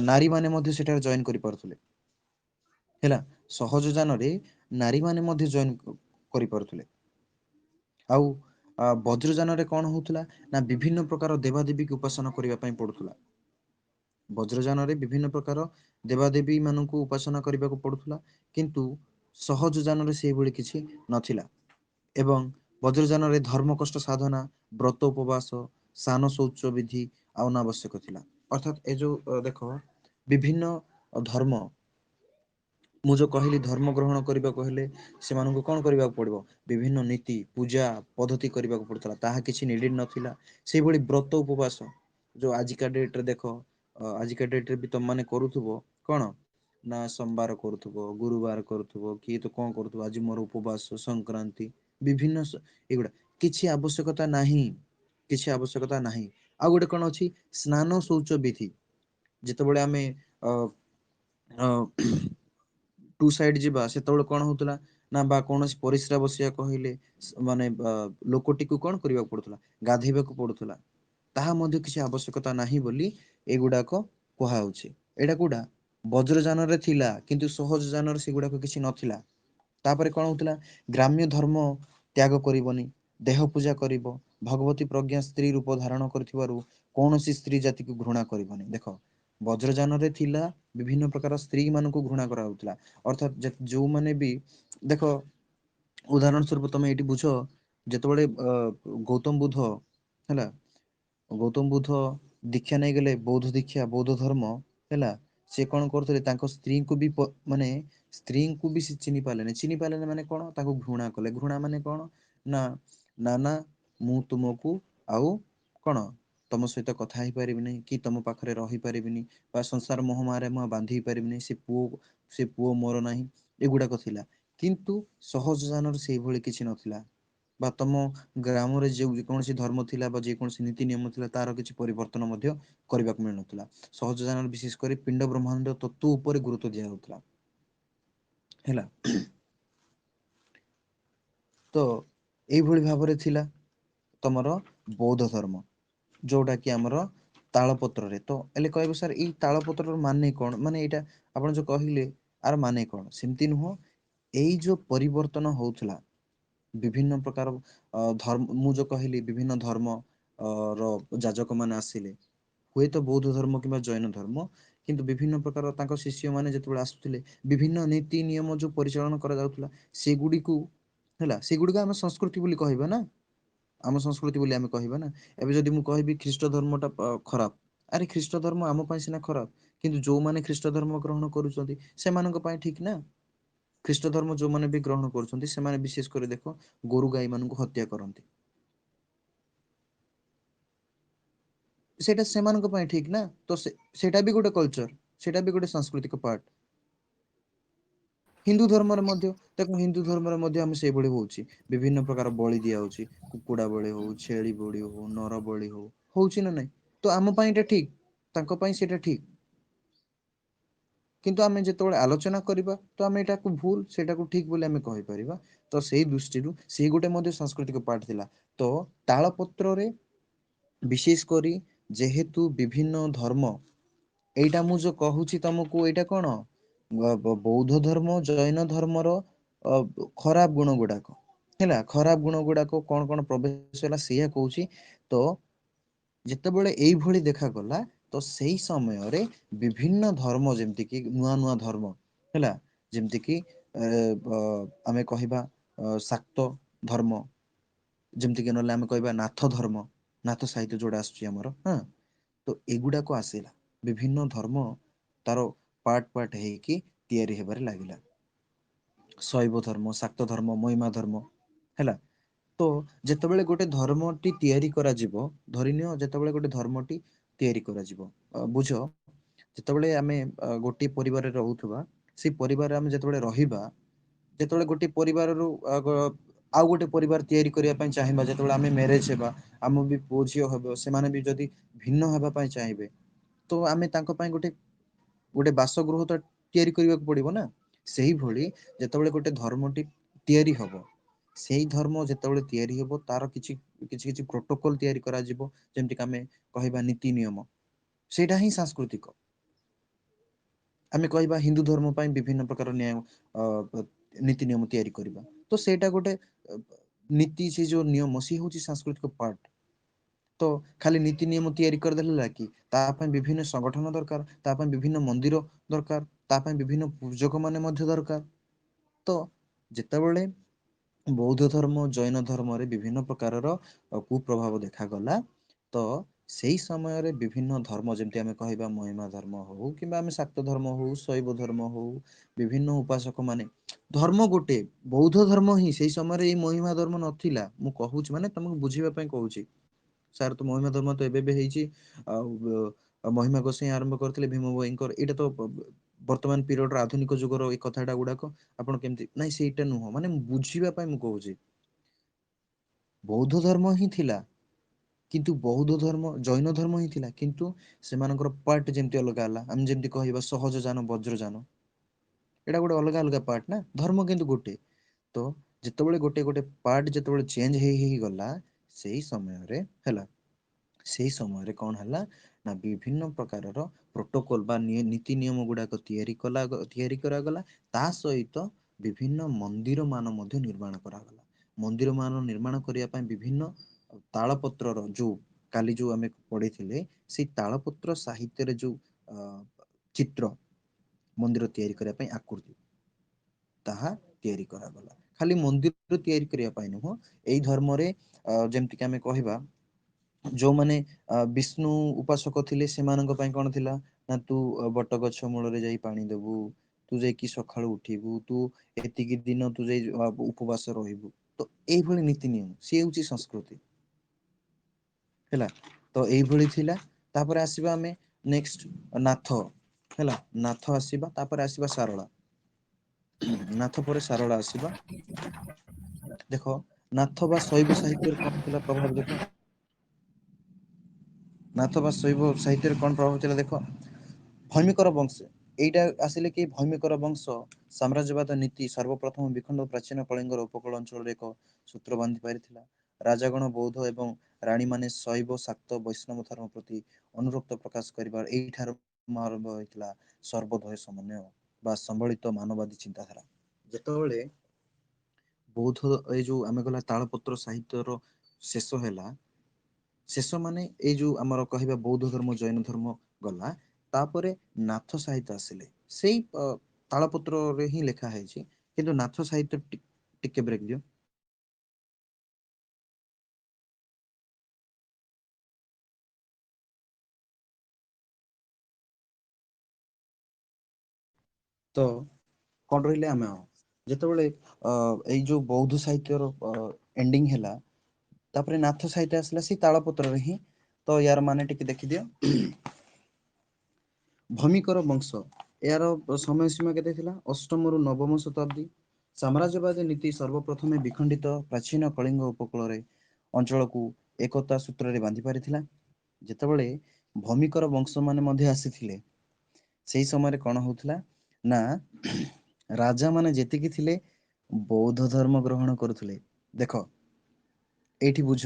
ନାରୀ ମାନେ ମଧ୍ୟ ସେଠାରେ ଜଏନ କରିପାରୁଥିଲେ। ହେଲା, ସହଜ ଯାନରେ ନାରୀ ମାନେ ମଧ୍ୟ ଜଏନ କରିପାରୁଥିଲେ। ଆଉ ବଜ୍ରଯାନରେ କଣ ହଉଥିଲା ନା ବିଭିନ୍ନ ପ୍ରକାର ଦେବାଦେବୀକୁ ଉପାସନା କରିବା ପାଇଁ ପଡୁଥିଲା। ବଜ୍ରଯାନରେ ବିଭିନ୍ନ ପ୍ରକାର ଦେବାଦେବୀ ମାନଙ୍କୁ ଉପାସନା କରିବାକୁ ପଡୁଥିଲା। କିନ୍ତୁ ସହଜ ଯାନରେ ସେଇଭଳି କିଛି ନଥିଲା। ଏବଂ ବଜ୍ରଯାନରେ ଧର୍ମ କଷ୍ଟ ସାଧନା, ବ୍ରତ ଉପବାସ, ସାନ ଶୌଚ ବିଧି ଆଉ ଅନାବଶ୍ୟକ ଥିଲା। ଅର୍ଥାତ ଏ ଯୋଉ ଦେଖ ବିଭିନ୍ନ ଧର୍ମ, ମୁଁ ଯୋଉ କହିଲି ଧର୍ମ ଗ୍ରହଣ କରିବାକୁ ହେଲେ ସେମାନଙ୍କୁ କଣ କରିବାକୁ ପଡିବ? ବିଭିନ୍ନ ନୀତି ପୂଜା ପଦ୍ଧତି କରିବାକୁ ପଡୁଥିଲା। ତାହା କିଛି ନିଡେଡ ନଥିଲା। ସେଇଭଳି ବ୍ରତ ଉପବାସ ଯୋଉ ଆଜିକା ଡେଟ ରେ ଦେଖ, ଆଜିକା ଡେଟ ରେ ବି ତମ ମାନେ କରୁଥିବ କଣ ନା ସୋମବାର କରୁଥିବ, ଗୁରୁବାର କରୁଥିବ, କିଏ ତ କଣ କରୁଥିବ ଆଜି ମୋର ଉପବାସ ସଂକ୍ରାନ୍ତି ବିଭିନ୍ନ ଏଗୁଡା କିଛି ଆବଶ୍ୟକତା ନାହିଁ। କିଛି ଆବଶ୍ୟକତା ନାହିଁ। ଆଉ ଗୋଟେ କଣ ଅଛି ସ୍ନାନ ଶୌଚ ବିଧି। ଯେତେବେଳେ ଆମେ ଅ ଅ ଟୁ ସାଇଡ ଯିବା ସେତେବେଳେ କଣ ହଉଥିଲା ନା ବା କୌଣସି ପରିସ୍ରା ବସିବା କହିଲେ ମାନେ ଲୋକଟିକୁ କଣ କରିବାକୁ ପଡୁଥିଲା? ଗାଧେଇବାକୁ ପଡୁଥିଲା। ତାହା ମଧ୍ୟ କିଛି ଆବଶ୍ୟକତା ନାହିଁ ବୋଲି ଏଗୁଡାକ କୁହାହଉଛି। ଏଇଟା କୋଉଟା ବଜ୍ରଯାନରେ ଥିଲା କିନ୍ତୁ ସହଜ ଯାନରେ ସେଗୁଡାକ କିଛି ନଥିଲା। ତାପରେ କଣ ହଉଥିଲା ଗ୍ରାମ୍ୟ ଧର୍ମ ତ୍ୟାଗ କରିବନି, ଦେହ ପୂଜା କରିବ, ଭଗବତୀ ପ୍ରଜ୍ଞା ସ୍ତ୍ରୀ ରୂପ ଧାରଣ କରିଥିବାରୁ କୌଣସି ସ୍ତ୍ରୀ ଜାତିକୁ ଘୃଣା କରିବନି। ଦେଖ ବଜ୍ରଯାନରେ ଥିଲା ବିଭିନ୍ନ ପ୍ରକାର ସ୍ତ୍ରୀ ମାନଙ୍କୁ ଘୃଣା କରାହଉଥିଲା। ଅର୍ଥାତ ଯୋଉମାନେ ବି ଦେଖ ଉଦାହରଣ ସ୍ୱରୂପ ତମେ ଏଇଠି ବୁଝ ଯେତେବେଳେ ଗୌତମ ବୁଦ୍ଧ ହେଲା ଗୌତମ ବୁଦ୍ଧ ଦୀକ୍ଷା ନେଇଗଲେ ବୌଦ୍ଧ ଦୀକ୍ଷା ବୌଦ୍ଧ ଧର୍ମ ହେଲା ସେ କଣ କରୁଥିଲେ ତାଙ୍କ ସ୍ତ୍ରୀଙ୍କୁ ବି ମାନେ ସ୍ତ୍ରୀଙ୍କୁ ବି ସେ ଚିହ୍ନି ପାରିଲେନି। ଚିହ୍ନି ପାରିଲେନି ମାନେ କଣ ତାଙ୍କୁ ଘୃଣା କଲେ। ଘୃଣା ମାନେ କଣ ନା ନା ନା ମୁଁ ତୁମକୁ ଆଉ କଣ ତମ ସହିତ କଥା ହେଇପାରିବିନି କି ତମ ପାଖରେ ରହିପାରିବିନି ବା ସଂସାର ମହମାୟରେ ମୁଁ ବାନ୍ଧି ହେଇ ପାରିବିନି। ସେ ପୁଅ ମୋର ନାହିଁ ଏଗୁଡାକ ଥିଲା। କିନ୍ତୁ ସହଜ ଯାନରେ ସେଇଭଳି କିଛି ନଥିଲା। ବା ତମ ଗ୍ରାମରେ ଯୋଉ ଯେକୌଣସି ଧର୍ମ ଥିଲା ବା ଯେକୌଣସି ନୀତି ନିୟମ ଥିଲା ତାର କିଛି ପରିବର୍ତ୍ତନ ମଧ୍ୟ କରିବାକୁ ମିଳୁନଥିଲା। ସହଜ ଯାନରେ ବିଶେଷ କରି ପିଣ୍ଡ ବ୍ରହ୍ମାଣ୍ଡ ତତ୍ଵ ଉପରେ ଗୁରୁତ୍ୱ ଦିଆଯାଉଥିଲା। ହେଲା ତ ଏଇଭଳି ଭାବରେ ଥିଲା ତମର ବୌଦ୍ଧ ଧର୍ମ। ଯୋଉଟା କି ଆମର ତାଳ ପତ୍ରରେ ତ ହେଲେ କହିବ ସାର୍ ଏଇ ତାଳ ପତ୍ରର ମାନେ କଣ? ମାନେ ଏଇଟା ଆପଣ ଯୋଉ କହିଲେ ଆର ମାନେ କଣ? ସେମିତି ନୁହଁ ଏଇ ଯୋଉ ପରିବର୍ତ୍ତନ ହଉଥିଲା ବିଭିନ୍ନ ପ୍ରକାର ଧର୍ମ ମୁଁ ଯୋଉ କହିଲି ବିଭିନ୍ନ ଧର୍ମ ର ଯାଜକ ମାନେ ଆସିଲେ ହୁଏତ ବୌଦ୍ଧ ଧର୍ମ କିମ୍ବା ଜୈନ ଧର୍ମ କିନ୍ତୁ ବିଭିନ୍ନ ପ୍ରକାର ତାଙ୍କ ଶିଷ୍ୟ ମାନେ ଯେତେବେଳେ ଆସୁଥିଲେ ବିଭିନ୍ନ ନୀତି ନିୟମ ଯୋଉ ପରିଚାଳନା କରାଯାଉଥିଲା ସେଗୁଡିକୁ ହେଲା ସେଗୁଡିକ ଆମେ ସଂସ୍କୃତି ବୋଲି କହିବା ନା। ଆମ ସଂସ୍କୃତି ବୋଲି ଆମେ କହିବା ନା। ଏବେ ଯଦି ମୁଁ କହିବି ଖ୍ରୀଷ୍ଟ ଧର୍ମ ଟା ଖରାପ ଆରେ ଖ୍ରୀଷ୍ଟ ଧର୍ମ ଆମ ପାଇଁ ସିନା ଖରାପ କିନ୍ତୁ ଯୋଉମାନେ ଖ୍ରୀଷ୍ଟ ଧର୍ମ ଗ୍ରହଣ କରୁଛନ୍ତି ସେମାନଙ୍କ ପାଇଁ ଠିକ ନା। ଖ୍ରୀଷ୍ଟ ଧର୍ମ ଯୋଉମାନେ ବି ଗ୍ରହଣ କରୁଛନ୍ତି ସେମାନେ ବିଶେଷ କରି ଦେଖ ଗୋରୁ ଗାଈ ମାନଙ୍କୁ ହତ୍ୟା କରନ୍ତି। ସେଇଟା ସେମାନଙ୍କ ପାଇଁ ଠିକ ନା ତ ସେଇଟା ବି ଗୋଟେ କଲଚର ସେଇଟା ବି ଗୋଟେ ସାଂସ୍କୃତିକ ପାର୍ଟ। ହିନ୍ଦୁ ଧର୍ମରେ ମଧ୍ୟ ଦେଖ ହିନ୍ଦୁ ଧର୍ମରେ ମଧ୍ୟ ଆମେ ସେଇଭଳି ହଉଛି ବିଭିନ୍ନ ପ୍ରକାର ବଳି ଦିଆ ହଉଛି। କୁକୁଡା ବଳି ହଉ ଛେଳି ବଳି ହଉ ନର ବଳି ହଉ ହଉଛି ନା ନାଇଁ ତ ଆମ ପାଇଁ ଏଇଟା ଠିକ ତାଙ୍କ ପାଇଁ ସେଇଟା ଠିକ। କିନ୍ତୁ ଆମେ ଯେତେବେଳେ ଆଲୋଚନା କରିବା ତ ଆମେ ଏଇଟାକୁ ଭୁଲ ସେଇଟାକୁ ଠିକ ବୋଲି ଆମେ କହିପାରିବା। ତ ସେଇ ଦୃଷ୍ଟିରୁ ସେଇ ଗୋଟେ ମଧ୍ୟ ସାଂସ୍କୃତିକ ପାଠ ଥିଲା ତ ତାଳ ପତ୍ରରେ ବିଶେଷ କରି ଯେହେତୁ ବିଭିନ୍ନ ଧର୍ମ ଏଇଟା ମୁଁ ଯୋଉ କହୁଛି ତମକୁ ଏଇଟା କଣ ବୌଦ୍ଧ ଧର୍ମ ଜୈନ ଧର୍ମର ଖରାପ ଗୁଣ ଗୁଡାକ ହେଲା ଖରାପ ଗୁଣ ଗୁଡାକ କଣ କଣ ପ୍ରବେଶ ହେଲା ସେଇଆ କହୁଛି ତ ଯେତେବେଳେ ଏଇଭଳି ଦେଖାଗଲା ତ ସେଇ ସମୟରେ ବିଭିନ୍ନ ଧର୍ମ ଯେମିତି କିି ନୂଆ ନୂଆ ଧର୍ମ ହେଲା ଯେମିତି କିି ଆମେ କହିବା ଶାକ୍ତ ଧର୍ମ, ଯେମିତିକି ନହେଲେ ଆମେ କହିବା ନାଥ ଧର୍ମ, ନାଥ ସାହିତ୍ୟ ଯୋଉଟା ଆସୁଛି ଆମର, ହଁ। ତ ଏଗୁଡାକ ଆସିଲା, ବିଭିନ୍ନ ଧର୍ମ ତାର ପାର୍ଟ ପାର୍ଟ ହେଇକି ତିଆରି ହେବାରେ ଲାଗିଲା। ଶୈବ ଧର୍ମ, ଶାକ୍ତ ଧର୍ମ, ମହିମା ଧର୍ମ, ହେଲା। ତ ଯେତେବେଳେ ଗୋଟେ ଧର୍ମଟି ତିଆରି କରାଯିବ, ଧରିନିଅ ଯେତେବେଳେ ଗୋଟେ ଧର୍ମଟି ତିଆରି କରାଯିବ, ବୁଝ, ଯେତେବେଳେ ଆମେ ଗୋଟିଏ ପରିବାରରେ ରହୁଥିବା, ସେଇ ପରିବାରରେ ଆମେ ଯେତେବେଳେ ରହିବା, ଯେତେବେଳେ ଗୋଟେ ପରିବାରରୁ ଆଉ ଗୋଟେ ପରିବାର ତିଆରି କରିବା ପାଇଁ ଚାହିଁବା, ଯେତେବେଳେ ଆମେ ମ୍ୟାରେଜ ହେବା, ଆମ ବି ପୁଅ ଝିଅ ହେବ, ସେମାନେ ବି ଯଦି ଭିନ୍ନ ହେବା ପାଇଁ ଚାହିଁବେ, ତ ଆମେ ତାଙ୍କ ପାଇଁ ଗୋଟେ ଗୋଟେ ବାସଗୃହ ତ ତିଆରି କରିବାକୁ ପଡିବ ନା। ସେଇଭଳି ଯେତେବେଳେ ଗୋଟେ ଧର୍ମଟି ତିଆରି ହବ, ସେଇ ଧର୍ମ ଯେତେବେଳେ ତିଆରି ହବ, ତାର କିଛି କିଛି କିଛି ପ୍ରୋଟୋକଲ ତିଆରି କରାଯିବ, ଯେମିତିକି ଆମେ କହିବା ନୀତି ନିୟମ, ସେଇଟା ହିଁ ସାଂସ୍କୃତିକ। ଆମେ କହିବା ହିନ୍ଦୁ ଧର୍ମ ପାଇଁ ବିଭିନ୍ନ ପ୍ରକାର ନ୍ୟାୟ ନୀତି ନିୟମ ତିଆରି କରିବା, ତ ସେଇଟା ଗୋଟେ ନୀତି, ସେ ଯୋଉ ନିୟମ, ସିଏ ହଉଛି ସାଂସ୍କୃତିକ ପାର୍ଟ। ତ ଖାଲି ନୀତି ନିୟମ ତିଆରି କରିଦେଲେ ହେଲା କି, ତା ପାଇଁ ବିଭିନ୍ନ ସଂଗଠନ ଦରକାର, ତା ପାଇଁ ବିଭିନ୍ନ ମନ୍ଦିର ଦରକାର, ତା ପାଇଁ ବିଭିନ୍ନ ପୂଜକ ମାନେ ମଧ୍ୟ ଦରକାର। ତ ଯେତେବେଳେ ବୌଦ୍ଧ ଧର୍ମ, ଜୈନ ଧର୍ମରେ ବିଭିନ୍ନ ପ୍ରକାରର କୁପ୍ରଭାବ ଦେଖାଗଲା, ତ ସେଇ ସମୟରେ ବିଭିନ୍ନ ଧର୍ମ, ଯେମିତି ଆମେ କହିବା ମହିମା ଧର୍ମ ହଉ, କିମ୍ବା ଆମେ ଶାକ୍ତ ଧର୍ମ ହଉ, ଶୈବ ଧର୍ମ ହଉ, ବିଭିନ୍ନ ଉପାସକ ମାନେ, ଧର୍ମ ଗୋଟେ ବୌଦ୍ଧ ଧର୍ମ ହିଁ, ସେଇ ସମୟରେ ଏଇ ମହିମା ଧର୍ମ ନଥିଲା। ମୁଁ କହୁଛି ମାନେ ତମକୁ ବୁଝିବା ପାଇଁ କହୁଛି। ସାର୍ ତ ମହିମା ଧର୍ମ ତ ଏବେ ବି ହେଇଛି, ଆଉ ମହିମା ଗୋସାଇଁ ଆରମ୍ଭ କରିଥିଲେ ଭୀମ ଭୋଇଙ୍କର, ଏଇଟା ତ ବର୍ତ୍ତମାନ ପିରିୟଡର ଆଧୁନିକ ଯୁଗର ଏଇ କଥାଟା ଗୁଡାକ ଆପଣ କେମିତି, ନାଇଁ ସେଇଟା ନୁହଁ, ମାନେ ବୁଝିବା ପାଇଁ ମୁଁ କହୁଛି। ବୌଦ୍ଧ ଧର୍ମ ହିଁ ଥିଲା, କିନ୍ତୁ ବୌଦ୍ଧ ଧର୍ମ, ଜୈନ ଧର୍ମ ହିଁ ଥିଲା, କିନ୍ତୁ ସେମାନଙ୍କର ପାର୍ଟ ଯେମିତି ଅଲଗା ହେଲା। ଆମେ ଯେମିତି କହିବା ସହଜ ଯାନ, ବଜ୍ରଯାନ, ଏଇଟା ଗୋଟେ ଅଲଗା ଅଲଗା ପାର୍ଟ ନା, ଧର୍ମ କିନ୍ତୁ ଗୋଟେ। ତ ଯେତେବେଳେ ଗୋଟେ ଗୋଟେ ପାର୍ଟ ଯେତେବେଳେ ଚେଞ୍ଜ ହେଇ ହେଇଗଲା, ସେଇ ସମୟରେ ହେଲା, ସେଇ ସମୟରେ କଣ ହେଲା ନା, ବିଭିନ୍ନ ପ୍ରକାରର ପ୍ରୋଟୋକଲ ବା ନୀତି ନିୟମ ଗୁଡାକ ତିଆରି କରାଗଲା। ତା ସହିତ ବିଭିନ୍ନ ମନ୍ଦିର ମାନ ମଧ୍ୟ ନିର୍ମାଣ କରାଗଲା। ମନ୍ଦିର ମାନ ନିର୍ମାଣ କରିବା ପାଇଁ ବିଭିନ୍ନ ତାଳ ପତ୍ରର ଯୋଉ, କାଲି ଯୋଉ ଆମେ ପଢିଥିଲେ, ସେଇ ତାଳପତ୍ର ସାହିତ୍ୟରେ ଯୋଉ ଚିତ୍ର, ମନ୍ଦିର ତିଆରି କରିବା ପାଇଁ ଆକୃତି, ତାହା ତିଆରି କରାଗଲା। ଖାଲି ମନ୍ଦିର ତିଆରି କରିବା ପାଇଁ ନୁହଁ, ଏଇ ଧର୍ମରେ ଯେମିତିକି ଆମେ କହିବା, ଯୋଉମାନେ ବିଷ୍ଣୁ ଉପାସକ ଥିଲେ, ସେମାନଙ୍କ ପାଇଁ କଣ ଥିଲା ନା, ତୁ ବଟ ଗଛ ମୂଳରେ ଯାଇ ପାଣି ଦବୁ, ତୁ ଯାଇକି ସକାଳୁ ଉଠିବୁ, ତୁ ଏତିକି ଦିନ ତୁ ଯାଇ ଉପବାସ ରହିବୁ। ତ ଏଇଭଳି ନୀତି ନିୟମ, ସିଏ ହଉଛି ସଂସ୍କୃତି, ହେଲା। ତ ଏଇଭଳି ଥିଲା। ତାପରେ ଆସିବା ଆମେ ନେକ୍ସଟ ନାଥ, ହେଲା, ନାଥ ଆସିବା, ତାପରେ ଆସିବା ସାରଳା। ନାଥ ପରେ ସାରଳା ଆସିବା। ଦେଖ, ନାଥ ବା ଶୈବ ସାହିତ୍ୟରେ କଣ ଥିଲା ପ୍ରଭାବ, ଦେଖ। ନାଥ ବା ଶୈବ ସାହିତ୍ୟରେ କଣ ପ୍ରଭାବ ଥିଲା, ଦେଖ। ଭୈମିକର ବଂଶ, ଏଇଟା ଆସିଲେ କି ଭୈମିକର ବଂଶ ସାମ୍ରାଜ୍ୟବାଦ ନୀତି ସର୍ବପ୍ରଥମ ବିଖଣ୍ଡ ପ୍ରାଚୀନ କଳିଙ୍ଗର ଉପକୂଳ ଅଞ୍ଚଳରେ ଏକ ସୂତ୍ର ବାନ୍ଧି ପାରିଥିଲା। ରାଜାଗଣ ବୌଦ୍ଧ ଏବଂ ରାଣୀମାନେ ଶୈବ, ଶାକ୍ତ, ବୈଷ୍ଣବ ଧର୍ମ ପ୍ରତି ଅନୁରକ୍ତ ପ୍ରକାଶ କରିବା, ଏଇଠାରୁ ଆରମ୍ଭ ହୋଇଥିଲା ସର୍ବୋଦୟ ସମନ୍ୱୟ ବା ସମ୍ବଳିତ ମାନବାଦୀ ଚିନ୍ତାଧାରା। ଯେତେବେଳେ ବୌଦ୍ଧ, ଏଇ ଯୋଉ ଆମେ ଗଲା ତାଳପତ୍ର ସାହିତ୍ୟର ଶେଷ ହେଲା, ଶେଷ ମାନେ ଏଇ ଯୋଉ ଆମର କହିବା ବୌଦ୍ଧ ଧର୍ମ, ଜୈନ ଧର୍ମ ଗଲା, ତାପରେ ନାଥ ସାହିତ୍ୟ ଆସିଲେ। ସେଇ ତାଳପତ୍ରରେ ହିଁ ଲେଖା ହେଇଛି, କିନ୍ତୁ ନାଥ ସାହିତ୍ୟ ଟିକେ ବ୍ରେକ୍ ଦିଅ। ତ କଣ ରହିଲେ ଆମେ, ଯେତେବେଳେ ଏଇ ଯୋଉ ବୌଦ୍ଧ ସାହିତ୍ୟର ଏଣ୍ଡିଙ୍ଗ ହେଲା, ତାପରେ ନାଥ ସାହିତ୍ୟ ଆସିଲା ସେଇ ତାଳପତ୍ରରେ ହିଁ। ତ ୟାର ମାନେ ଟିକେ ଦେଖିଦିଅ। ଭୂମିକର ବଂଶ, ଏହାର ସମୟ ସୀମା କେତେ ଥିଲା, ଅଷ୍ଟମରୁ ନବମ ଶତାବ୍ଦୀ। ସାମ୍ରାଜ୍ୟବାଦୀ ନୀତି ସର୍ବପ୍ରଥମେ ବିଖଣ୍ଡିତ ପ୍ରାଚୀନ କଳିଙ୍ଗ ଉପକୂଳରେ ଅଞ୍ଚଳକୁ ଏକତା ସୂତ୍ରରେ ବାନ୍ଧି ପାରିଥିଲା। ଯେତେବେଳେ ଭୂମିକର ବଂଶ ମାନ ମଧ୍ୟ ଆସିଥିଲେ, ସେଇ ସମୟରେ କଣ ହଉଥିଲା ନା, ରାଜା ମାନେ ଯେତିକି ଥିଲେ ବୌଦ୍ଧ ଧର୍ମ ଗ୍ରହଣ କରୁଥିଲେ। ଦେଖ ଏଇଠି ବୁଝ,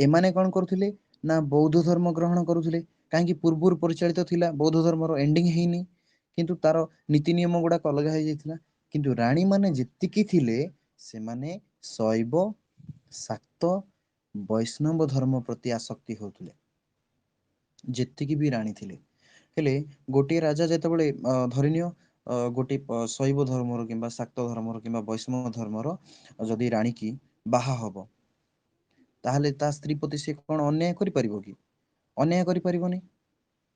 ଏମାନେ କଣ କରୁଥିଲେ ନା, ବୌଦ୍ଧ ଧର୍ମ ଗ୍ରହଣ କରୁଥିଲେ। କାହିଁକି, ପୂର୍ବରୁ ପରିଚାଳିତ ଥିଲା, ବୌଦ୍ଧ ଧର୍ମର ଏଣ୍ଡିଙ୍ଗ ହେଇନି, କିନ୍ତୁ ତାର ନୀତି ନିୟମ ଗୁଡାକ ଅଲଗା ହେଇଯାଇଥିଲା। କିନ୍ତୁ ରାଣୀ ମାନେ ଯେତିକି ଥିଲେ, ସେମାନେ ଶୈବ, ଶାକ୍ତ, ବୈଷ୍ଣବ ଧର୍ମ ପ୍ରତି ଆସକ୍ତି ହଉଥିଲେ। ଯେତିକି ବି ରାଣୀ ଥିଲେ, ହେଲେ ଗୋଟିଏ ରାଜା ଯେତେବେଳେ ଧରିନିଅ गोटे शैव धर्मर किंबा शाक्त धर्मर किंबा वैष्णव धर्मर जदि राणी की बाहा हब ताहले ता स्त्री प्रति से कौन अन्याय करि परिबो कि अन्याय करि परिबोनी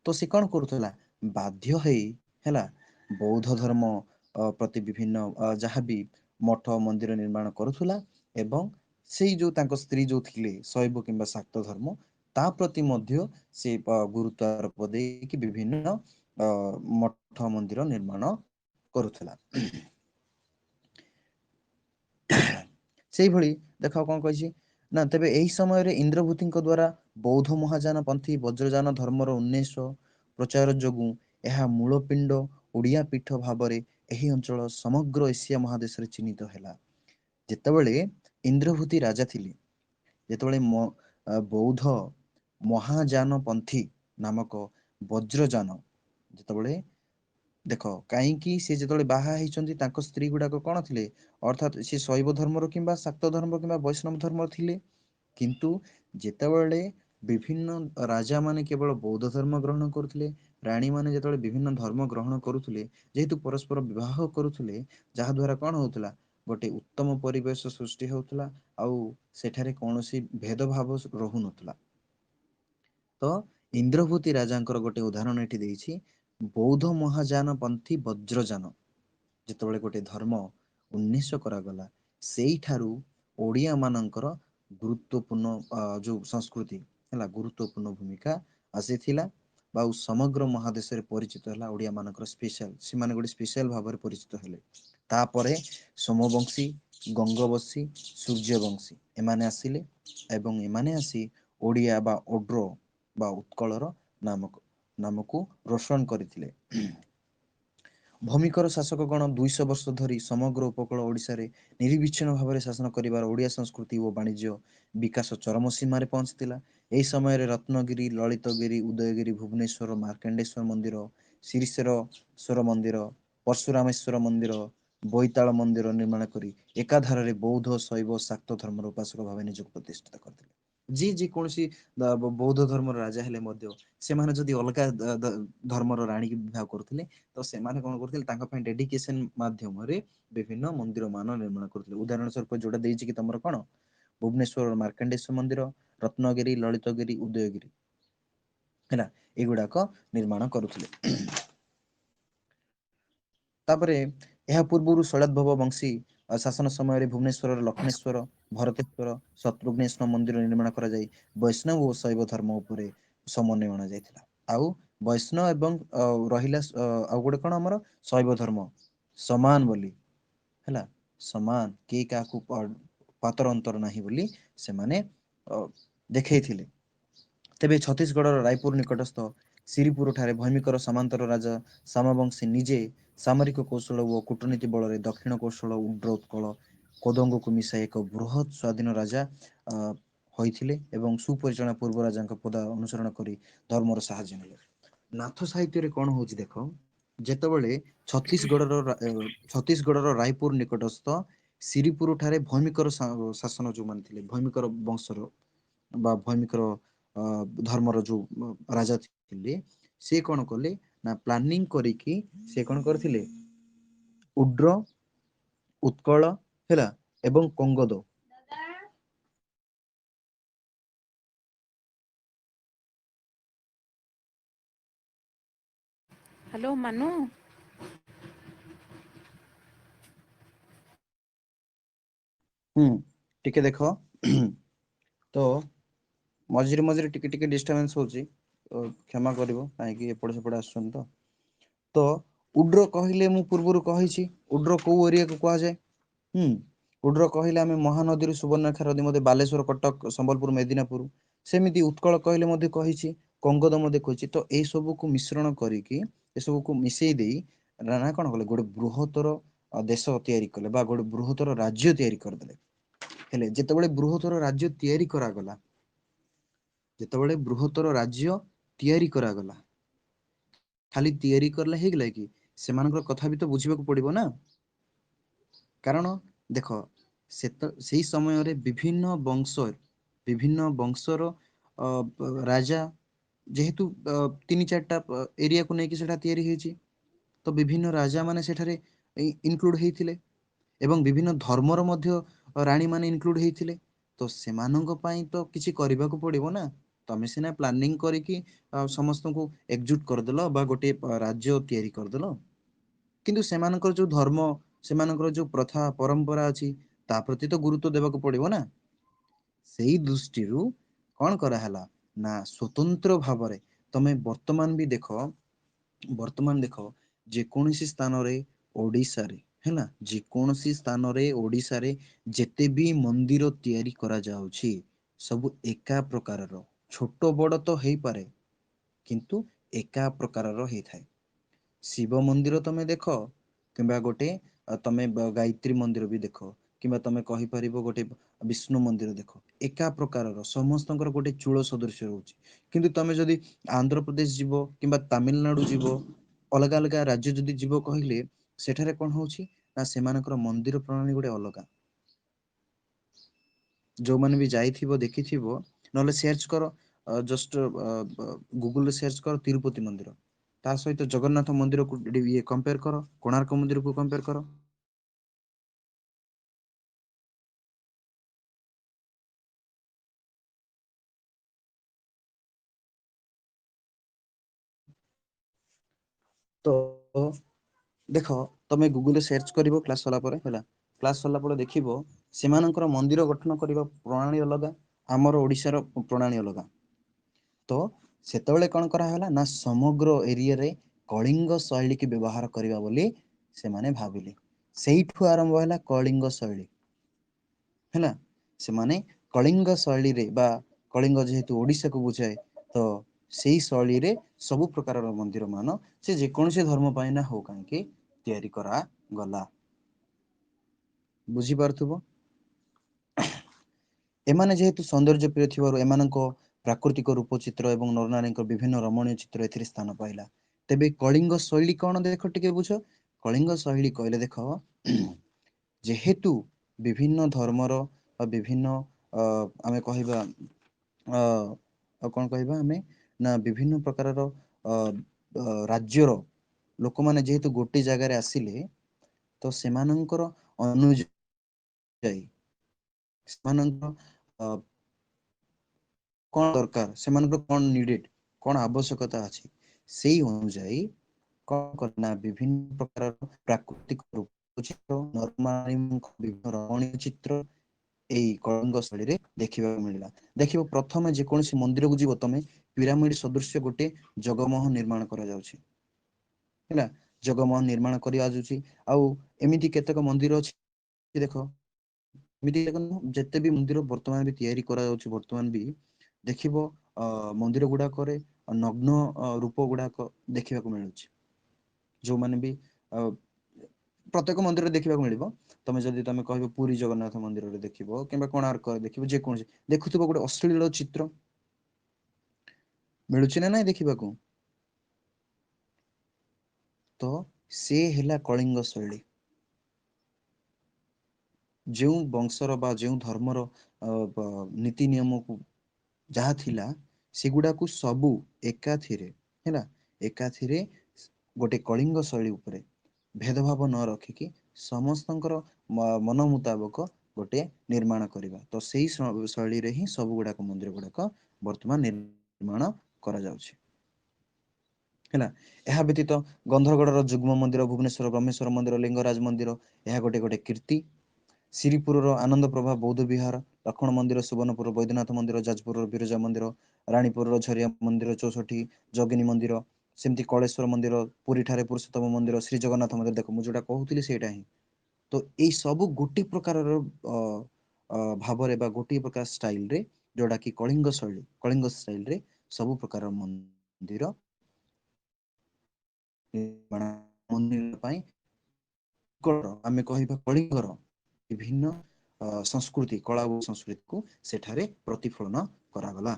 तो से कौन करुला बाध्य हेई हैला बौद्ध धर्म प्रति विभिन्न जहाँ भी मठ मंदिर निर्माण करुला एवं सेई जो तांको स्त्री जो थिले शैव किंबा शाक्त धर्म ता प्रति मध्य से गुरुत्व आरोप देकी विभिन्न मठ मंदिर निर्माण करुला सेई भଳି देखा कौन कही ना तेबे एही समय रे इंद्रभूतिଙ୍କ द्वारा बौद्ध महायान पंथी वज्रयान धर्मर उन्मेष प्रचार जोगु ଏହା ମୂଳପିଣ୍ଡ ଓଡ଼ିଆ ପୀଠ ଭାବରେ ଏହି ଅଞ୍ଚଳ ସମଗ୍ର ଏସିଆ ମହାଦେଶରେ ଚିହ୍ନିତ ହେଲା ଯେତେବେଳେ ଇନ୍ଦ୍ରଭୂତି ରାଜା ଥିଲେ ଯେତେବେଳେ ବୌଦ୍ଧ ମହାଯାନ ପନ୍ଥୀ ନାମକ ବଜ୍ରଯାନ ଯେତେବେଳେ ଦେଖ କାହିଁକି ସେ ଯେତେବେଳେ ବାହା ହେଇଛନ୍ତି ତାଙ୍କ ସ୍ତ୍ରୀ ଗୁଡାକ କଣ ଥିଲେ ଅର୍ଥାତ୍ ସେ ଶୈବ ଧର୍ମର କିମ୍ବା ଶାକ୍ତ ଧର୍ମ କିମ୍ବା ବୈଷ୍ଣବ ଧର୍ମର ଥିଲେ କିନ୍ତୁ ଯେତେବେଳେ ବିଭିନ୍ନ ରାଜା ମାନେ କେବଳ ବୌଦ୍ଧ ଧର୍ମ ଗ୍ରହଣ କରୁଥିଲେ ରାଣୀ ମାନେ ଯେତେବେଳେ ବିଭିନ୍ନ ଧର୍ମ ଗ୍ରହଣ କରୁଥିଲେ ଯେହେତୁ ପରସ୍ପର ବିବାହ କରୁଥିଲେ ଯାହା ଦ୍ୱାରା କଣ ହଉଥିଲା ଗୋଟେ ଉତ୍ତମ ପରିବେଶ ସୃଷ୍ଟି ହଉଥିଲା ଆଉ ସେଠାରେ କୌଣସି ଭେଦଭାବ ରହୁନଥିଲା ତ ଇନ୍ଦ୍ରଭୂତି ରାଜାଙ୍କର ଗୋଟେ ଉଦାହରଣ ଏଠି ଦେଇଛି ବୌଦ୍ଧ ମହାଯାନ ପନ୍ଥୀ ବଜ୍ରଯାନ ଯେତେବେଳେ ଗୋଟେ ଧର୍ମ ଉନ୍ମେଷ କରାଗଲା ସେଇଠାରୁ ଓଡ଼ିଆ ମାନଙ୍କର ଗୁରୁତ୍ୱପୂର୍ଣ୍ଣ ଯୋଉ ସଂସ୍କୃତି ହେଲା ଗୁରୁତ୍ୱପୂର୍ଣ୍ଣ ଭୂମିକା ଆସିଥିଲା ଆଉ ସମଗ୍ର ମହାଦେଶରେ ପରିଚିତ ହେଲା ଓଡ଼ିଆ ମାନଙ୍କର ସ୍ପେଶାଲ ସେମାନେ ଗୋଟେ ସ୍ପେଶାଲ ଭାବରେ ପରିଚିତ ହେଲେ ତାପରେ ସୋମବଂଶୀ ଗଙ୍ଗବଶୀ ସୂର୍ଯ୍ୟବଂଶୀ ଏମାନେ ଆସିଲେ ଏବଂ ଏମାନେ ଆସି ଓଡ଼ିଆ ବା ଓଡ୍ର ବା ଉତ୍କଳର ନାମକୁ ରୋଶନ କରିଥିଲେ ଭୂମିକର ଶାସକ ଗଣ 200 ବର୍ଷ ଧରି ସମଗ୍ର ଉପକୂଳ ଓଡ଼ିଶାରେ ନିର୍ବିଚ୍ଛିନ୍ନ ଭାବରେ ଶାସନ କରିବାର ଓଡ଼ିଆ ସଂସ୍କୃତି ଓ ବାଣିଜ୍ୟ ବିକାଶ ଚରମ ସୀମାରେ ପହଞ୍ଚିଥିଲା ଏହି ସମୟରେ ରତ୍ନଗିରି ଲଳିତଗିରି ଉଦୟଗିରି ଭୁବନେଶ୍ୱର ମାର୍କଣ୍ଡେଶ୍ୱର ମନ୍ଦିର ଶ୍ରୀଶ୍ୱର ମନ୍ଦିର ପରଶୁରାମେଶ୍ୱର ମନ୍ଦିର ବୋଇତାଳ ମନ୍ଦିର ନିର୍ମାଣ କରି ଏକାଧାରରେ ବୌଦ୍ଧ ଶୈବ ଶାକ୍ତ ଧର୍ମର ଉପାସକ ଭାବେ ନିଜକୁ ପ୍ରତିଷ୍ଠିତ କରିଥିଲେ ଯେ କୌଣସି ବୌଦ୍ଧ ଧର୍ମର ରାଜା ହେଲେ ମଧ୍ୟ ସେମାନେ ଯଦି ଅଲଗା ଧର୍ମର ରାଣୀ ବିବାହ କରୁଥିଲେ ତ ସେମାନେ କଣ କରୁଥିଲେ ତାଙ୍କ ପାଇଁ ଡେଡିକେସନ ମାଧ୍ୟମରେ ବିଭିନ୍ନ ମନ୍ଦିର ମାନ ନିର୍ମାଣ କରୁଥିଲେ ଉଦାହରଣ ସ୍ୱରୂପ ଯୋଉଟା ଦେଇଛି କି ତମର କଣ ଭୁବନେଶ୍ୱର ମାର୍କଣ୍ଡେଶ୍ୱର ମନ୍ଦିର ରତ୍ନଗିରି ଲଳିତଗିରି ଉଦୟଗିରି ହେଲା ଏଗୁଡାକ ନିର୍ମାଣ କରୁଥିଲେ ତାପରେ ଏହା ପୂର୍ବରୁ ଶୈଳଦ୍ଭବ ବଂଶୀ ଶାସନ ସମୟରେ ଭୁବନେଶ୍ୱରର ଲକ୍ଷ୍ମେଶ୍ୱର ଭରତେଶ୍ୱର ଶତ୍ରୁଘ୍ନେଶ୍ୱର ମନ୍ଦିର ନିର୍ମାଣ କରାଯାଇ ବୈଷ୍ଣବ ଓ ଶୈବ ଧର୍ମ ଉପରେ ସମନ୍ୱୟ ଅଣାଯାଇଥିଲା ଆଉ ବୈଷ୍ଣବ ଏବଂ ରହିଲା ଆଉ ଗୋଟେ କଣ ଆମର ଶୈବ ଧର୍ମ ସମାନ ବୋଲି ହେଲା ସମାନ କେହି କାହାକୁ ପାତର ଅନ୍ତର ନାହିଁ ବୋଲି ସେମାନେ ଦେଖେଇଥିଲେ ତେବେ ଛତିଶଗଡର ରାୟପୁର ନିକଟସ୍ଥ ଶ୍ରୀପୁର ଠାରେ ଭୈମିକର ସମାନ୍ତର ରାଜା ସାମବଂଶୀ ନିଜେ ସାମରିକ କୌଶଳ ଓ କୂଟନୀତି ବଳରେ ଦକ୍ଷିଣ କୌଶଳ ଉଡ୍ର ଉତ୍କଳ କୋଦଙ୍ଗକୁ ମିଶାଇ ଏକ ବୃହତ ସ୍ଵାଧୀନ ରାଜା ହୋଇଥିଲେ ଏବଂ ସୁପରିଚାଳନା ପୂର୍ବ ରାଜାଙ୍କ ପଦ ଅନୁସରଣ କରି ଧର୍ମର ସାହାଯ୍ୟ ନେଲେ ନାଥ ସାହିତ୍ୟରେ କଣ ହଉଛି ଦେଖ ଯେତେବେଳେ ଛତିଶଗଡର ରାୟପୁର ନିକଟସ୍ଥ ଶ୍ରୀପୁର ଠାରେ ଭୈମିକର ଶାସନ ଯୋଉମାନେ ଥିଲେ ଭୈମିକର ବଂଶର ବା ଭୈମିକର ଧର୍ମର ଯୋଉ ରାଜା ଥିଲେ ସେ କଣ କଲେ ନା ପ୍ଲାନିଂ କରିକି ସେ କଣ କରିଥିଲେ ଉଡ୍ର ଉତ୍କଳ ହେଲା ଏବଂ କଙ୍ଗଦ ହ୍ୟାଲୋ ମାନୁ ଟିକେ ଦେଖ ତ ମଝିରେ ଟିକେ ଟିକେ ଡିଷ୍ଟର୍ବାନ୍ସ ହଉଛି କ୍ଷମା କରିବ କାହିଁକି ଏପଟେ ସେପଟେ ଆସୁଛନ୍ତି ତ ଉଡ୍ର କହିଲେ ମୁଁ ପୂର୍ବରୁ କହିଛି ଉଡ୍ର କୋଉ ଏରିଆକୁ କୁହାଯାଏ ଉଡ୍ର କହିଲେ ଆମେ ମହାନଦୀରୁ ସୁବର୍ଣ୍ଣରେଖା ନଦୀ ମଧ୍ୟ ବାଲେଶ୍ୱର କଟକ ସମ୍ବଲପୁର ମେଦିନାପୁର ସେମିତି ଉତ୍କଳ କହିଲେ ମଧ୍ୟ କହିଛି କଙ୍ଗଦ ମଧ୍ୟ କହିଛି ତ ଏଇ ସବୁକୁ ମିଶ୍ରଣ କରିକି ଏସବୁକୁ ମିଶେଇ ଦେଇ ନା କଣ କଲେ ଗୋଟେ ବୃହତ୍ତର ଦେଶ ତିଆରି କଲେ ବା ଗୋଟେ ବୃହତ୍ତର ରାଜ୍ୟ ତିଆରି କରିଦେଲେ ହେଲେ ଯେତେବେଳେ ବୃହତ୍ତର ରାଜ୍ୟ ତିଆରି କରାଗଲା ଯେତେବେଳେ ବୃହତ୍ତର ରାଜ୍ୟ ତିଆରି କରାଗଲା ଖାଲି ତିଆରି କରିଲେ ହେଇଗଲା କି ସେମାନଙ୍କର କଥା ବି ତ ବୁଝିବାକୁ ପଡିବ ନା କାରଣ ଦେଖ ସେଇ ସମୟରେ ବିଭିନ୍ନ ବଂଶର ରାଜା ଯେହେତୁ ତିନି ଚାରିଟା ଏରିଆକୁ ନେଇକି ସେଟା ତିଆରି ହେଇଛି ତ ବିଭିନ୍ନ ରାଜା ମାନେ ସେଠାରେ ଇନକ୍ଲୁଡ ହେଇଥିଲେ ଏବଂ ବିଭିନ୍ନ ଧର୍ମର ମଧ୍ୟ ରାଣୀ ମାନେ ଇନକ୍ଲୁଡ ହେଇଥିଲେ। ତ ସେମାନଙ୍କ ପାଇଁ ତ କିଛି କରିବାକୁ ପଡିବ ନା। ତମେ ସିନା ପ୍ଲାନିଂ କରିକି ସମସ୍ତଙ୍କୁ ଏକଜୁଟ କରିଦେଲ ବା ଗୋଟେ ରାଜ୍ୟ ତିଆରି କରିଦେଲ, କିନ୍ତୁ ସେମାନଙ୍କର ଯୋଉ ଧର୍ମ, ସେମାନଙ୍କର ଯୋଉ ପ୍ରଥା ପରମ୍ପରା ଅଛି ତା ପ୍ରତି ତ ଗୁରୁତ୍ୱ ଦେବାକୁ ପଡିବ ନା। ସେଇ ଦୃଷ୍ଟିରୁ କଣ କରାହେଲା ନା ସ୍ୱତନ୍ତ୍ର ଭାବରେ ତମେ ବର୍ତ୍ତମାନ ଦେଖ ଯେକୌଣସି ସ୍ଥାନରେ ଓଡିଶାରେ ହେଲା, ଯେକୌଣସି ସ୍ଥାନରେ ଓଡିଶାରେ ଯେତେ ବି ମନ୍ଦିର ତିଆରି କରାଯାଉଛି ସବୁ ଏକା ପ୍ରକାରର, ଛୋଟ ବଡ ତ ହେଇପାରେ କିନ୍ତୁ ଏକା ପ୍ରକାରର ହେଇଥାଏ। ଶିବ ମନ୍ଦିର ତମେ ଦେଖ କିମ୍ବା ଗୋଟେ ତମେ ଗାୟତ୍ରୀ ମନ୍ଦିର ବି ଦେଖ, କିମ୍ବା ତମେ କହିପାରିବ ଗୋଟେ ବିଷ୍ଣୁ ମନ୍ଦିର ଦେଖ, ଏକା ପ୍ରକାରର ସମସ୍ତଙ୍କର ଗୋଟେ ଚୂଳ ସଦୃଶ୍ୟ ରହୁଛି। କିନ୍ତୁ ତମେ ଯଦି ଆନ୍ଧ୍ରପ୍ରଦେଶ ଯିବ କିମ୍ବା ତାମିଲନାଡୁ ଯିବ, ଅଲଗା ଅଲଗା ରାଜ୍ୟ ଯଦି ଯିବ କହିଲେ ସେଠାରେ କଣ ହଉଛି ନା ସେମାନଙ୍କର ମନ୍ଦିର ପ୍ରଣାଳୀ ଗୋଟେ ଅଲଗା। ଯୋଉମାନେ ବି ଯାଇଥିବ ଦେଖିଥିବ, ନହେଲେ ସର୍ଚ୍ଚ କର, ଜଷ୍ଟ ଗୁଗୁଲରେ ସର୍ଚ୍ଚ କର ତିରୁପତି ମନ୍ଦିର, ତା ସହିତ ଜଗନ୍ନାଥ ମନ୍ଦିରକୁ ଇଏ କମ୍ପେୟାର କର, କୋଣାର୍କ ମନ୍ଦିରକୁ କମ୍ପେୟାର କର। ତ ଦେଖ, ତମେ ଗୁଗୁଲରେ ସର୍ଚ୍ଚ କରିବ କ୍ଲାସ ସରିଲା ପରେ ହେଲା, କ୍ଲାସ ସରିଲା ପରେ ଦେଖିବ ସେମାନଙ୍କର ମନ୍ଦିର ଗଠନ କରିବା ପ୍ରଣାଳୀ ଅଲଗା, ଆମର ଓଡିଶାର ପ୍ରଣାଳୀ ଅଲଗା। ତ ସେତେବେଳେ କଣ କରାହେଲା ନା ସମଗ୍ର ଏରିଆରେ କଳିଙ୍ଗ ଶୈଳୀକି ବ୍ୟବହାର କରିବା ବୋଲି ସେମାନେ ଭାବିଲେ। ସେଇଠୁ ଆରମ୍ଭ ହେଲା କଳିଙ୍ଗ ଶୈଳୀ ହେଲା। ସେମାନେ କଳିଙ୍ଗ ଶୈଳୀରେ ବା କଳିଙ୍ଗ ଯେହେତୁ ଓଡିଶାକୁ ବୁଝାଏ, ତ ସେଇ ଶୈଳୀରେ ସବୁ ପ୍ରକାରର ମନ୍ଦିର ମାନ ସେ ଯେକୌଣସି ଧର୍ମ ପାଇଁ ନା ହଉ କାହିଁକି ତିଆରି କରାଗଲା। ବୁଝିପାରୁଥିବ। ଏମାନେ ଯେହେତୁ ସୌନ୍ଦର୍ଯ୍ୟ ପ୍ରିୟ ଥିବାରୁ ଏମାନଙ୍କ ପ୍ରାକୃତିକ ରୂପ ଚିତ୍ର ଏବଂ ନରନାରୀଙ୍କ ବିଭିନ୍ନ ରମଣୀୟ ଚିତ୍ର ଏଥିରେ ସ୍ଥାନ ପାଇଲା। ତେବେ କଳିଙ୍ଗ ଶୈଳୀ କଣ ଦେଖ ଟିକେ ବୁଝ। କଳିଙ୍ଗ ଶୈଳୀ କହିଲେ ଦେଖ, ଯେହେତୁ ବିଭିନ୍ନ ଧର୍ମର ବା ବିଭିନ୍ନ ଆମେ କହିବା ଆଉ କଣ କହିବା ଆମେ ନା ବିଭିନ୍ନ ପ୍ରକାରର ରାଜ୍ୟର ଲୋକମାନେ ଯେହେତୁ ଗୋଟେ ଜାଗାରେ ଆସିଲେ, ତ ସେମାନଙ୍କର ଅନୁଯାୟୀ ସେମାନଙ୍କ କଣ ଦରକାର, ସେମାନଙ୍କର କଣ ନିଡେଡ, କଣ ଆବଶ୍ୟକତା ଅଛି, ସେଇ ଅନୁଯାୟୀ କଣ କଲେ ନା ବିଭିନ୍ନ ପ୍ରକାର ପ୍ରାକୃତିକ ଚିତ୍ର, ବିଭିନ୍ନ ରମଣୀୟ ଚିତ୍ର ଏଇ କଳିଙ୍ଗ ଶୈଳୀରେ ଦେଖିବାକୁ ମିଳିଲା। ଦେଖିବ ପ୍ରଥମେ ଯେକୌଣସି ମନ୍ଦିରକୁ ଯିବ ତମେ, ପିରାମିଡ ସଦୃଶ୍ୟ ଗୋଟେ ଜଗମୋହନ ନିର୍ମାଣ କରାଯାଉଛି ହେଲା। ଜଗମୋହନ ନିର୍ମାଣ କରି ଆସୁଛି। ଆଉ ଏମିତି କେତେକ ମନ୍ଦିର ଅଛି ଦେଖ, ଏମିତି ଯେତେ ବି ମନ୍ଦିର ବର୍ତ୍ତମାନ ବି ତିଆରି କରାଯାଉଛି, ବର୍ତ୍ତମାନ ବି ଦେଖିବ ମନ୍ଦିର ଗୁଡାକରେ ନଗ୍ନ ରୂପ ଗୁଡାକ ଦେଖିବାକୁ ମିଳୁଛି। ଯୋଉମାନେ ବି ପ୍ରତ୍ୟେକ ମନ୍ଦିରରେ ଦେଖିବାକୁ ମିଳିବ। ତମେ ଯଦି ତମେ କହିବ ପୁରୀ ଜଗନ୍ନାଥ ମନ୍ଦିରରେ ଦେଖିବ କିମ୍ବା କୋଣାର୍କ ଦେଖିବ, ଯେକୌଣସି ଦେଖୁଥିବ ଗୋଟେ ଅଶ୍ଳୀଳ ଚିତ୍ର ମିଳୁଛି ନା ନାଇଁ ଦେଖିବାକୁ। ତ ସେ ହେଲା କଳିଙ୍ଗ ଶୈଳୀ। ଯେଉଁ ବଂଶର ବା ଯେଉଁ ଧର୍ମର ନୀତି ନିୟମକୁ ଯାହା ଥିଲା ସେଗୁଡାକୁ ସବୁ ଏକାଥିରେ ହେଲା, ଏକାଥିରେ ଗୋଟେ କଳିଙ୍ଗ ଶୈଳୀ ଉପରେ ଭେଦଭାବ ନ ରଖିକି ସମସ୍ତଙ୍କର ମନ ମୁତାବକ ଗୋଟେ ନିର୍ମାଣ କରିବା। ତ ସେଇ ଶୈଳୀରେ ହିଁ ସବୁ ଗୁଡାକ ମନ୍ଦିର ଗୁଡାକ ବର୍ତ୍ତମାନ ନିର୍ମାଣ କରାଯାଉଛି ହେଲା। ଏହା ବ୍ୟତୀତ ଗନ୍ଧଗୋଡର ଯୁଗ୍ମ ମନ୍ଦିର, ଭୁବନେଶ୍ୱର ବ୍ରହ୍ମେଶ୍ୱର ମନ୍ଦିର, ଲିଙ୍ଗରାଜ ମନ୍ଦିର, ଏହା ଗୋଟେ ଗୋଟେ କୀର୍ତ୍ତି। ଶ୍ରୀପୁରର ଆନନ୍ଦ ପ୍ରଭା ବୌଦ୍ଧ ବିହାର, ଲକ୍ଷ୍ମଣ ମନ୍ଦିର ସୁବର୍ଣ୍ଣପୁର ବୈଦ୍ୟନାଥ ମନ୍ଦିର, ଯାଜପୁରର ବିରଜା ମନ୍ଦିର, ରାଣୀପୁରର ଝରିଆ ମନ୍ଦିର 64, ଯୋଗିନୀ ମନ୍ଦିର, ସେମିତି କଳେଶ୍ଵର ମନ୍ଦିର, ପୁରୀ ଠାରେ ପୁରୁଷୋତ୍ତମ ମନ୍ଦିର, ଶ୍ରୀ ଜଗନ୍ନାଥ ମନ୍ଦିର। ଦେଖ ମୁଁ ଯୋଉଟା କହୁଥିଲି ସେଇଟା ହିଁ। ତ ଏଇ ସବୁ ଗୋଟେ ପ୍ରକାରର ଭାବରେ ବା ଗୋଟିଏ ପ୍ରକାର ଷ୍ଟାଇଲରେ, ଯୋଉଟା କି କଳିଙ୍ଗ ଶୈଳୀ, କଳିଙ୍ଗ ଷ୍ଟାଇଲରେ ସବୁ ପ୍ରକାର ମନ୍ଦିର ମନ୍ଦିର ପାଇଁ ଆମେ କହିବା କଳିଙ୍ଗର ବିଭିନ୍ନ ସଂସ୍କୃତି, କଳା ଓ ସଂସ୍କୃତିକୁ ସେଠାରେ ପ୍ରତିଫଳନ କରାଗଲା।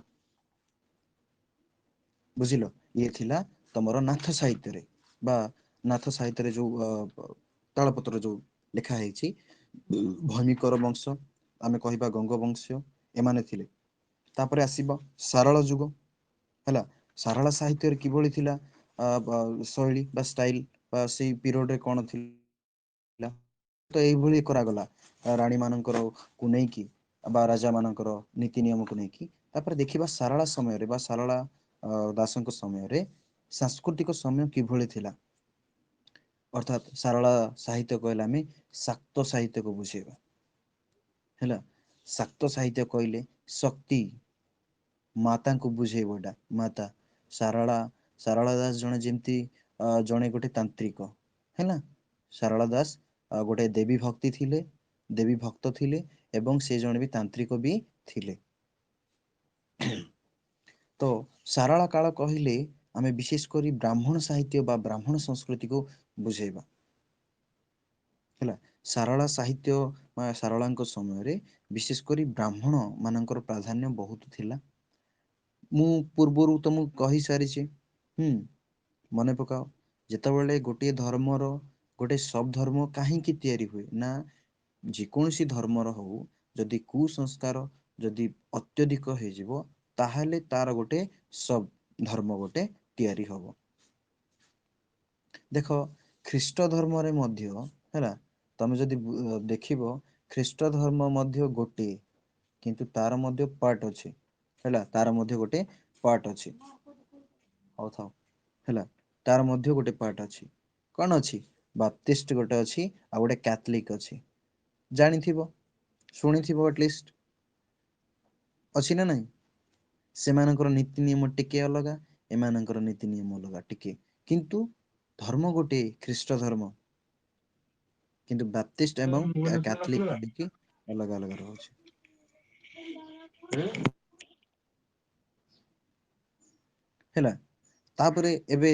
ବୁଝିଲ, ଇଏ ଥିଲା ତମର ନାଥ ସାହିତ୍ୟରେ ବା ନାଥ ସାହିତ୍ୟରେ ଯୋଉ ତାଳପତ୍ର ଯୋଉ ଲେଖା ହେଇଛି। ଭୈମିକର ବଂଶ, ଆମେ କହିବା ଗଙ୍ଗବଂଶୀୟ, ଏମାନେ ଥିଲେ। ତାପରେ ଆସିବ ସାରଳ ଯୁଗ ହେଲା। ସାରଳା ସାହିତ୍ୟରେ କିଭଳି ଥିଲା ଶୈଳୀ ବା ଷ୍ଟାଇଲ ବା ସେଇ ପିରିୟଡ଼ରେ କ'ଣ ଥିଲା ତ ଏଇଭଳି କରାଗଲା ରାଣୀ ମାନଙ୍କର କୁ ନେଇକି ବା ରାଜା ମାନଙ୍କର ନୀତି ନିୟମକୁ ନେଇକି। ତାପରେ ଦେଖିବା ସାରଳା ସମୟରେ ବା ସାରଳା ଦାସଙ୍କ ସମୟରେ ସାଂସ୍କୃତିକ ସମୟ କିଭଳି ଥିଲା। ଅର୍ଥାତ୍ ସାରଳା ସାହିତ୍ୟ କହିଲେ ଆମେ ଶାକ୍ତ ସାହିତ୍ୟକୁ ବୁଝେଇବା ହେଲା। ଶାକ୍ତ ସାହିତ୍ୟ କହିଲେ ଶକ୍ତି ମାତାଙ୍କୁ ବୁଝେଇବ ଏଟା ମାତା ସାରଳା ସାରଳା ଦାସ ଜଣେ ଯେମିତି ଜଣେ ଗୋଟେ ତାନ୍ତ୍ରିକ ହେଲା। ସାରଳା ଦାସ ଗୋଟେ ଦେବୀ ଭକ୍ତି ଥିଲେ ଦେବୀ ଭକ୍ତ ଥିଲେ ଏବଂ ସେ ଜଣେ ବି ତାନ୍ତ୍ରିକ ବି ଥିଲେ। ତ ସାରଳା କାଳ କହିଲେ ଆମେ ବିଶେଷ କରି ବ୍ରାହ୍ମଣ ସାହିତ୍ୟ ବା ବ୍ରାହ୍ମଣ ସଂସ୍କୃତିକୁ ବୁଝେଇବା ହେଲା। ସାରଳା ସାହିତ୍ୟ ବା ସାରଳାଙ୍କ ସମୟରେ ବିଶେଷ କରି ବ୍ରାହ୍ମଣ ମାନଙ୍କର ପ୍ରାଧାନ୍ୟ ବହୁତ ଥିଲା। ମୁଁ ପୂର୍ବରୁ ତମକୁ କହିସାରିଛି ମନେ ପକାଅ ଯେତେବେଳେ ଗୋଟିଏ ଧର୍ମର ଗୋଟେ ସବ୍ ଧର୍ମ କାହିଁକି ତିଆରି ହୁଏ ନା ଯେକୌଣସି ଧର୍ମର ହଉ ଯଦି କୁସଂସ୍କାର ଯଦି ଅତ୍ୟଧିକ ହେଇଯିବ ତାହେଲେ ତାର ଗୋଟେ ସବ୍ ଧର୍ମ ଗୋଟେ ତିଆରି ହବ। ଦେଖ ଖ୍ରୀଷ୍ଟ ଧର୍ମରେ ମଧ୍ୟ ହେଲା ତମେ ଯଦି ଦେଖିବ ଖ୍ରୀଷ୍ଟ ଧର୍ମ ମଧ୍ୟ ଗୋଟିଏ କିନ୍ତୁ ତାର ମଧ୍ୟ ପାର୍ଟ ଅଛି ହେଲା ତାର ମଧ୍ୟ ଗୋଟେ ପାର୍ଟ ଅଛି। ହଉ ଥାଉ ହେଲା ତାର ମଧ୍ୟ ଗୋଟେ ପାର୍ଟ ଅଛି। କଣ ଅଛି ବାପ୍ତିଷ୍ଟ ଗୋଟେ ଅଛି ଆଉ ଗୋଟେ କ୍ୟାଥଲିକ ଅଛି। ଜାଣିଥିବ ଶୁଣିଥିବ ଆଟଲିଷ୍ଟ ଅଛି ନା ନାଇଁ। ସେମାନଙ୍କର ନୀତି ନିୟମ ଟିକେ ଅଲଗା ଏମାନଙ୍କର ନୀତି ନିୟମ ଅଲଗା ଟିକେ କିନ୍ତୁ ଧର୍ମ ଗୋଟେ ଖ୍ରୀଷ୍ଟ ଧର୍ମ କିନ୍ତୁ ବାପ୍ତିଷ୍ଟ ଏବଂ କ୍ୟାଥଲିକ କହିକି ଅଲଗା ଅଲଗା ରହୁଛି। ହେଲା ତାପରେ ଏବେ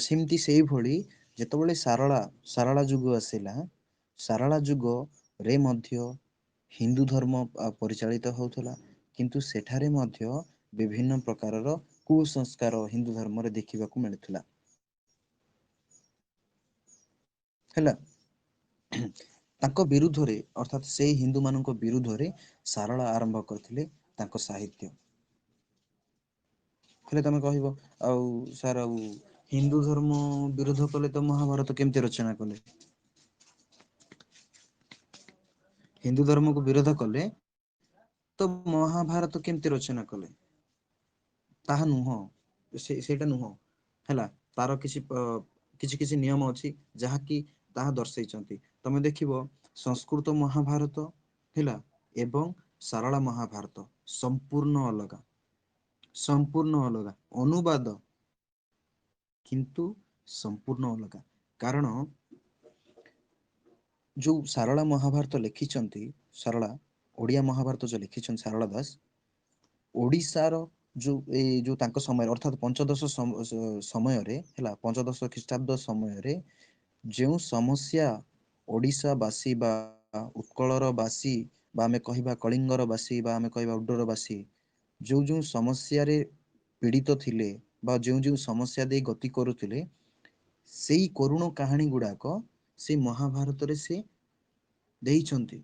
ସେମିତି ସେଇଭଳି ଯେତେବେଳେ ସାରଳା ଯୁଗ ଆସିଲା ସାରଳା ଯୁଗରେ ମଧ୍ୟ ହିନ୍ଦୁ ଧର୍ମ ପରିଚାଳିତ ହଉଥିଲା କିନ୍ତୁ ସେଠାରେ ମଧ୍ୟ ବିଭିନ୍ନ ପ୍ରକାରର କୁସଂସ୍କାର ହିନ୍ଦୁ ଧର୍ମରେ ଦେଖିବାକୁ ମିଳୁଥିଲା। ହେଲା ତାଙ୍କ ବିରୁଦ୍ଧରେ ଅର୍ଥାତ ସେଇ ହିନ୍ଦୁ ମାନଙ୍କ ବିରୁଦ୍ଧରେ ସାରଳା ଆରମ୍ଭ କରିଥିଲେ ତାଙ୍କ ସାହିତ୍ୟ। ହେଲେ ତମେ କହିବ ଆଉ ସାର୍ ଆଉ ହିନ୍ଦୁ ଧର୍ମ ବିରୋଧ କଲେ ତ ମହାଭାରତ କେମିତି ରଚନା କଲେ? ହିନ୍ଦୁ ଧର୍ମକୁ ବିରୋଧ କଲେ ତ ମହାଭାରତ କେମିତି ରଚନା କଲେ? ତାହା ନୁହଁ ସେଇଟା ନୁହଁ ହେଲା ତାର କିଛି ନିୟମ ଅଛି ଯାହାକି ତାହା ଦର୍ଶେଇଛନ୍ତି ତମେ ଦେଖିବ ସଂସ୍କୃତ ମହାଭାରତ ହେଲା ଏବଂ ସାରଳା ମହାଭାରତ ସମ୍ପୂର୍ଣ୍ଣ ଅଲଗା। ସମ୍ପୂର୍ଣ୍ଣ ଅଲଗା ଅନୁବାଦ କିନ୍ତୁ ସମ୍ପୂର୍ଣ୍ଣ ଅଲଗା କାରଣ ଯୋଉ ସାରଳା ମହାଭାରତ ଲେଖିଛନ୍ତି ସାରଳା ଓଡିଆ ମହାଭାରତ ଯୋଉ ଲେଖିଛନ୍ତି ସାରଳା ଦାସ ଓଡିଶାର ଯୋଉ ତାଙ୍କ ସମୟରେ ଅର୍ଥାତ ପଞ୍ଚଦଶ ସମୟରେ ହେଲା ପଞ୍ଚଦଶ ଖ୍ରୀଷ୍ଟାବ୍ଦ ସମୟରେ ଯେଉଁ ସମସ୍ୟା ଓଡିଶା ବାସୀ ବା ଉତ୍କଳର ବାସୀ ବା ଆମେ କହିବା କଳିଙ୍ଗର ବାସୀ ବା ଆମେ କହିବା ଉଡ୍ଡର ବାସୀ ଯୋଉ ଯୋଉ ସମସ୍ୟାରେ ପୀଡିତ ଥିଲେ ବା ଯୋଉ ଯୋଉ ସମସ୍ୟା ଦେଇ ଗତି କରୁଥିଲେ ସେଇ କରୁଣ କାହାଣୀ ଗୁଡାକ ସେ ମହାଭାରତରେ ସେ ଦେଇଛନ୍ତି।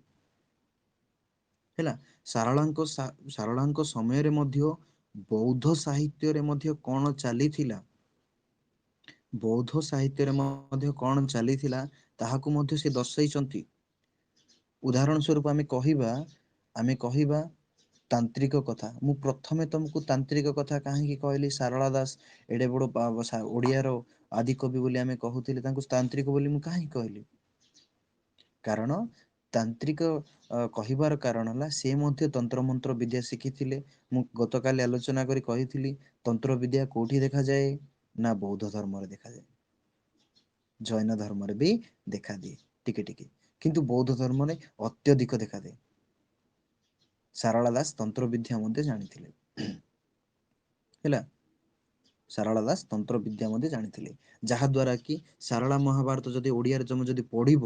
ହେଲା ସାରଳାଙ୍କ ସମୟରେ ମଧ୍ୟ ବୌଦ୍ଧ ସାହିତ୍ୟରେ ମଧ୍ୟ କଣ ଚାଲିଥିଲା ବୌଦ୍ଧ ସାହିତ୍ୟରେ ମଧ୍ୟ କଣ ଚାଲିଥିଲା ତାହାକୁ ମଧ୍ୟ ସେ ଦର୍ଶାଇଛନ୍ତି। ଉଦାହରଣ ସ୍ୱରୂପ ଆମେ କହିବା ତାନ୍ତ୍ରିକ କଥା ମୁଁ ପ୍ରଥମେ ତମକୁ ତାନ୍ତ୍ରିକ କଥା କାହିଁକି କହିଲି ସାରଳା ଦାସ ଏଡେ ବଡ ଓଡିଆର ଆଦି କବି ବୋଲି ଆମେ କହୁଥିଲେ ତାଙ୍କୁ ତାନ୍ତ୍ରିକ ବୋଲି ମୁଁ କାହିଁକି କହିଲି କାରଣ ତାନ୍ତ୍ରିକ କହିବାର କାରଣ ହେଲା ସେ ମଧ୍ୟ ତନ୍ତ୍ର ମନ୍ତ୍ର ବିଦ୍ୟା ଶିଖିଥିଲେ। ମୁଁ ଗତକାଲି ଆଲୋଚନା କରି କହିଥିଲି ତନ୍ତ୍ର ବିଦ୍ୟା କୋଉଠି ଦେଖାଯାଏ ନା ବୌଦ୍ଧ ଧର୍ମରେ ଦେଖାଯାଏ। ଜୈନ ଧର୍ମରେ ବି ଦେଖାଦିଏ ଟିକେ ଟିକେ କିନ୍ତୁ ବୌଦ୍ଧ ଧର୍ମରେ ଅତ୍ୟଧିକ ଦେଖାଦିଏ। ସାରଳା ଦାସ ତନ୍ତ୍ର ବିଦ୍ୟା ମଧ୍ୟ ଜାଣିଥିଲେ ହେଲା। ସାରଳା ଦାସ ତନ୍ତ୍ର ବିଦ୍ୟା ମଧ୍ୟ ଜାଣିଥିଲେ ଯାହା ଦ୍ଵାରା କି ସାରଳା ମହାଭାରତ ଯଦି ଓଡିଆରେ ତମେ ଯଦି ପଢିବ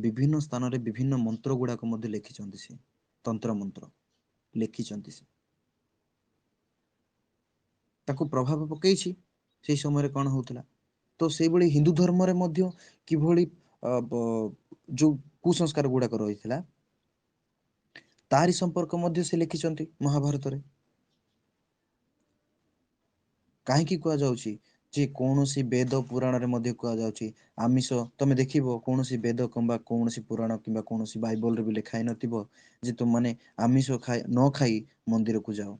ବିଭିନ୍ନ ସ୍ଥାନରେ ବିଭିନ୍ନ ମନ୍ତ୍ର ଗୁଡାକ ମଧ୍ୟ ଲେଖିଛନ୍ତି ସେ ତନ୍ତ୍ର ମନ୍ତ୍ର ଲେଖିଛନ୍ତି ସେ ତାକୁ ପ୍ରଭାବ ପକେଇଛି ସେଇ ସମୟରେ କଣ ହଉଥିଲା ତ ସେଇଭଳି ହିନ୍ଦୁ ଧର୍ମରେ ମଧ୍ୟ କିଭଳି ଯୋଉ କୁସଂସ୍କାର ଗୁଡାକ ରହିଥିଲା ତାରି ସମ୍ପର୍କ ମଧ୍ୟ ସେ ଲେଖିଛନ୍ତି ମହାଭାରତରେ। କାହିଁକି କୁହାଯାଉଛି ଯେ କୌଣସି ବେଦ ପୁରାଣରେ ମଧ୍ୟ କୁହାଯାଉଛି ଆମିଷ ତମେ ଦେଖିବ କୌଣସି ବେଦ କିମ୍ବା କୌଣସି ପୁରାଣ କିମ୍ବା କୌଣସି ବାଇବଲରେ ବି ଲେଖା ହେଇନଥିବ ଯେ ତୁମମାନେ ଆମିଷ ନ ଖାଇ ମନ୍ଦିରକୁ ଯାଅ।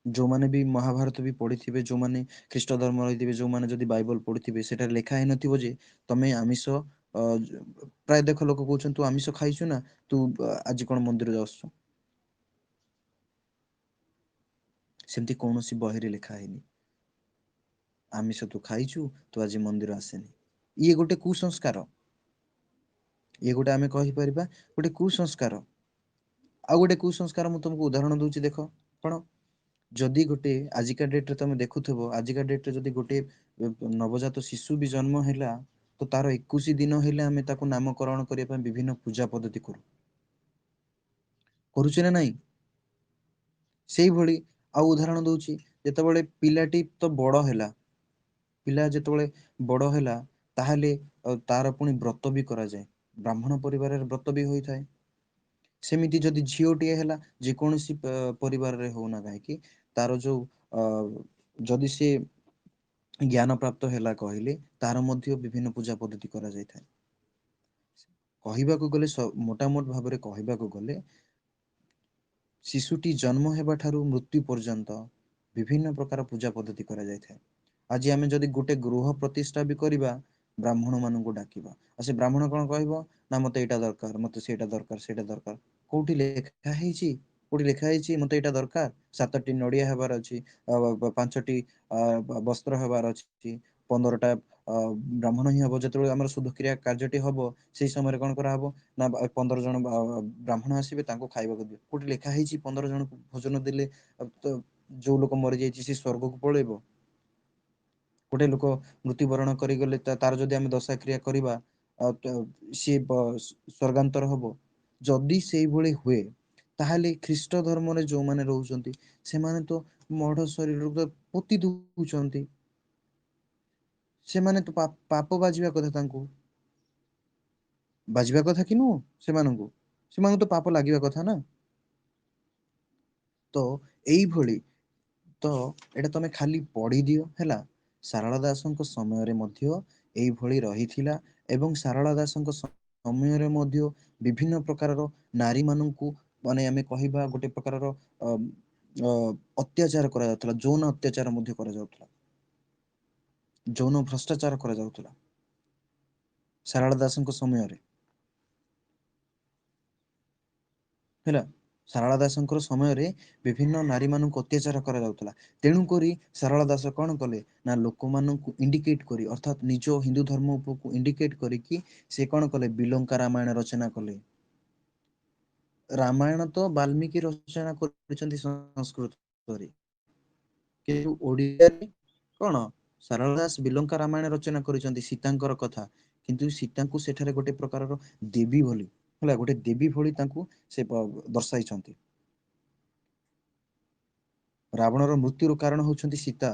ଯୋଉମାନେ ବି ମହାଭାରତ ବି ପଢିଥିବେ, ଯୋଉମାନେ ଖ୍ରୀଷ୍ଟ ଧର୍ମ ରହିଥିବେ, ଯୋଉମାନେ ଯଦି ବାଇବଲ ପଢିଥିବେ ସେଠାରେ ଲେଖା ହେଇନଥିବ ଯେ ତମେ ଆମିଷ ପ୍ରାୟ ଦେଖ ଲୋକ କହୁଛନ୍ତି ତୁ ଆମିଷ ଖାଇଛୁ ନା ତୁ ଆଜି କଣ ମନ୍ଦିର ଯାଉଛୁ। ସେମିତି କୌଣସି ବହିରେ ଲେଖା ହେଇନି ଆମିଷ ତୁ ଖାଇଛୁ ତୁ ଆଜି ମନ୍ଦିର ଆସେନି। ଇଏ ଗୋଟେ କୁସଂସ୍କାର। ଇଏ ଗୋଟେ ଆମେ କହିପାରିବା ଗୋଟେ କୁସଂସ୍କାର। ଆଉ ଗୋଟେ କୁସଂସ୍କାର ମୁଁ ତମକୁ ଉଦାହରଣ ଦଉଛି ଦେଖ କଣ ଯଦି ଗୋଟେ ଆଜିକା ଡେଟରେ ତମେ ଦେଖୁଥିବ ଆଜିକା ଡେଟରେ ଯଦି ଗୋଟେ ନବଜାତ ଶିଶୁ ବି ଜନ୍ମ ହେଲା ତ ତାର 21 ଦିନ ହେଲେ ଆମେ ତାକୁ ନାମକରଣ କରିବା ପାଇଁ ବିଭିନ୍ନ ପୂଜା ପଦ୍ଧତି କରୁ। କରୁଛେ ନା ନାଇଁ? ସେଇଭଳି ଆଉ ଉଦାହରଣ ଦଉଛି ଯେତେବେଳେ ପିଲାଟି ତ ବଡ ହେଲା ପିଲା ଯେତେବେଳେ ବଡ ହେଲା ତାହେଲେ ତାର ପୁଣି ବ୍ରତ ବି କରାଯାଏ। ବ୍ରାହ୍ମଣ ପରିବାରରେ ବ୍ରତ ବି ହୋଇଥାଏ। ସେମିତି ଯଦି ଝିଅଟିଏ ହେଲା ଯେକୌଣସି ପରିବାରରେ ହଉନା କାହିଁକି ତାର ଯୋଉ ଅ ଯଦି ସେ ଜ୍ଞାନ ପ୍ରାପ୍ତ ହେଲା କହିଲେ ତାର ମଧ୍ୟ ବିଭିନ୍ନ ପୂଜା ପଦ୍ଧତି କରାଯାଇଥାଏ। କହିବାକୁ ଗଲେ ମୋଟାମୋଟ ଭାବରେ କହିବାକୁ ଗଲେ ଶିଶୁଟି ଜନ୍ମ ହେବା ଠାରୁ ମୃତ୍ୟୁ ପର୍ଯ୍ୟନ୍ତ ବିଭିନ୍ନ ପ୍ରକାର ପୂଜା ପଦ୍ଧତି କରାଯାଇଥାଏ। ଆଜି ଆମେ ଯଦି ଗୋଟେ ଗୃହ ପ୍ରତିଷ୍ଠା ବି କରିବା ବ୍ରାହ୍ମଣ ମାନଙ୍କୁ ଡାକିବା ଆଉ ସେ ବ୍ରାହ୍ମଣ କଣ କହିବ ନା ମତେ ଏଇଟା ଦରକାର ମତେ ସେଇଟା ଦରକାର ସେଇଟା ଦରକାର କୋଉଠି ଲେଖା ହେଇଛି କୋଉଠି ଲେଖା ହେଇଛି ମତେ ଏଇଟା ଦରକାର 7ଟି ନଡିଆ ହେବାର ଅଛି 5ଟି ବସ୍ତ୍ର ହେବାର ଅଛି 15ଟା ବ୍ରାହ୍ମଣ ହିଁ ହବ ଯେତେବେଳେ ଆମର ଶୁଦ୍ଧକ୍ରିୟା କାର୍ଯ୍ୟଟି ହବ ସେଇ ସମୟରେ କଣ କରାହବ ନା 15 ଜଣ ବ୍ରାହ୍ମଣ ଆସିବେ ତାଙ୍କୁ ଖାଇବାକୁ ଦିଅ କୋଉଠି ଲେଖା ହେଇଛି 15 ଜଣଙ୍କୁ ଭୋଜନ ଦେଲେ ତ ଯୋଉ ଲୋକ ମରିଯାଇଛି ସେ ସ୍ଵର୍ଗକୁ ପଳେଇବ। ଗୋଟେ ଲୋକ ମୃତ୍ୟୁବରଣ କରିଗଲେ ତାର ଯଦି ଆମେ ଦଶା କ୍ରିୟା କରିବା ସିଏ ସ୍ଵର୍ଗାନ୍ତର ହବ ଯଦି ସେଇଭଳି ହୁଏ ତାହେଲେ ଖ୍ରୀଷ୍ଟ ଧର୍ମରେ ଯୋଉମାନେ ରହୁଛନ୍ତି ସେମାନେ ତ ମଢ ଶରୀରକୁ ପୋତି ଦଉଛନ୍ତି। ସେମାନେ ତ ପାପ ବାଜିବା କଥା ତାଙ୍କୁ ବାଜିବା କଥା କି ନୁହଁ ସେମାନଙ୍କୁ ତ ପାପ ଲାଗିବା କଥା ନା। ତ ଏଇଭଳି ତ ଏଇଟା ତମେ ଖାଲି ପଢିଦିଅ ହେଲା ସାରଳା ଦାସଙ୍କ ସମୟରେ ମଧ୍ୟ ଏଇଭଳି ରହିଥିଲା ଏବଂ ସାରଳା ଦାସଙ୍କ ସମୟରେ ମଧ୍ୟ ବିଭିନ୍ନ ପ୍ରକାରର ନାରୀ ମାନଙ୍କୁ ମାନେ ଆମେ କହିବା ଗୋଟେ ପ୍ରକାରର ଅତ୍ୟାଚାର କରାଯାଉଥିଲା ଯୌନ ଅତ୍ୟାଚାର ମଧ୍ୟ କରାଯାଉଥିଲା। ଯୌନ ଭ୍ରଷ୍ଟାଚାର କରାଯାଉଥିଲା ସାରଳା ଦାସଙ୍କ ସମୟରେ ହେଲା ସାରଳା ଦାସଙ୍କର ସମୟରେ ବିଭିନ୍ନ ନାରୀ ମାନଙ୍କୁ ଅତ୍ୟାଚାର କରାଯାଉଥିଲା। ତେଣୁକରି ସାରଳା ଦାସ କଣ କଲେ ନା ଲୋକମାନଙ୍କୁ ଇଣ୍ଡିକେଟ କରି ଅର୍ଥାତ ନିଜ ହିନ୍ଦୁ ଧର୍ମ ଉପରକୁ ଇଣ୍ଡିକେଟ କରିକି ସେ କଣ କଲେ ବିଲଙ୍କା ରାମାୟଣ ରଚନା କଲେ। ରାମାୟଣ ତ ବାଲ୍ମିକି ରଚନା କରିଛନ୍ତି ସଂସ୍କୃତରେ କିନ୍ତୁ ଓଡିଆରେ କଣ ସାରଳା ଦାସ ବିଲଙ୍କା ରାମାୟଣ ରଚନା କରିଛନ୍ତି ସୀତାଙ୍କର କଥା କିନ୍ତୁ ସୀତାଙ୍କୁ ସେଠାରେ ଗୋଟେ ପ୍ରକାରର ଦେବୀ ଭଳି ହେଲା ଗୋଟେ ଦେବୀ ଭଳି ତାଙ୍କୁ ସେ ଦର୍ଶାଇଛନ୍ତି। ରାବଣର ମୃତ୍ୟୁର କାରଣ ହଉଛନ୍ତି ସୀତା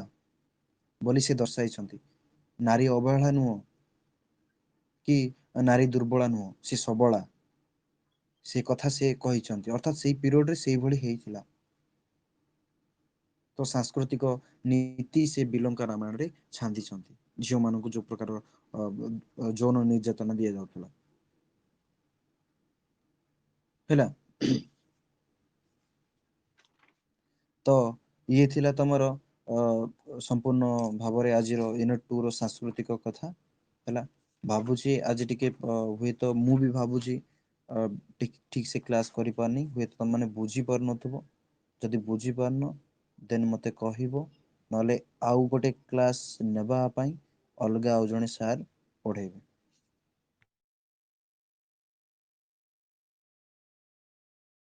ବୋଲି ସେ ଦର୍ଶାଇଛନ୍ତି ନାରୀ ଅବହେଳା ନୁହଁ କି ନାରୀ ଦୁର୍ବଳା ନୁହଁ ସେ ସବଳା ସେ କଥା ସେ କହିଛନ୍ତି ଅର୍ଥାତ ସେଇ ପିରିୟଡରେ ସେଇଭଳି ହେଇଥିଲା। ତ ସାଂସ୍କୃତିକ ନୀତି ସେ ବିଲଙ୍କା ରାମାୟଣରେ ଛାନ୍ଦିଛନ୍ତି ଝିଅ ମାନଙ୍କୁ ଯୋଉ ପ୍ରକାର ଯୌନ ନିର୍ଯାତନା ଦିଆଯାଉଥିଲା। ହେଲା ତ ଇଏ ଥିଲା ତମର ସମ୍ପୂର୍ଣ୍ଣ ଭାବରେ ଆଜିର ୟୁନିଟ 2 ର ସାଂସ୍କୃତିକ କଥା ହେଲା ଭାବୁଛି ଆଜି ଟିକେ ହୁଏତ ମୁଁ ବି ଭାବୁଛି ଠିକ ସେ କ୍ଲାସ କରିପାରୁନି ହୁଏତ ତମେ ମାନେ ବୁଝି ପାରୁନଥିବ ଯଦି ବୁଝିପାରୁନ ଦେନ୍ ମତେ କହିବ ନହେଲେ ଆଉ ଗୋଟେ କ୍ଲାସ୍ ନେବା ପାଇଁ ଅଲଗା ଆଉ ଜଣେ ସାର୍ ପଢେଇବେ।